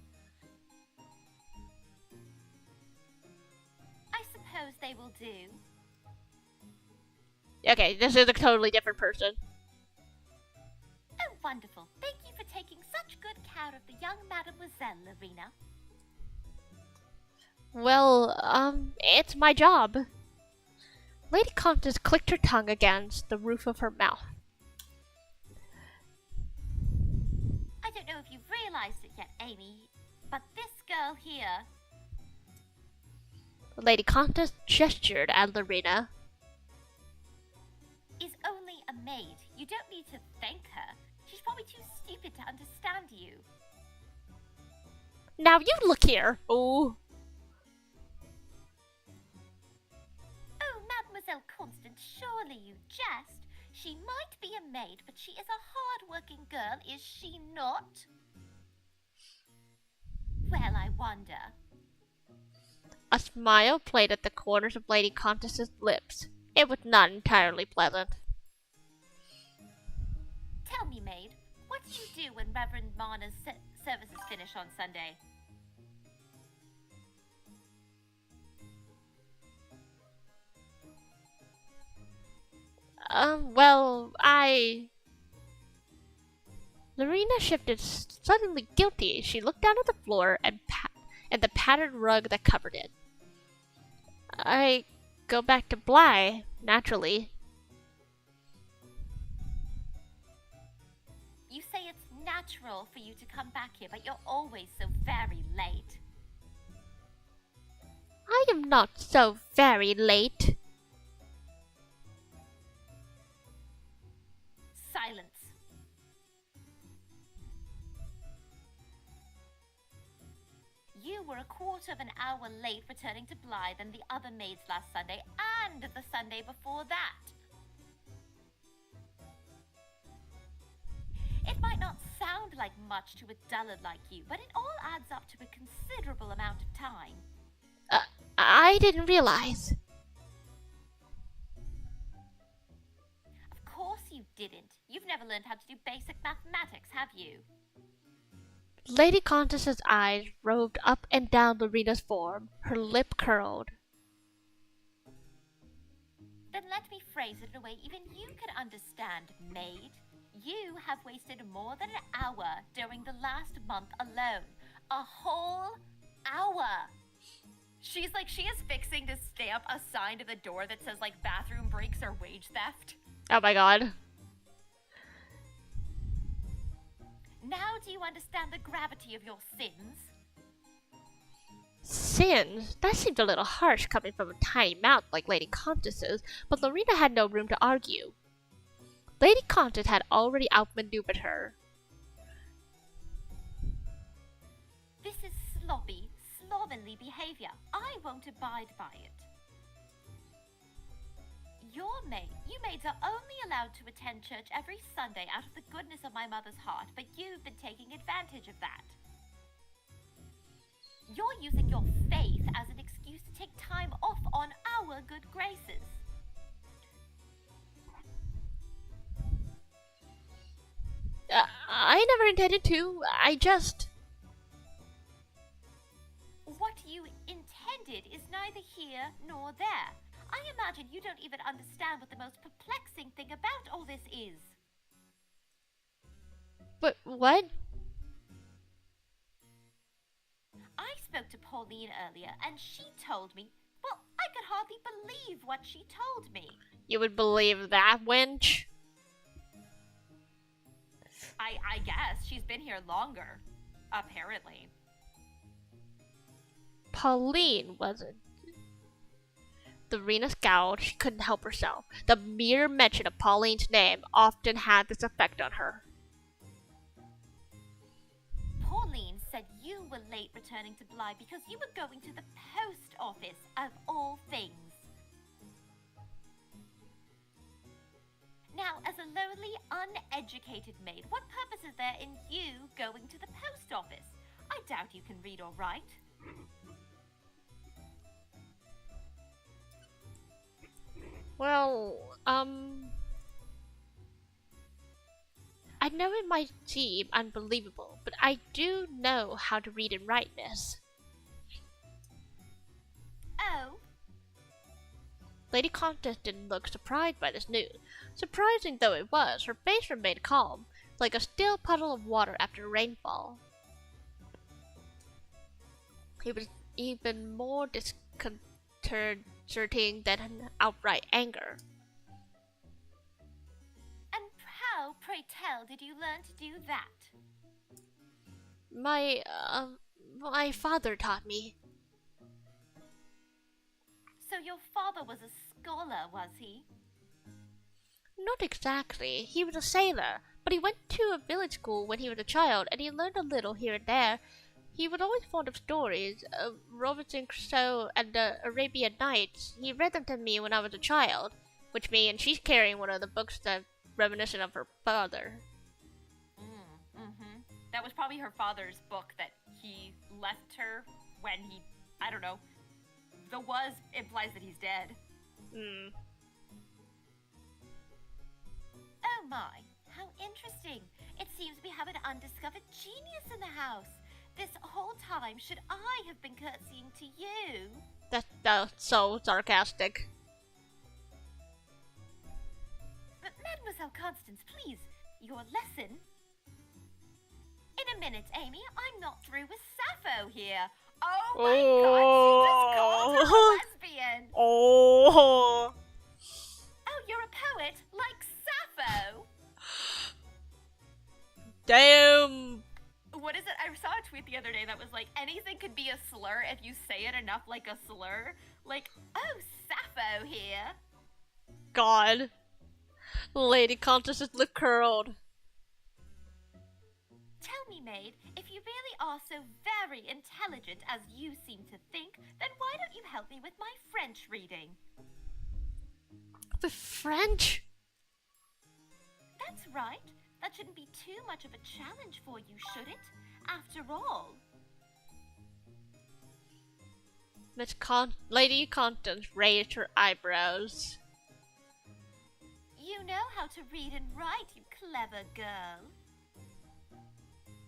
I suppose they will do. Okay, this is a totally different person. Oh, wonderful. Thank you for taking such good care of the young Mademoiselle, Lorena. Well, it's my job. Lady Constance clicked her tongue against the roof of her mouth. I don't know if you've realized it yet, Amy, but this girl here... Lady Constance gestured at Lorena. is only a maid. You don't need to thank her. She's probably too stupid to understand you. Now you look here. Oh. Oh, Mademoiselle Constance, surely you jest. She might be a maid, but she is a hard-working girl, is she not? Well, I wonder. A smile played at the corners of Lady Constance's lips. It was not entirely pleasant. Tell me, maid, what do you do when Reverend Marna's services finish on Sunday? Well, Lorena shifted suddenly guilty. She looked down at the floor and the patterned rug that covered it. I go back to Bly, naturally. You say it's natural for you to come back here, but you're always so very late. I am not so very late. Silence. You were a quarter of an hour late returning to Bly than the other maids last Sunday and the Sunday before that. It might not sound like much to a dullard like you, but it all adds up to a considerable amount of time. I didn't realize. Of course you didn't. You've never learned how to do basic mathematics, have you? Lady Constance's eyes roved up and down Lorena's form. Her lip curled. Then let me phrase it in a way even you can understand, maid. You have wasted more than an hour during the last month alone. A whole hour. She is fixing to stamp a sign to the door that says, like, bathroom breaks or wage theft. Oh my god. Now do you understand the gravity of your sins? Sins? That seemed a little harsh coming from a tiny mouth like Lady Constance's, but Lorena had no room to argue. Lady Constance had already outmaneuvered her. This is sloppy, slovenly behavior. I won't abide by it. You maids are only allowed to attend church every Sunday out of the goodness of my mother's heart, but you've been taking advantage of that. You're using your faith as an excuse to take time off on our good graces. I never intended to. I just... What you intended is neither here nor there. I imagine you don't even understand what the most perplexing thing about all this is. But what? I spoke to Pauline earlier, and she told me, well, I could hardly believe what she told me. You would believe that, wench? I guess. She's been here longer. Apparently. Pauline wasn't. Lorena scowled. She couldn't help herself. The mere mention of Pauline's name often had this effect on her. Pauline said you were late returning to Bly because you were going to the post office, of all things. Now, as a lowly, uneducated maid, what purpose is there in you going to the post office? I doubt you can read or write. Well, I know it might seem unbelievable, but I do know how to read and write, miss. Oh? Lady Constance didn't look surprised by this news. Surprising though it was, her face remained calm, like a still puddle of water after rainfall. It was even more disconcerting than an outright anger. And how, pray tell, did you learn to do that? My father taught me. So your father was a scholar, was he? Not exactly. He was a sailor, but he went to a village school when he was a child, and he learned a little here and there. He was always fond of stories, Robinson Crusoe and the Arabian Nights. He read them to me when I was a child, which means she's carrying one of the books that's reminiscent of her father. That was probably her father's book that he left her when he, I don't know. The was implies that he's dead. Oh my, how interesting. It seems we have an undiscovered genius in the house. This whole time, should I have been curtsying to you? That's so sarcastic. But Mademoiselle Constance, please, your lesson. In a minute, Amy. I'm not through with Sappho here. Oh my god, she just called her a lesbian. Oh, Oh, you're a poet like Sappho. damn. What is it? I saw a tweet the other day that was like, anything could be a slur if you say it enough like a slur. Like, oh, Sappho here. God. Lady Constance's lip curled. Tell me, maid, if you really are so very intelligent as you seem to think, then why don't you help me with my French reading? The French? That's right. That shouldn't be too much of a challenge for you, should it? After all. Lady Constance raised her eyebrows. You know how to read and write, you clever girl.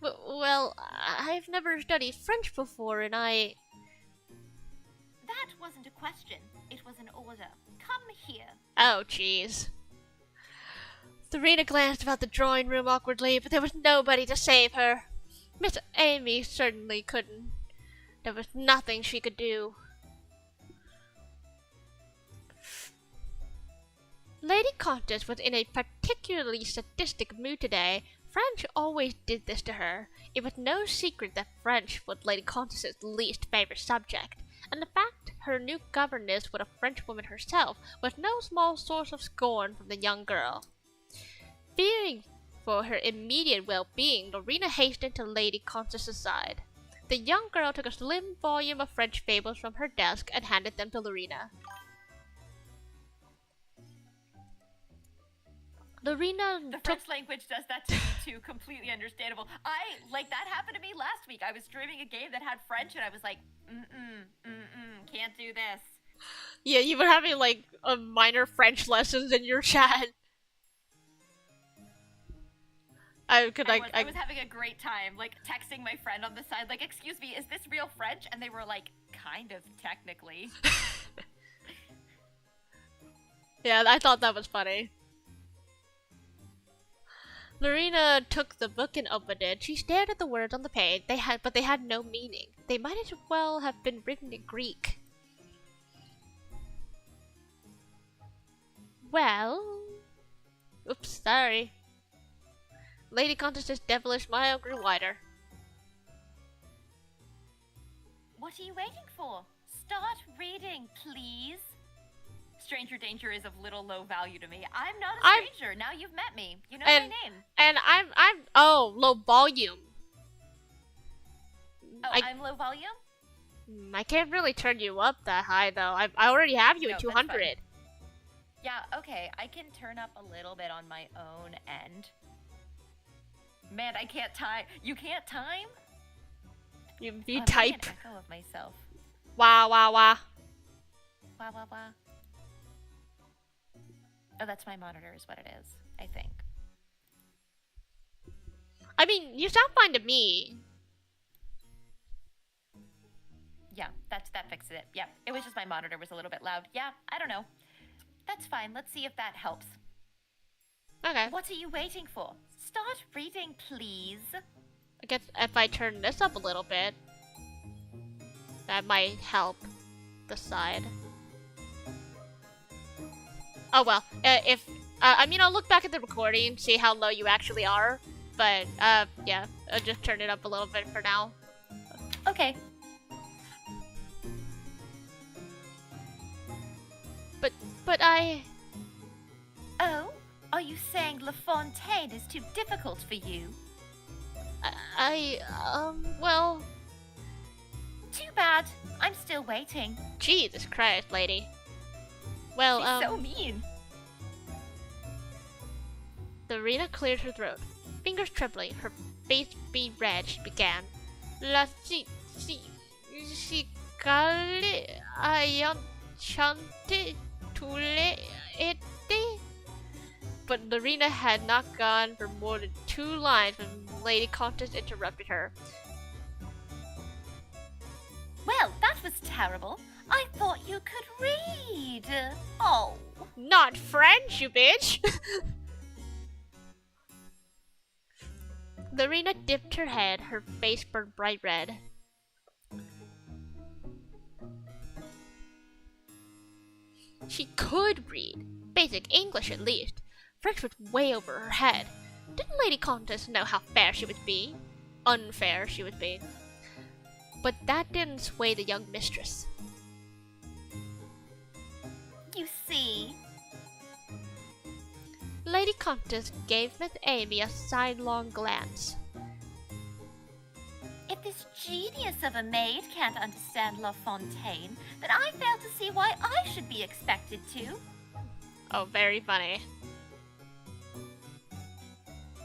Well, I've never studied French before, and That wasn't a question. It was an order. Come here. Oh, jeez. Serena glanced about the drawing room awkwardly, but there was nobody to save her. Miss Amy certainly couldn't. There was nothing she could do. Lady Constance was in a particularly sadistic mood today. French always did this to her. It was no secret that French was Lady Constance's least favorite subject, and the fact her new governess was a Frenchwoman herself was no small source of scorn from the young girl. Fearing for her immediate well-being, Lorena hastened to Lady Constance's side. The young girl took a slim volume of French fables from her desk and handed them to Lorena. Lorena The took... French language does that to me too, completely understandable. That happened to me last week. I was streaming a game that had French and I was like, can't do this. Yeah, you were having like a minor French lessons in your chat. I was having a great time, like texting my friend on the side, like, excuse me, is this real French? And they were like, kind of, technically. Yeah, I thought that was funny. Lorena took the book and opened it. She stared at the words on the page. But they had no meaning. They might as well have been written in Greek. Well... Oops, sorry. Lady Contessa's devilish smile grew wider. What are you waiting for? Start reading, please. Stranger danger is of little low value to me. I'm not a stranger. Now you've met me. You know my name. And I'm low volume. Oh, I'm low volume? I can't really turn you up that high though. I already have you at 200. Yeah, okay. I can turn up a little bit on my own end. Man, I can't time. You can't time? You I'm type. an echo of myself. Wah wah wah. Wah wah wah. Oh, that's my monitor is what it is, I think. I mean, you sound fine to me. Yeah, that fixes it. Yeah, it was just my monitor was a little bit loud. Yeah, I don't know. That's fine. Let's see if that helps. Okay. What are you waiting for? Start reading, please. I guess if I turn this up a little bit, that might help the side. Oh well, I mean, I'll look back at the recording and see how low you actually are, but, yeah, I'll just turn it up a little bit for now. Okay. But I... Oh? Are you saying La Fontaine is too difficult for you? Well... Too bad. I'm still waiting. Jesus Christ, lady. Well, She's so mean. Lorena cleared her throat. Fingers trembling, her face being red, she began. La cale ayante tule ete. But Lorena had not gone for more than 2 lines when Lady Countess interrupted her. Well, that was terrible. I thought you could read. Oh. Not French, you bitch! Lorena dipped her head, her face burned bright red. She could read. Basic English at least. French was way over her head. Didn't Lady Countess know how fair she was being? Unfair she was being. But that didn't sway the young mistress. You see? Lady Countess gave Miss Amy a sidelong glance. If this genius of a maid can't understand La Fontaine, then I fail to see why I should be expected to. Oh, very funny.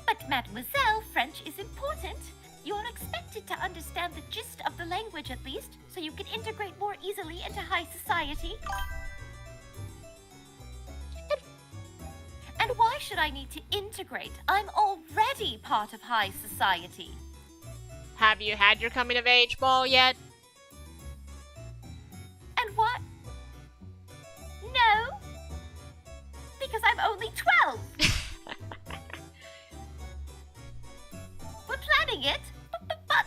But mademoiselle, French is important. You're expected to understand the gist of the language at least, so you can integrate more easily into high society. And why should I need to integrate? I'm already part of high society. Have you had your coming of age ball yet? And what? No. Because I'm only 12. We're planning it, but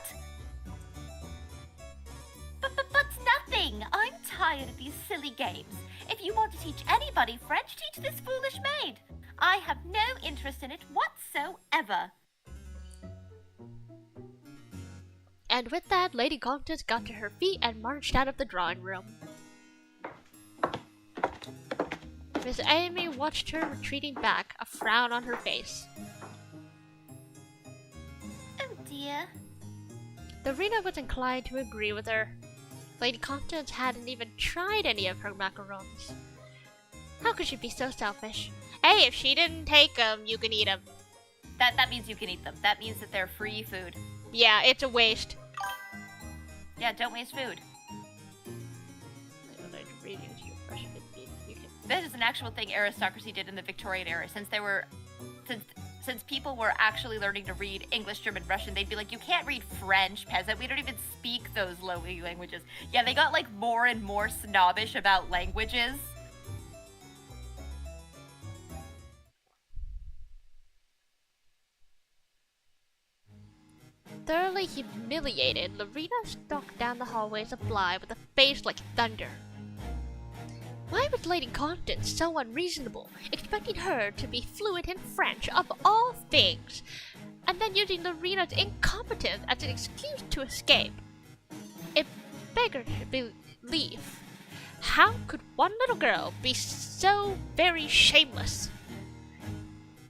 nothing. I'm tired of these silly games. If you want to teach anybody French, teach this foolish maid. I have no interest in it whatsoever. And with that, Lady Countess got to her feet and marched out of the drawing room. Miss Amy watched her retreating back, a frown on her face. Oh dear. Lorena was inclined to agree with her. Lady Countess hadn't even tried any of her macarons. How could she be so selfish? Hey, if she didn't take them, you can eat them. That means you can eat them. That means that they're free food. Yeah, it's a waste. Yeah, don't waste food. That is an actual thing aristocracy did in the Victorian era. Since people were actually learning to read English, German, Russian, they'd be like, you can't read French, peasant. We don't even speak those lowly languages. Yeah, they got like more and more snobbish about languages. Thoroughly humiliated, Lorena stalked down the hallways of Bly with a face like thunder. Why was Lady Constance so unreasonable, expecting her to be fluent in French of all things, and then using Lorena's incompetence as an excuse to escape? It beggared belief. How could one little girl be so very shameless?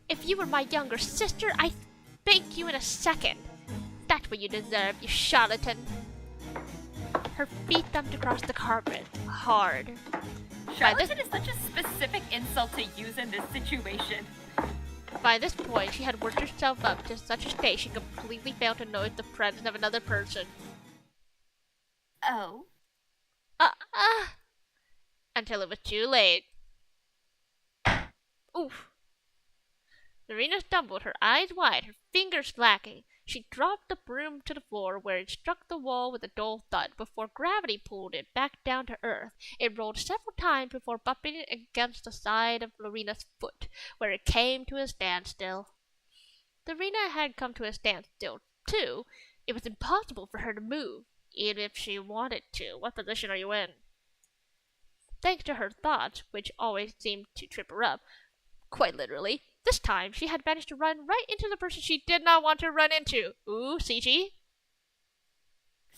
If you were my younger sister, I'd spank you in a second. That's what you deserve, you charlatan. Her feet thumped across the carpet, hard. Charlatan is such a specific insult to use in this situation. By this point, she had worked herself up to such a state she completely failed to notice the presence of another person. Oh? Until it was too late. Oof. Lorena stumbled, her eyes wide, her fingers slacking. She dropped the broom to the floor where it struck the wall with a dull thud before gravity pulled it back down to earth. It rolled several times before bumping against the side of Lorena's foot, where it came to a standstill. Lorena had come to a standstill, too. It was impossible for her to move, even if she wanted to. What position are you in? Thanks to her thoughts, which always seemed to trip her up, quite literally, this time she had managed to run right into the person she did not want to run into. Ooh, CG?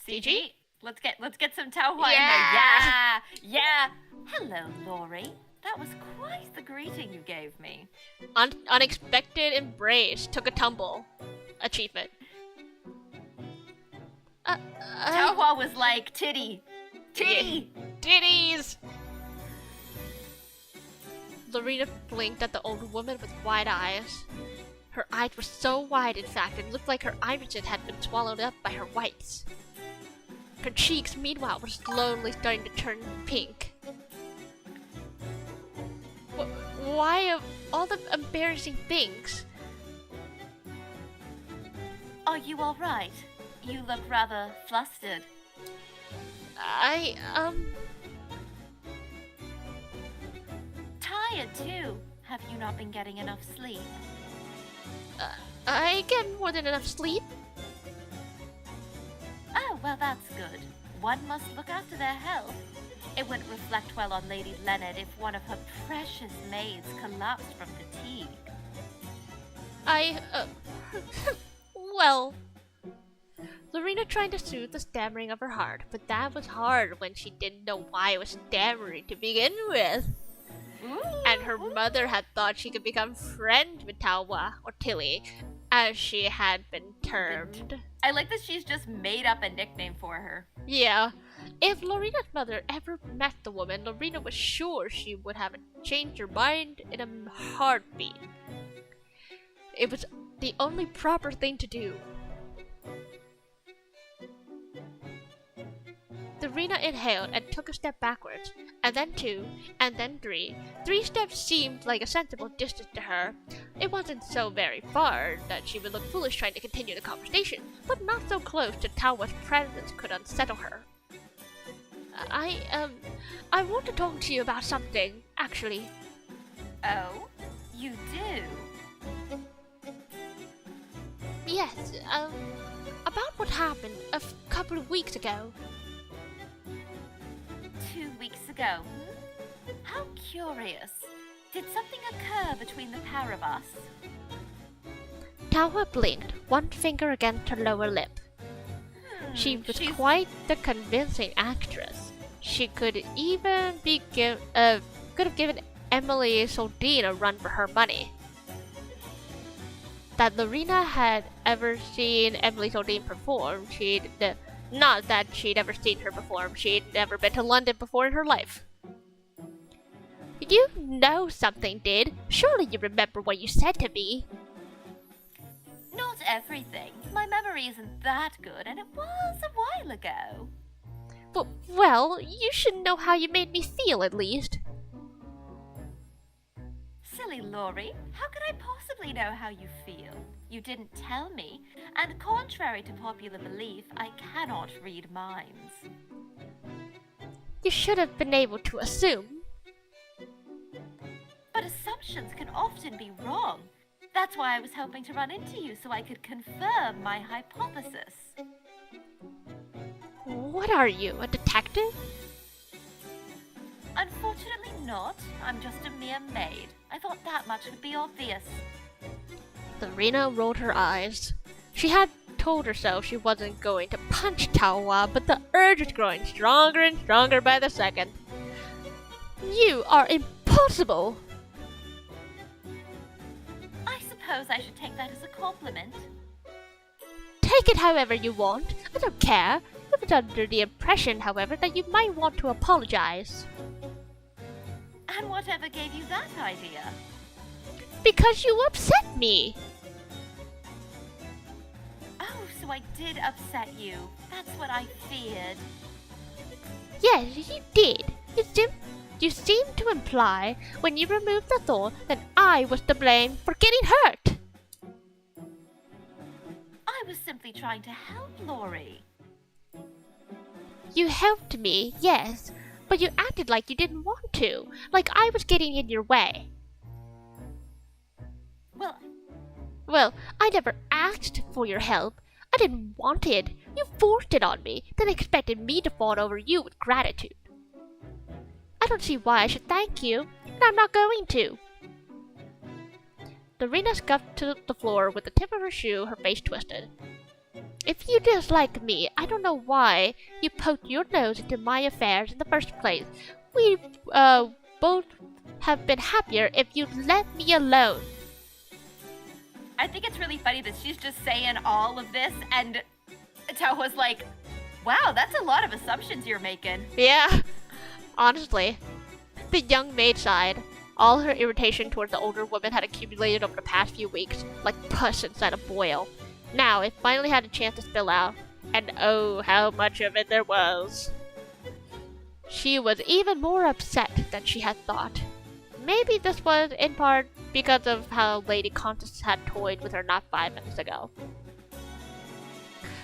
CG? Let's get some Tauhua in there. Yeah! Yeah! Hello, Lori. That was quite the greeting you gave me. Unexpected embrace. Took a tumble. Achievement. Tauhua was like, titty! Titty! Yeah. Titties! Lorena blinked at the old woman with wide eyes. Her eyes were so wide, in fact, it looked like her irises had been swallowed up by her whites. Her cheeks, meanwhile, were slowly starting to turn pink. Why of all the embarrassing things? Are you alright? You look rather flustered. Tired too. Have you not been getting enough sleep? I get more than enough sleep. Oh, well that's good. One must look after their health. It wouldn't reflect well on Lady Leonard if one of her precious maids collapsed from fatigue. Well... Lorena tried to soothe the stammering of her heart, but that was hard when she didn't know why it was stammering to begin with. Ooh. And her mother had thought she could become friends with Tauhua, or Tilly, as she had been termed. I like that she's just made up a nickname for her. Yeah. If Lorena's mother ever met the woman, Lorena was sure she would have changed her mind in a heartbeat. It was the only proper thing to do. Lorena inhaled and took a step backwards, and then two, and then three. 3 steps seemed like a sensible distance to her. It wasn't so very far that she would look foolish trying to continue the conversation, but not so close that Tauhua's presence could unsettle her. I want to talk to you about something, actually. Oh? You do? Yes, about what happened a couple of weeks ago. 2 weeks ago. How curious. Did something occur between the pair of us? Tauhua blinked, one finger against her lower lip. She was quite the convincing actress. She could even could have given Emily Soldine a run for her money. That Lorena had ever seen Emily Soldine perform, not that she'd ever seen her perform, she'd never been to London before in her life. You know something did. Surely you remember what you said to me. Not everything. My memory isn't that good, and it was a while ago. But, well, you should know how you made me feel at least. Silly Lori, how could I possibly know how you feel? You didn't tell me, and contrary to popular belief, I cannot read minds. You should have been able to assume. But assumptions can often be wrong. That's why I was hoping to run into you so I could confirm my hypothesis. What are you, a detective? Unfortunately not. I'm just a mere maid. I thought that much would be obvious. Serena rolled her eyes. She had told herself she wasn't going to punch Tawa, but the urge was growing stronger and stronger by the second. You are impossible! I suppose I should take that as a compliment. Take it however you want. I don't care. I was under the impression, however, that you might want to apologize. And whatever gave you that idea? Because you upset me! Oh, so I did upset you. That's what I feared. Yes, you did. You seemed to imply, when you removed the thorn, that I was to blame for getting hurt. I was simply trying to help Lori. You helped me, yes, but you acted like you didn't want to, like I was getting in your way. Well, I never asked for your help. I didn't want it. You forced it on me, then expected me to fawn over you with gratitude. I don't see why I should thank you, and I'm not going to. Dorina scuffed to the floor with the tip of her shoe, her face twisted. If you dislike me, I don't know why you poked your nose into my affairs in the first place. We, both have been happier if you'd let me alone. I think it's really funny that she's just saying all of this, and Tao's like, wow, that's a lot of assumptions you're making. Yeah, honestly. The young maid sighed. All her irritation towards the older woman had accumulated over the past few weeks, like pus inside a boil. Now, it finally had a chance to spill out, and oh, how much of it there was. She was even more upset than she had thought. Maybe this was, in part, because of how Lady Constance had toyed with her not 5 minutes ago.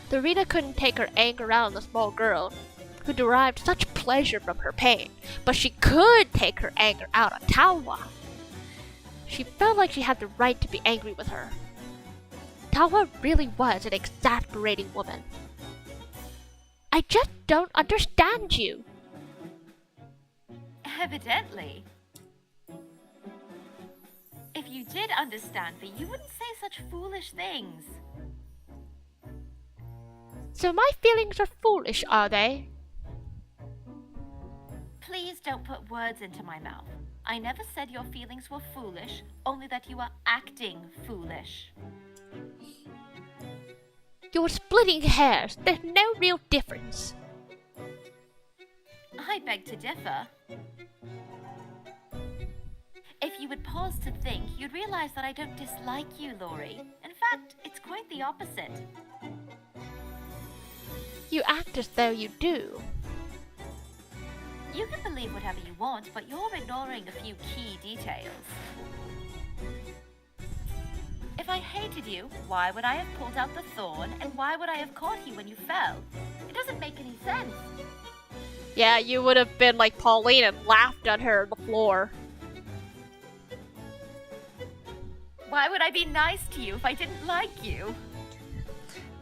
Dorina couldn't take her anger out on the small girl, who derived such pleasure from her pain, but she could take her anger out on Tawa. She felt like she had the right to be angry with her. Tawa really was an exasperating woman. I just don't understand you. Evidently. If you did understand me, you wouldn't say such foolish things. So my feelings are foolish, are they? Please don't put words into my mouth. I never said your feelings were foolish, only that you are acting foolish. You're splitting hairs. There's no real difference. I beg to differ. If you would pause to think, you'd realize that I don't dislike you, Lori. In fact, it's quite the opposite. You act as though you do. You can believe whatever you want, but you're ignoring a few key details. If I hated you, why would I have pulled out the thorn, and why would I have caught you when you fell? It doesn't make any sense. Yeah, you would have been like Pauline and laughed at her on the floor. Why would I be nice to you if I didn't like you?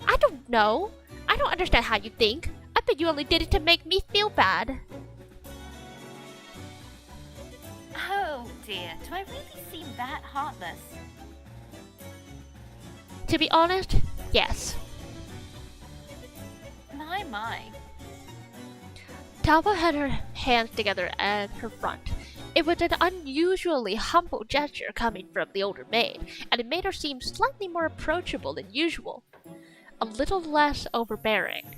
I don't know. I don't understand how you think. I bet you only did it to make me feel bad. Oh dear, do I really seem that heartless? To be honest, yes. My. Tawa had her hands together at her front. It was an unusually humble gesture coming from the older maid, and it made her seem slightly more approachable than usual. A little less overbearing.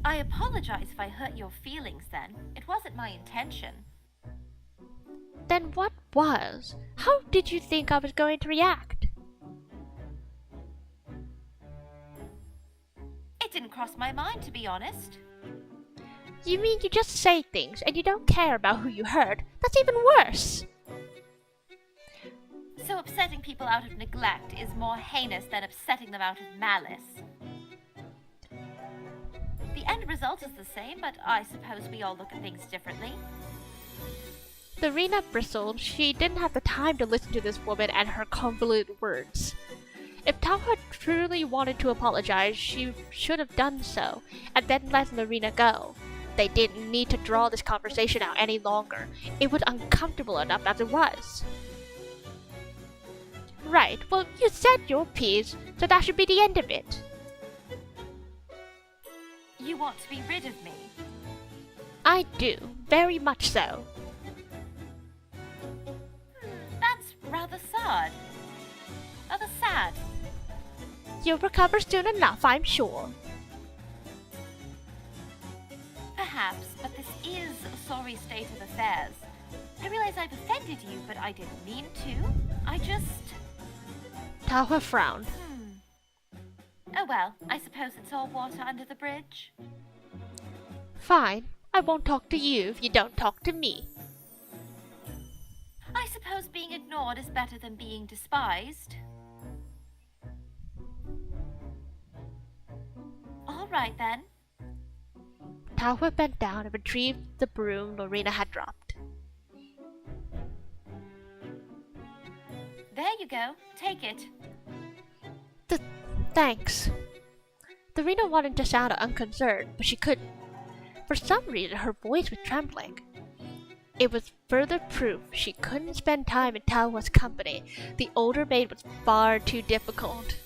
I apologize if I hurt your feelings then. It wasn't my intention. Then what was? How did you think I was going to react? It didn't cross my mind, to be honest. You mean you just say things and you don't care about who you hurt? That's even worse! So upsetting people out of neglect is more heinous than upsetting them out of malice. The end result is the same, but I suppose we all look at things differently. Lorena bristled. She didn't have the time to listen to this woman and her convoluted words. If Tao had truly wanted to apologize, she should have done so, and then let Lorena go. They didn't need to draw this conversation out any longer. It was uncomfortable enough as it was. Right, well, you said your piece, so that should be the end of it. You want to be rid of me? I do, very much so. That's rather sad. Rather sad. You'll recover soon enough, I'm sure. Perhaps, but this is a sorry state of affairs. I realize I've offended you, but I didn't mean to. I just... Tawa frowned. Oh well, I suppose it's all water under the bridge. Fine, I won't talk to you if you don't talk to me. I suppose being ignored is better than being despised. All right then. Tawa bent down and retrieved the broom Lorena had dropped. There you go. Take it. Thanks. Lorena wanted to sound unconcerned, but she couldn't. For some reason, her voice was trembling. It was further proof she couldn't spend time in Tawa's company. The older maid was far too difficult.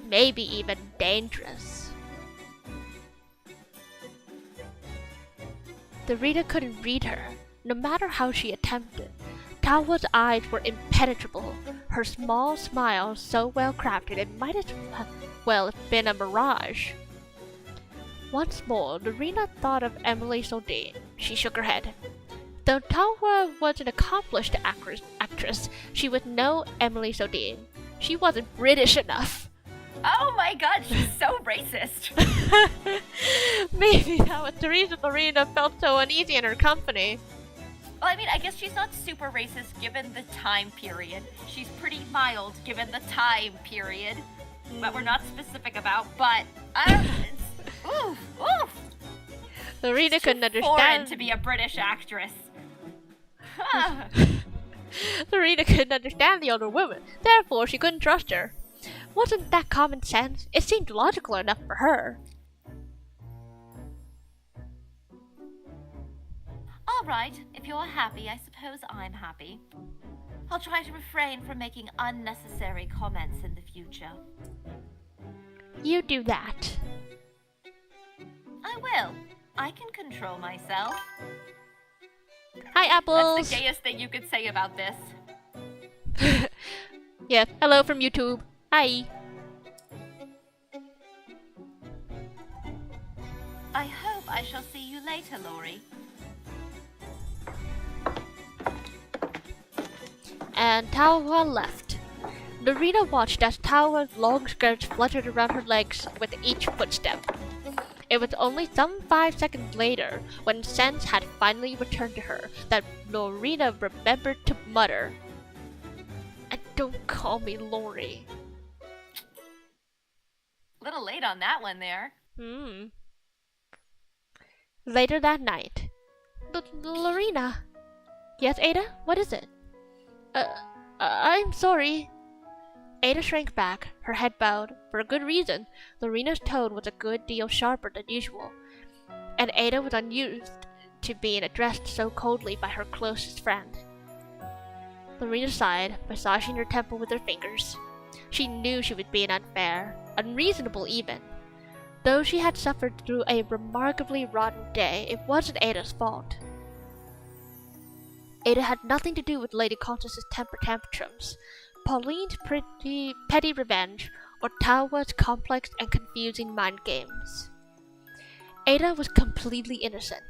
Maybe even dangerous. Lorena couldn't read her, no matter how she attempted. Tawa's eyes were impenetrable, her small smile so well crafted it might as well have been a mirage. Once more, Lorena thought of Emily Soldine. She shook her head. Though Tawa was an accomplished actress, she was no Emily Soldine. She wasn't British enough. Oh my god, she's so racist. Maybe that was the reason Lorena felt so uneasy in her company. Well, I mean, I guess she's not super racist given the time period. She's pretty mild given the time period. That we're not specific about, but oof. Lorena couldn't Foreign understand. to be a British actress. Lorena couldn't understand the older woman, therefore she couldn't trust her. Wasn't that common sense? It seemed logical enough for her. All right, if you're happy, I suppose I'm happy. I'll try to refrain from making unnecessary comments in the future. You do that. I will. I can control myself. Hi, Apples! That's the gayest thing you could say about this. Yeah, hello from YouTube. Hi. I hope I shall see you later, Laurie. And Tawa left. Lorena watched as Tawa's long skirts fluttered around her legs with each footstep. It was only some 5 seconds later, when sense had finally returned to her, that Lorena remembered to mutter, "And don't call me Lori." Little late on that one there. Later that night. Lorena. Yes, Ada? What is it? I'm sorry. Ada shrank back, her head bowed. For a good reason. Lorena's tone was a good deal sharper than usual, and Ada was unused to being addressed so coldly by her closest friend. Lorena sighed, massaging her temple with her fingers. She knew she was being unfair, unreasonable even. Though she had suffered through a remarkably rotten day, it wasn't Ada's fault. Ada had nothing to do with Lady Constance's temper tantrums, Pauline's petty revenge, or Tawa's complex and confusing mind games. Ada was completely innocent.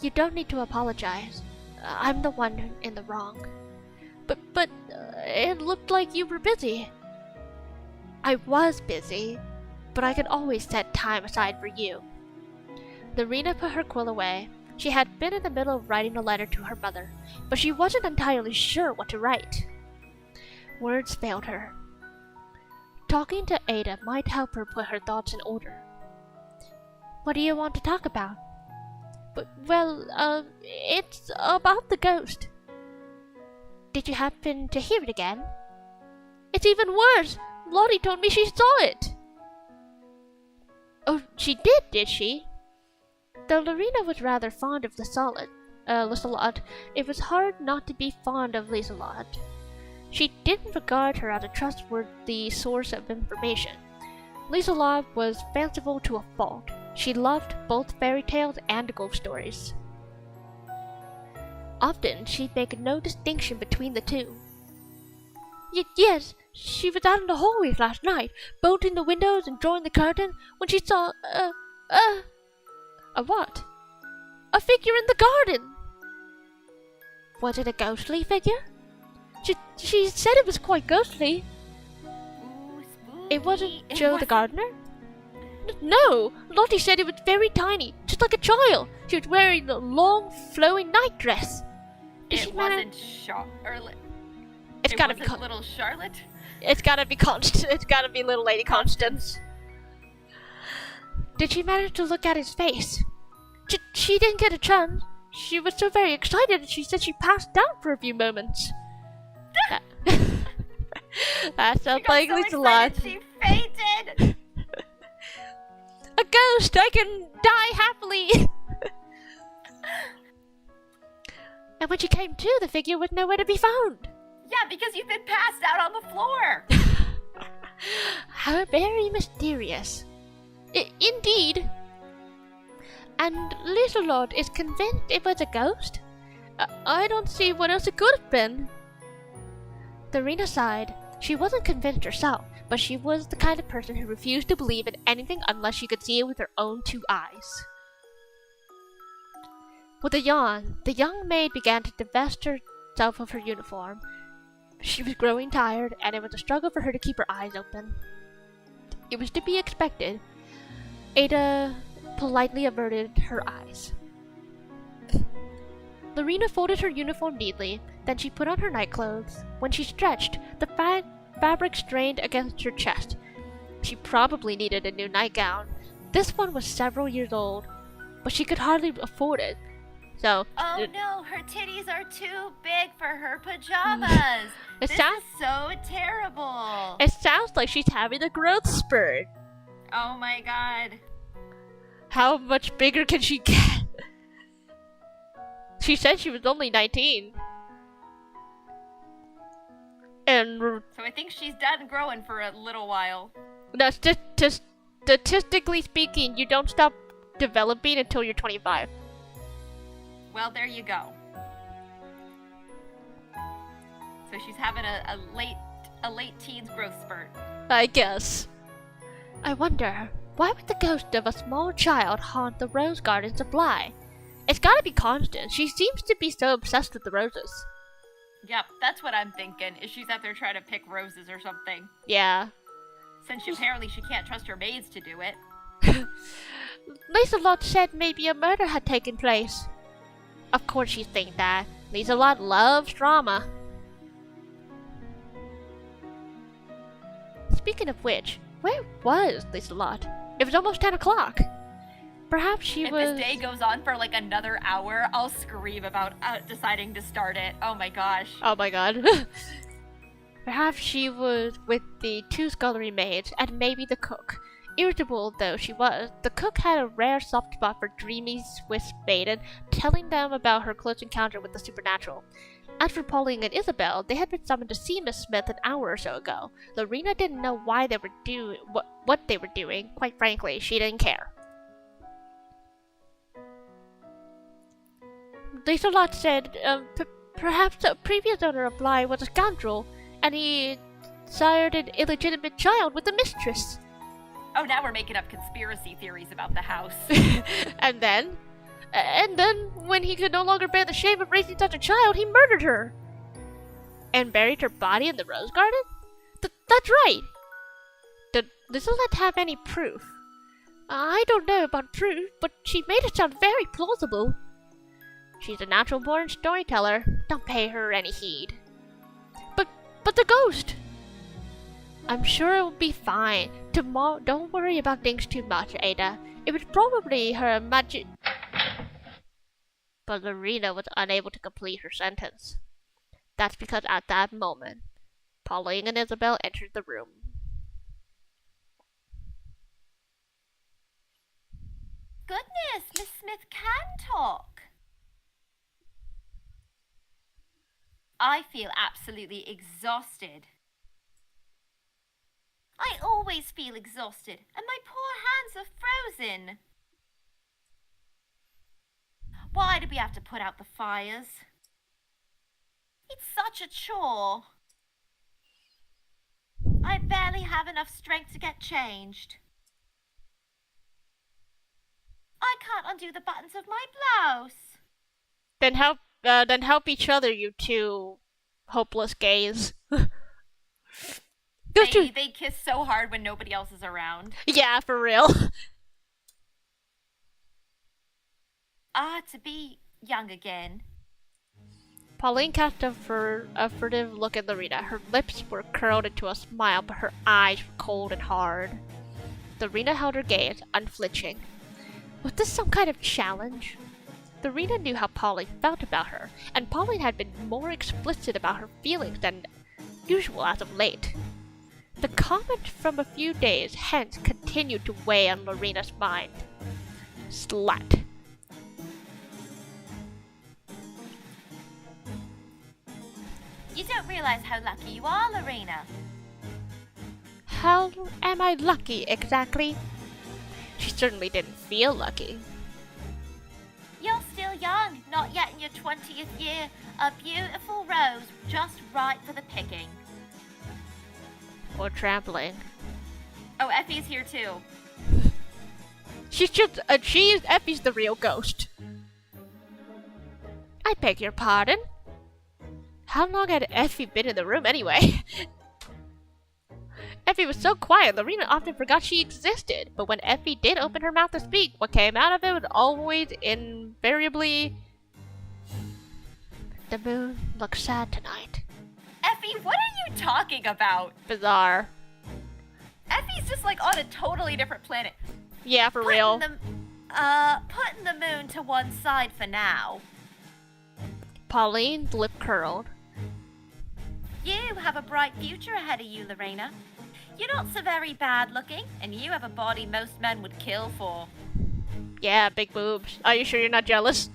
You don't need to apologize. I'm the one in the wrong. But it looked like you were busy. I was busy, but I could always set time aside for you. Lorena put her quill away. She had been in the middle of writing a letter to her mother, but she wasn't entirely sure what to write. Words failed her. Talking to Ada might help her put her thoughts in order. What do you want to talk about? It's about the ghost. Did you happen to hear it again? It's even worse! Lottie told me she saw it! Oh, she did she? Though Lorena was rather fond of Liselot, it was hard not to be fond of Liselot. She didn't regard her as a trustworthy source of information. Liselot was fanciful to a fault. She loved both fairy tales and ghost stories. Often, she'd make no distinction between the two. Yes, she was out in the hallways last night, bolting the windows and drawing the curtain, when she saw, a what? A figure in the garden! Was it a ghostly figure? She said it was quite ghostly. Ooh, spooky. It wasn't Joe the gardener? No! Lottie said it was very tiny, just like a child. She was wearing a long, flowing nightdress. It wasn't Charlotte. It's It gotta be wasn't little Charlotte. It's gotta be Constance. It's gotta be little lady Constance. Did she manage to look at his face? She didn't get a chance. She was so very excited and she said she passed out for a few moments. That sounds like so Lisa lot. She fainted. A ghost! I can die happily! And when she came to, the figure was nowhere to be found. Yeah, because you've been passed out on the floor. How very mysterious. Indeed. And Liselot is convinced it was a ghost? I don't see what else it could have been. Lorena sighed. She wasn't convinced herself, but she was the kind of person who refused to believe in anything unless she could see it with her own two eyes. With a yawn, the young maid began to divest herself of her uniform. She was growing tired, and it was a struggle for her to keep her eyes open. It was to be expected. Ada politely averted her eyes. Lorena folded her uniform neatly, then she put on her nightclothes. When she stretched, the fabric strained against her chest. She probably needed a new nightgown. This one was several years old, but she could hardly afford it. So, Oh no, her titties are too big for her pajamas. It This sounds- is so terrible. it sounds like she's having a growth spurt. Oh my god. How much bigger can she get? She said she was only 19. And So I think she's done growing for a little while. that's just statistically speaking, you don't stop developing until you're 25. Well, there you go. So she's having a late teens growth spurt. I guess. I wonder, why would the ghost of a small child haunt the rose gardens of Bly? It's gotta be Constance. She seems to be so obsessed with the roses. Yep, that's what I'm thinking. Is she's out there trying to pick roses or something? Yeah. Since apparently she can't trust her maids to do it. Liselot said maybe a murder had taken place. Of course she'd think that. Liselot loves drama. Speaking of which, where was Liselot? It was almost 10 o'clock. Perhaps she If was... this day goes on for like another hour, I'll scream about deciding to start it. Oh my gosh. Oh my god. Perhaps she was with the two scullery maids and maybe the cook. Irritable though she was, the cook had a rare soft spot for dreamy Swiss maiden, telling them about her close encounter with the supernatural. As for Pauline and Isabel, they had been summoned to see Miss Smith an hour or so ago. Lorena didn't know why they were doing what they were doing. Quite frankly, she didn't care. Liselot said, perhaps the previous owner of Bly was a scoundrel, and he sired an illegitimate child with a mistress. Oh, now we're making up conspiracy theories about the house. And then, And then, when he could no longer bear the shame of raising such a child, he murdered her. And buried her body in the rose garden? That's right. Doesn't that have any proof? I don't know about proof, but she made it sound very plausible. She's a natural-born storyteller. Don't pay her any heed. But the ghost! I'm sure it will be fine. Tomorrow, don't worry about things too much, Ada. It was probably her magic. But Lorena was unable to complete her sentence. That's because at that moment, Pauline and Isabel entered the room. Goodness, Miss Smith can talk. I feel absolutely exhausted. I always feel exhausted, and my poor hands are frozen. Why do we have to put out the fires? It's such a chore. I barely have enough strength to get changed. I can't undo the buttons of my blouse. Then help each other, you two hopeless gays. They kiss so hard when nobody else is around. Yeah, for real. To be young again. Pauline cast a furtive look at Lorena. Her lips were curled into a smile, but her eyes were cold and hard. Lorena held her gaze, unflinching. Was this some kind of challenge? Lorena knew how Pauline felt about her, and Pauline had been more explicit about her feelings than usual as of late. The comment from a few days hence continued to weigh on Lorena's mind. Slut. You don't realize how lucky you are, Lorena. How am I lucky, exactly? She certainly didn't feel lucky. You're still young, not yet in your 20th year. A beautiful rose, just right for the picking. Or trampling. Oh, Effie's here too. Effie's the real ghost. I beg your pardon? How long had Effie been in the room anyway? Effie was so quiet, Lorena often forgot she existed. But when Effie did open her mouth to speak, what came out of it was always invariably... The moon looks sad tonight. Effie, what are you talking about? Bizarre. Effie's just like on a totally different planet. Yeah, for real. Putting the moon to one side for now. Pauline's lip curled. You have a bright future ahead of you, Lorena. You're not so very bad looking, and you have a body most men would kill for. Yeah, big boobs. Are you sure you're not jealous?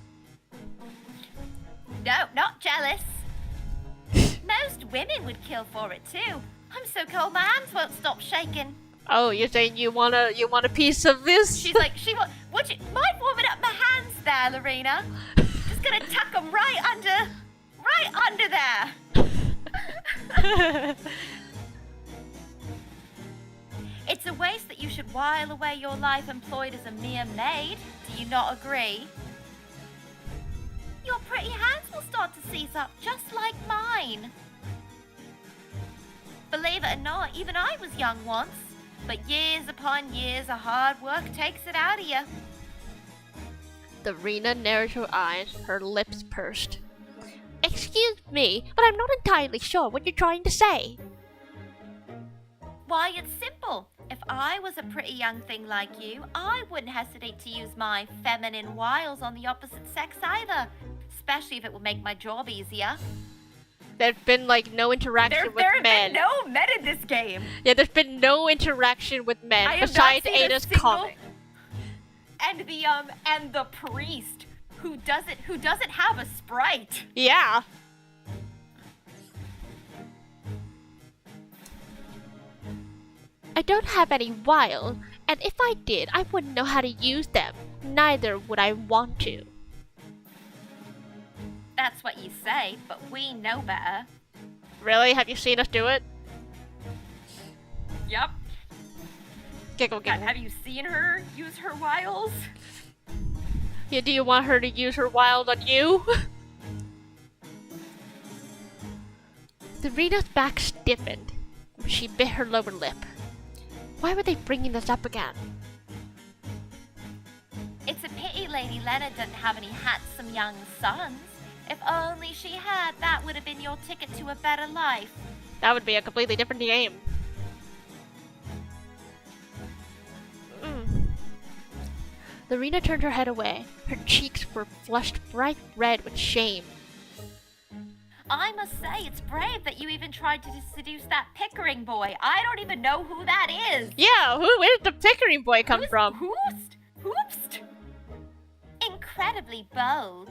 No, not jealous. Most women would kill for it too. I'm so cold my hands won't stop shaking. Oh, you're saying you want a piece of this? She's like, would you mind warming up my hands there, Lorena? Just gonna tuck them right under there. It's a waste that you should while away your life employed as a mere maid. Do you not agree? Your pretty hands will start to seize up just like mine. Believe it or not, even I was young once. But years upon years of hard work takes it out of you. Lorena narrowed her eyes, her lips pursed. Excuse me, but I'm not entirely sure what you're trying to say. Why, it's simple. If I was a pretty young thing like you, I wouldn't hesitate to use my feminine wiles on the opposite sex either. Especially if it would make my job easier. There's been, like, no interaction with men. There have been no men in this game. Yeah, there's been no interaction with men I have besides not seen Ada's a single... comic. And the priest who doesn't have a sprite. Yeah. I don't have any wiles, and if I did, I wouldn't know how to use them. Neither would I want to. That's what you say, but we know better. Really? Have you seen us do it? Yep. Giggle, giggle. Have you seen her use her wiles? Yeah, do you want her to use her wild on you? Serena's back stiffened. She bit her lower lip. Why were they bringing this up again? It's a pity Lady Lena doesn't have any handsome young sons. If only she had, that would have been your ticket to a better life. That would be a completely different game. Lorena turned her head away. Her cheeks were flushed bright red with shame. I must say, it's brave that you even tried to seduce that Pickering boy. I don't even know who that is. Yeah, where did the Pickering boy come from? Hoopst? Incredibly bold.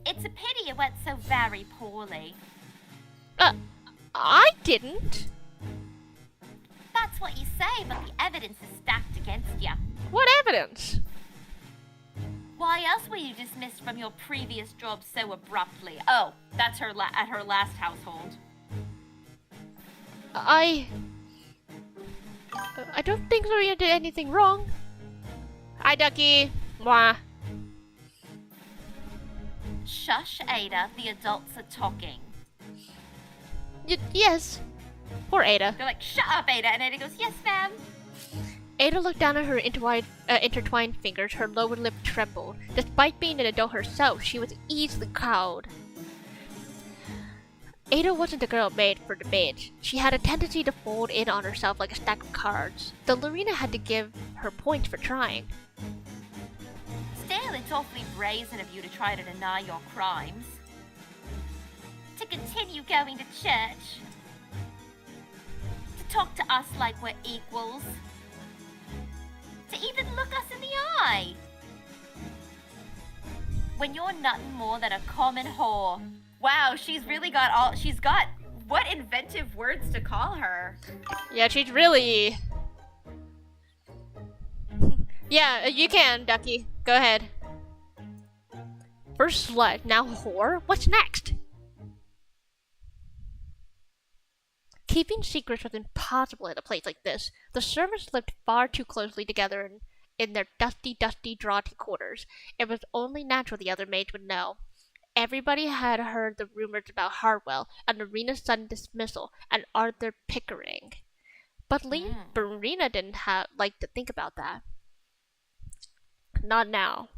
It's a pity it went so very poorly. I didn't. That's what you say, but the evidence is stacked against you. What evidence? Why else were you dismissed from your previous job so abruptly? Oh, that's her at her last household. I don't think Lorena did anything wrong. Hi, Ducky. Mwah. Shush, Ada. The adults are talking. Yes. Poor Ada. They're like, shut up, Ada. And Ada goes, yes, ma'am. Ada looked down at her intertwined fingers. Her lower lip trembled. Despite being an adult herself, she was easily cowed. Ada wasn't a girl made for debate. She had a tendency to fold in on herself like a stack of cards. Though Lorena had to give her points for trying. Still, it's awfully brazen of you to try to deny your crimes. To continue going to church. To talk to us like we're equals. To even look us in the eye. When you're nothing more than a common whore. Wow, she's got what inventive words to call her. Yeah, she's really... Yeah, you can, Ducky. Go ahead. First slut, now whore? What's next? Keeping secrets was impossible at a place like this. The servants lived far too closely together in their dusty, draughty quarters. It was only natural the other maids would know. Everybody had heard the rumors about Hartwell and Lorena's sudden dismissal and Arthur Pickering. But Lorena didn't like to think about that. Not now.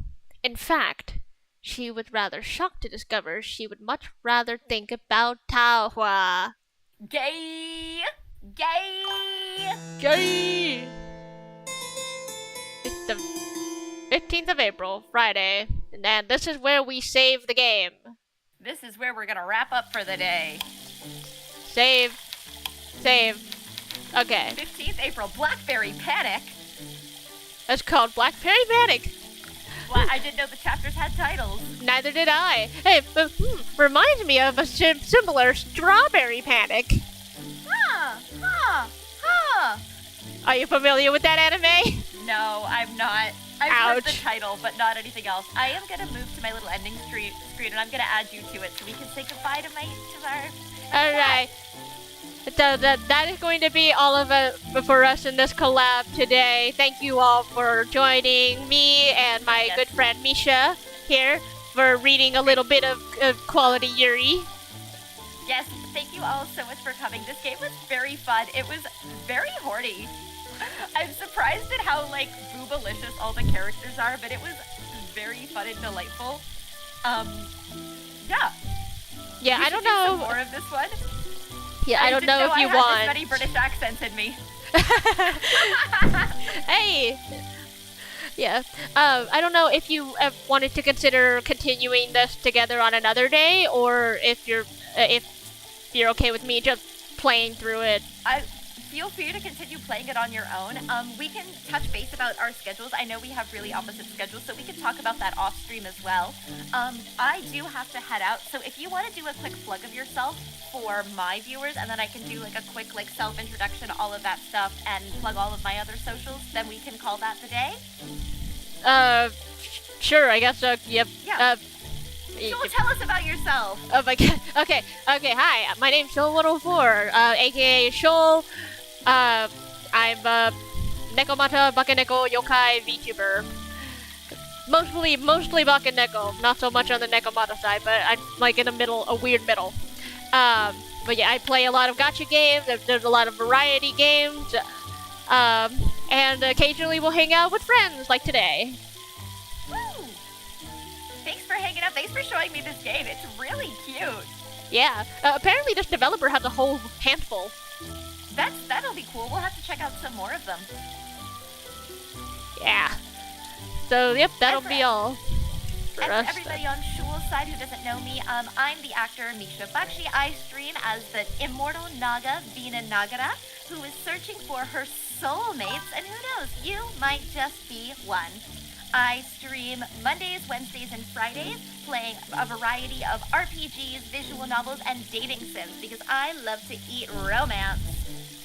In fact, she was rather shocked to discover she would much rather think about Taohua. Gay! Gay! It's the 15th of April, Friday, and this is where we save the game. This is where we're gonna wrap up for the day. Save. Okay. 15th April, Blackberry Panic. It's called Blackberry Panic. Well, I didn't know the chapters had titles. Neither did I. Hey, reminds me of a similar Strawberry Panic. Are you familiar with that anime? No, I'm not. I've heard the title, but not anything else. I am gonna move to my little ending screen, and I'm gonna add you to it so we can say goodbye to our. All right. So that is going to be all of it for us in this collab today. Thank you all for joining me and my good friend Misha here for reading a little bit of quality Yuri. Yes, thank you all so much for coming. This game was very fun. It was very horny. I'm surprised at how boobalicious all the characters are, but it was very fun and delightful. Yeah. Yeah, I don't know. Some more of this one. Yeah, I don't know if you want. want. I had this many British accents in me. Hey. Yeah. I don't know if you wanted to consider continuing this together on another day, or if you're okay with me just playing through it. Feel free to continue playing it on your own. We can touch base about our schedules. I know we have really opposite schedules, so we can talk about that off stream as well. I do have to head out, so if you want to do a quick plug of yourself for my viewers, and then I can do a quick self-introduction, all of that stuff, and plug all of my other socials, then we can call that the day. Sure, I guess so. Yep. Yeah. Joel, tell us about yourself. Oh my god. Okay. Hi, my name's Shoal104, aka Shoal. I'm Nekomata Bakeneko Yokai VTuber. Mostly Bakeneko, not so much on the Nekomata side, but I'm like in a weird middle. But yeah, I play a lot of gacha games. There's a lot of variety games. And occasionally we'll hang out with friends, like today. Woo! Thanks for hanging out. Thanks for showing me this game. It's really cute. Yeah. Apparently this developer has a whole handful. That'll be cool. We'll have to check out some more of them. Yeah. So, yep, that'll be all for And us. for everybody on Shul's side who doesn't know me, I'm the actor Misha Bakshi. I stream as the immortal Naga, Veena Nagara, who is searching for her soulmates, and who knows, you might just be one. I stream Mondays, Wednesdays, and Fridays, playing a variety of RPGs, visual novels, and dating sims, because I love to eat romance.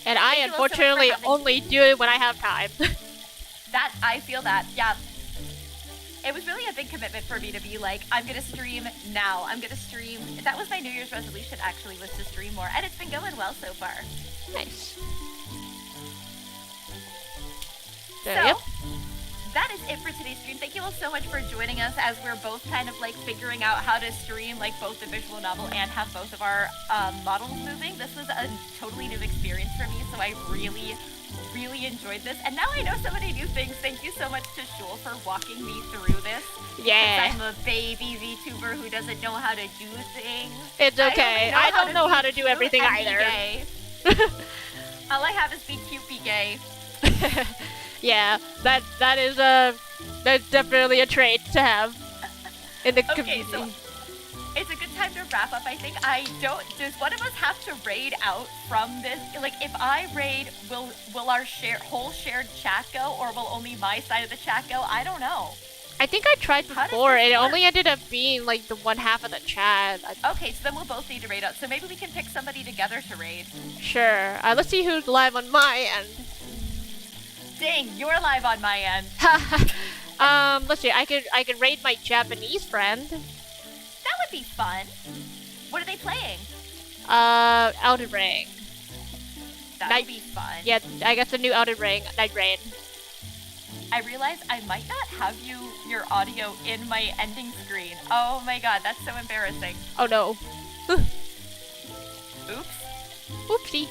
And I Thank you all so much for unfortunately having only do it when I have time. I feel that, yeah. It was really a big commitment for me to be like, I'm gonna stream now. I'm gonna stream. That was my New Year's resolution, actually, was to stream more, and it's been going well so far. Nice. So, Yep. that is it for today's stream. Thank you all so much for joining us as we're both kind of like figuring out how to stream like both the visual novel and have both of our models moving. This was a totally new experience for me, so I really enjoyed this. And now I know so many new things. Thank you so much to Shul for walking me through this. Yeah. I'm a baby VTuber who doesn't know how to do things. It's okay. I don't know how to do cute everything and be either. gay. All I have is be cute, be gay. Yeah, that's definitely a trait to have in the Okay, community. so it's a good time to wrap up. I think does one of us have to raid out from this? Like, if I raid, will our whole shared chat go, or will only my side of the chat go? I don't know. I think I tried How does before, this and it work? only ended up being like the one half of the chat. Okay, so then we'll both need to raid out. So maybe we can pick somebody together to raid. Sure. Let's see who's live on my end. Dang, you're live on my end. Let's see. I could raid my Japanese friend. That would be fun. What are they playing? Elden Ring. That would be fun. Yeah, I got the new Elden Ring Night Rain. I realize I might not have your audio in my ending screen. Oh my god, that's so embarrassing. Oh no. Oops. Oopsie.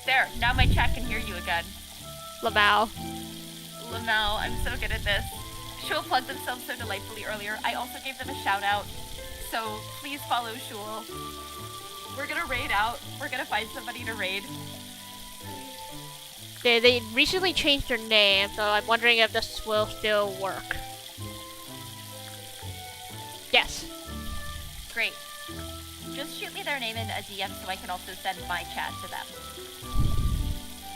There, now my chat can hear you again. Lamau. Lamau, I'm so good at this. Shul plugged themselves so delightfully earlier. I also gave them a shout out. So please follow Shul. We're gonna raid out. We're gonna find somebody to raid. They recently changed their name, so I'm wondering if this will still work. Yes. Great. Just shoot me their name in a DM so I can also send my chat to them.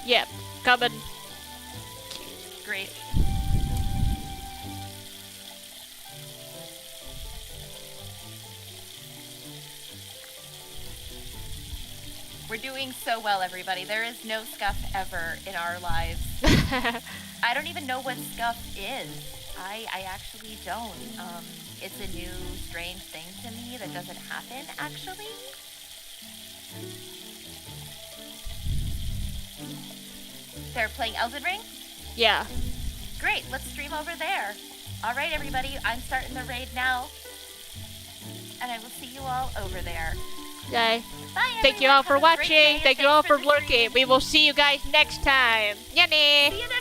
Yep. Coming. Great. We're doing so well, everybody. There is no scuff ever in our lives. I don't even know what scuff is. I actually don't. It's a new, strange thing to me that doesn't happen, actually. They're playing Elden Ring? Yeah. Great, let's stream over there. Alright, everybody, I'm starting the raid now. And I will see you all over there. Yay. Bye, Thank you everyone. all for Have a great day, watching. and Thank you thanks all for the lurking. stream. We will see you guys next time. Yanni. See you next